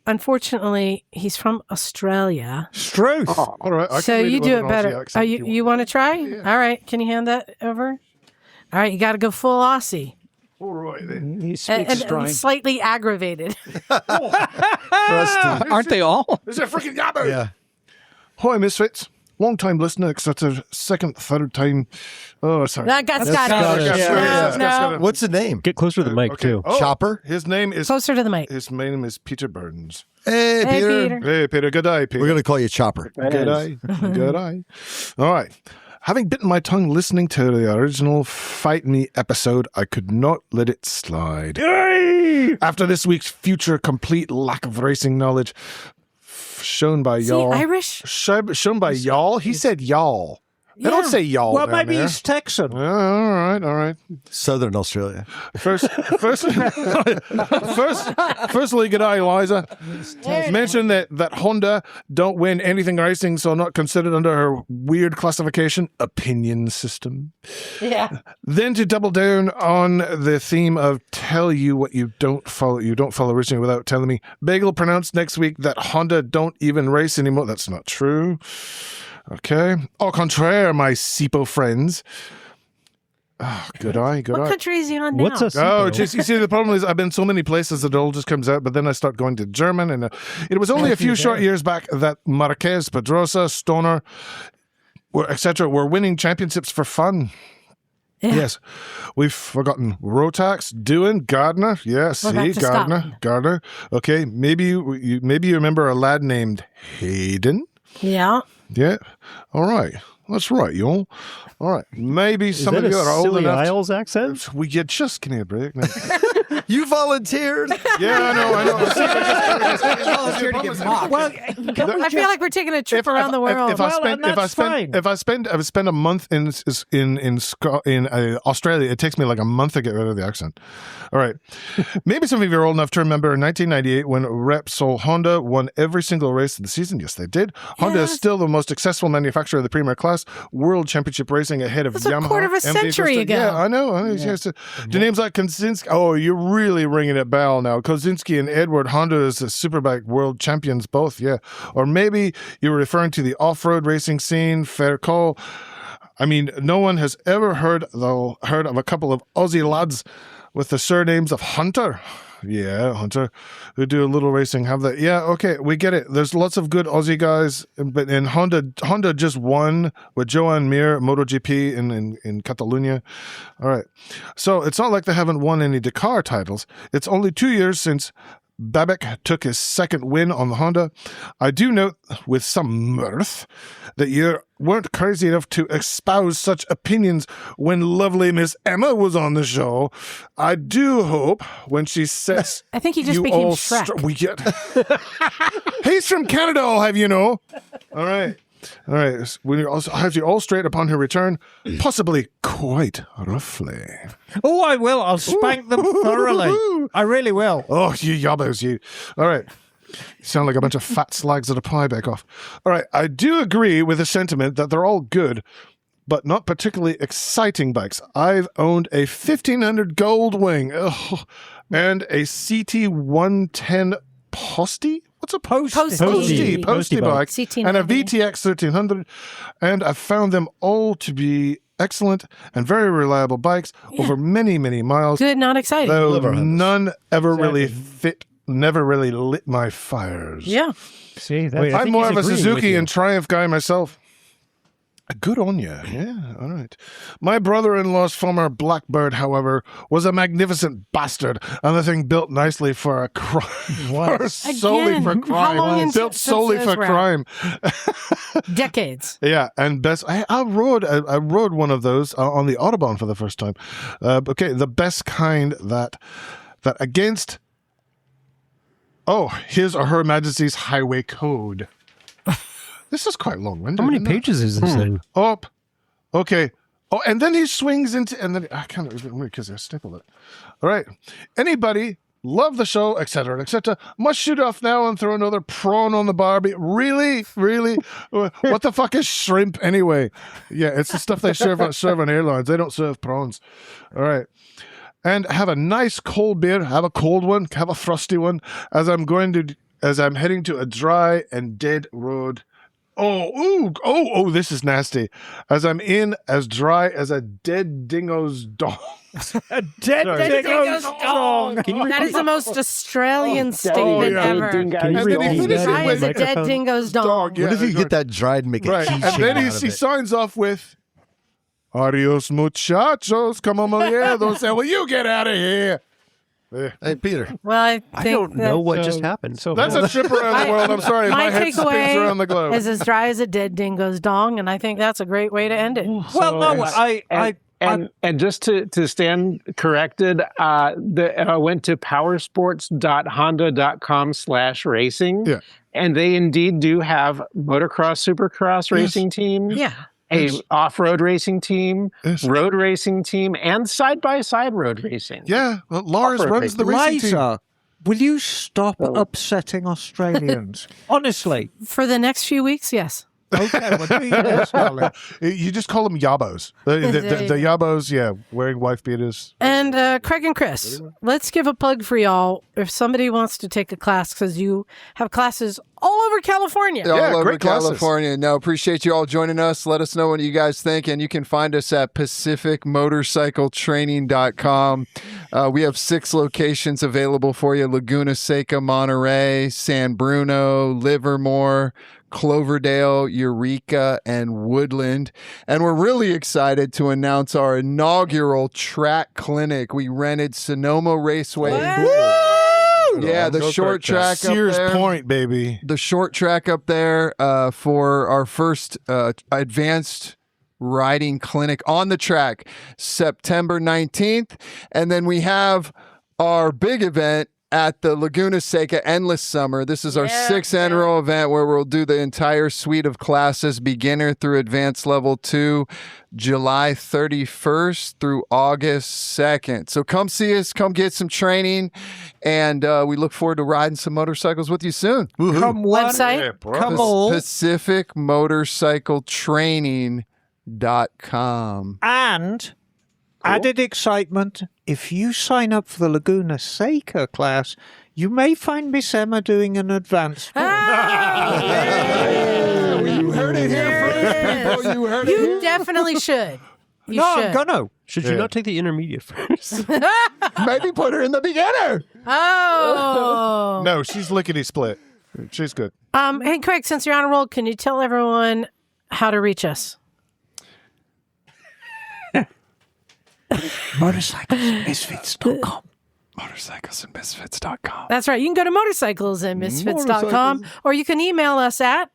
unfortunately, he's from Australia. Struth. Oh, all right. I So can read you it do with it an better. Aussie accent if You want to try? Yeah. All right. Can you hand that over? All right. You got to go full Aussie. All right then. He speaks And Australian. slightly aggravated. Aren't they all? Is it freaking yabba? Yeah. Hi, Misfits. Long time listener, etc. Second, third time. Oh, sorry. That got Scottish. Scottish. Yeah. No. What's the name? Get closer to the mic, Okay. too. Oh, Chopper? His name is Closer to the mic. His name is Peter Burns. Hey, Hey, Peter. Hey, Peter. Good day, Peter. We're going to call you Chopper. Good day. Good day. All right. Having bitten my tongue listening to the original Fight Me episode, I could not let it slide. After this week's future complete lack of racing knowledge shown by See, y'all. Irish? Shown by y'all? He said y'all. They don't Yeah. say y'all. Well, down maybe there. he's Texan. All right. Southern Australia. Firstly, good eye, Eliza. Mentioned that Honda don't win anything racing, so not considered under her weird classification opinion system. Yeah. Then to double down on the theme of tell you what you don't follow racing without telling me. Bagel pronounced next week that Honda don't even race anymore. That's not true. Okay. Au contraire, my SIPO friends. Oh, good eye. What country is he on now? What's a Oh, SIPO? just you see, the problem is I've been so many places that it all just comes out, but then I start going to German, and it was only a few short years back that Marquez, Pedrosa, Stoner, etc. were winning championships for fun. Yeah. Yes, we've forgotten Rotax, Doohan, Gardner. Yes, We're back see, to Gardner, Scotland. Gardner. Okay, maybe you remember a lad named Hayden. Yeah. Yeah, all right, that's right, y'all. All right, maybe Is some that of you a are old silly enough. Isles accent? We get just give me a break. Man. You volunteered. Yeah, I know. See, here to get mocked. Well, I feel like we're taking a trip around the world. If I spend a month in Australia, it takes me like a month to get rid of the accent. All right, maybe some of you are old enough to remember 1998 when Repsol Honda won every single race of the season. Yes, they did. Honda is still the most successful manufacturer of the Premier Class, World Championship racing ahead of That's Yamaha. a quarter of a MV century Fiesta. ago. Yeah, I know. Yes. The names like Kozinski. Oh, you're really ringing it bell now. Kozinski and Edward Honda is the Superbike world champions both. Yeah, or maybe you were referring to the off-road racing scene, Faircall. I mean, no one has ever heard of a couple of Aussie lads with the surnames of Hunter. Yeah, Hunter, who do a little racing. Have that? Yeah, okay, we get it. There's lots of good Aussie guys, but in Honda just won with Joan Mir MotoGP in Catalonia. All right, so it's not like they haven't won any Dakar titles. It's only 2 years since Babek took his second win on the Honda. I do note with some mirth that you weren't crazy enough to espouse such opinions when lovely Miss Emma was on the show. I do hope when she says, I think he just became Shrek. He's from Canada, I'll have you know. All right. We also have you all straight upon her return, possibly quite roughly. Oh, I will. I'll spank them thoroughly. I really will. Oh, you yabbos, you. All right. You sound like a bunch of fat slags at a pie bake-off. All right. I do agree with the sentiment that they're all good, but not particularly exciting bikes. I've owned a 1500 Goldwing and a CT110 Posty? What's a Posty? Posty bike. And a VTX 1300. And I found them all to be excellent and very reliable bikes over many, many miles. Good, not exciting. Though none ever really fit, never really lit my fires. Yeah. See, I'm more of a Suzuki and Triumph guy myself. Good on you. Yeah, all right. My brother-in-law's former Blackbird, however, was a magnificent bastard, and the thing built nicely for a crime. Solely for crime. Built solely for crime. Decades. Yeah, and best. I rode one of those on the Autobahn for the first time. Okay, the best kind that against. Oh, his or her Majesty's Highway Code. This is quite long-winded. How many pages is this thing? Up. Okay. Oh, and then he swings into, and then I can't because I stapled it. All right. Anybody love the show, etc., etc. Must shoot off now and throw another prawn on the barbie. Really? What the fuck is shrimp anyway? Yeah, it's the stuff they serve on airlines. They don't serve prawns. All right. And have a nice cold beer. Have a cold one. Have a frosty one. As I'm heading to a dry and dead road. Oh, this is nasty. As I'm in as dry as a dead dingo's dong. A dead dingo's dong. That is the most Australian statement ever. And then he finishes Dry as with a dead dingo's dong. Yeah, What if you get that dried and make a right. keychain And then out of he it? signs off with, "Adios, muchachos. Come on, miedo." Say, "Well, you get out of here." Hey, Peter. Well, I don't know what just happened. So That's a trip around the world. I'm sorry. My head spins around the takeaway globe. is as dry as a dead dingo's dong, and I think that's a great way to end it. Well, no, And just to stand corrected, I went to powersports.honda.com/racing. Yeah. And they indeed do have motocross, supercross racing teams. Yeah. A off-road racing team, Yes. road racing team, and side-by-side road racing. Yeah, well, Lars Off-road runs the racing team. Liza, will you stop upsetting Australians? Honestly. For the next few weeks, yes. Okay, well, do your best, darling. You just call them yabos. The yabos, yeah, wearing wife beaters. And Craig and Chris, let's give a plug for y'all. If somebody wants to take a class, because you have classes all over California. All over great classes. California. No, appreciate you all joining us. Let us know what you guys think, and you can find us at PacificMotorcycleTraining.com. We have 6 locations available for you: Laguna Seca, Monterey, San Bruno, Livermore, Cloverdale, Eureka, and Woodland. And we're really excited to announce our inaugural track clinic. We rented Sonoma Raceway. Yeah, the short track up Sears there. Point, baby. The short track up there for our first advanced riding clinic on the track, September 19th. And then we have our big event at the Laguna Seca Endless Summer. This is our 6th annual event where we'll do the entire suite of classes, beginner through advanced level 2, July 31st through August 2nd. So come see us, come get some training, and we look forward to riding some motorcycles with you soon. Come one, Website? come all. PacificMotorcycleTraining.com. And added excitement, if you sign up for the Laguna Seca class, you may find Miss Emma doing an advanced one. You heard it here first, people. You heard it You here. definitely should. You No, should. I'm gonna. Should you not take the intermediate first? Maybe put her in the beginner. Oh. No, she's lickety split. She's good. Hey, Craig, since you're on a roll, can you tell everyone how to reach us? MotorcyclesMisfits.com. MotorcyclesandMisfits.com. That's right. You can go to motorcyclesandmisfits.com or you can email us at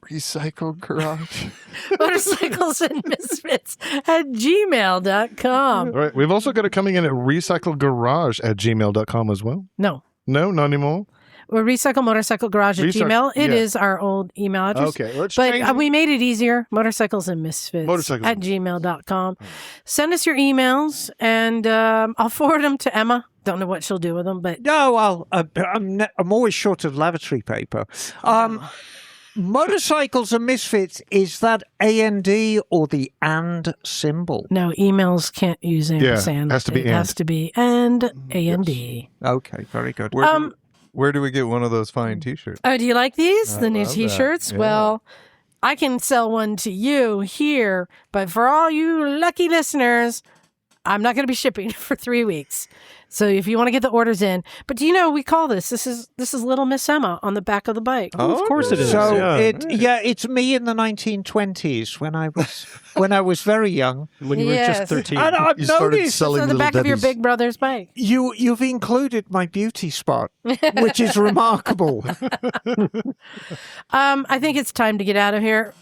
Recycle Garage. motorcyclesandmisfits@gmail.com. All right. We've also got it coming in at recyclegarage@gmail.com as well. No. No, not anymore. We're Recycle Motorcycle Garage at Gmail. It is our old email address. Okay, let's change But it. we made it easier. Motorcycles and Misfits at gmail.com. Send us your emails and I'll forward them to Emma. Don't know what she'll do with them, but No, I'm always short of lavatory paper. Motorcycles and Misfits, is that AND or the AND symbol? no, emails can't use ampersand. has to be It has and. to be and AND. Okay, very good. Where do we get one of those fine T-shirts? Oh, do you like these? The new love that. T-shirts? Yeah. Well, I can sell one to you here, but for all you lucky listeners, I'm not going to be shipping for 3 weeks. So if you want to get the orders in, but do you know we call this is Little Miss Emma on the back of the bike. Oh, of course it is. So yeah. it's me in the 1920s when I was very young. When you were Yes. just 13. And I've You started noticed selling on the little back of your Debbie's. big brother's bike. you've included my beauty spot, which is remarkable. I think it's time to get out of here.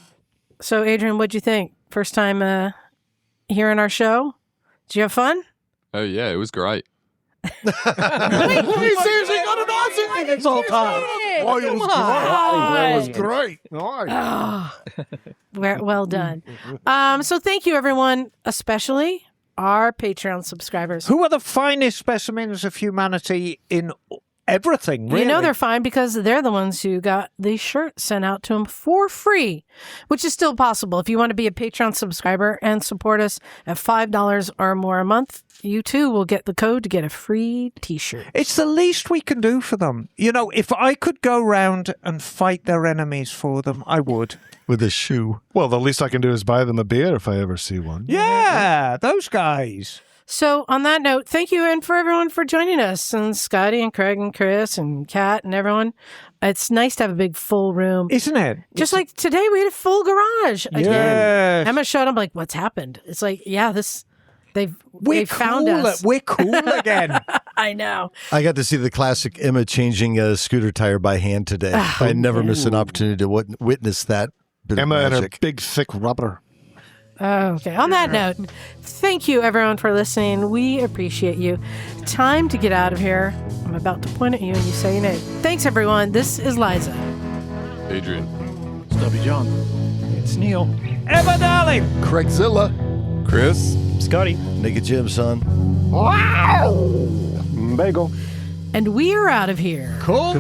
So Adrian, what'd you think? First time hearing our show? Did you have fun? Oh yeah, it was great. It's all time. That was great. Well done. So thank you, everyone, especially our Patreon subscribers. Who are the finest specimens of humanity in everything, really? You know they're fine because they're the ones who got the shirt sent out to them for free, which is still possible. If you want to be a Patreon subscriber and support us at $5 or more a month, you too will get the code to get a free T-shirt. It's the least we can do for them. You know, if I could go round and fight their enemies for them, I would. With a shoe. Well, the least I can do is buy them a beer if I ever see one. Yeah, those guys. So on that note, thank you and for everyone for joining us, and Scotty and Craig and Chris and Kat and everyone. It's nice to have a big full room. Isn't it? Just like today, we had a full garage again. Yes. Emma showed up like, "What's happened?" It's like, yeah, they found cool. us. We're cool again. I know. I got to see the classic Emma changing a scooter tire by hand today. I never miss an opportunity to witness that bit Emma of and her magic. big, thick rubber. Okay. On that note, thank you everyone for listening. We appreciate you. Time to get out of here. I'm about to point at you and you say your name. Thanks everyone. This is Liza. Adrian. Stubby John. It's Neil. Emma, darling. Craigzilla. Chris. Scotty. Naked Jim, son. Bagel. And we are out of here. Cool.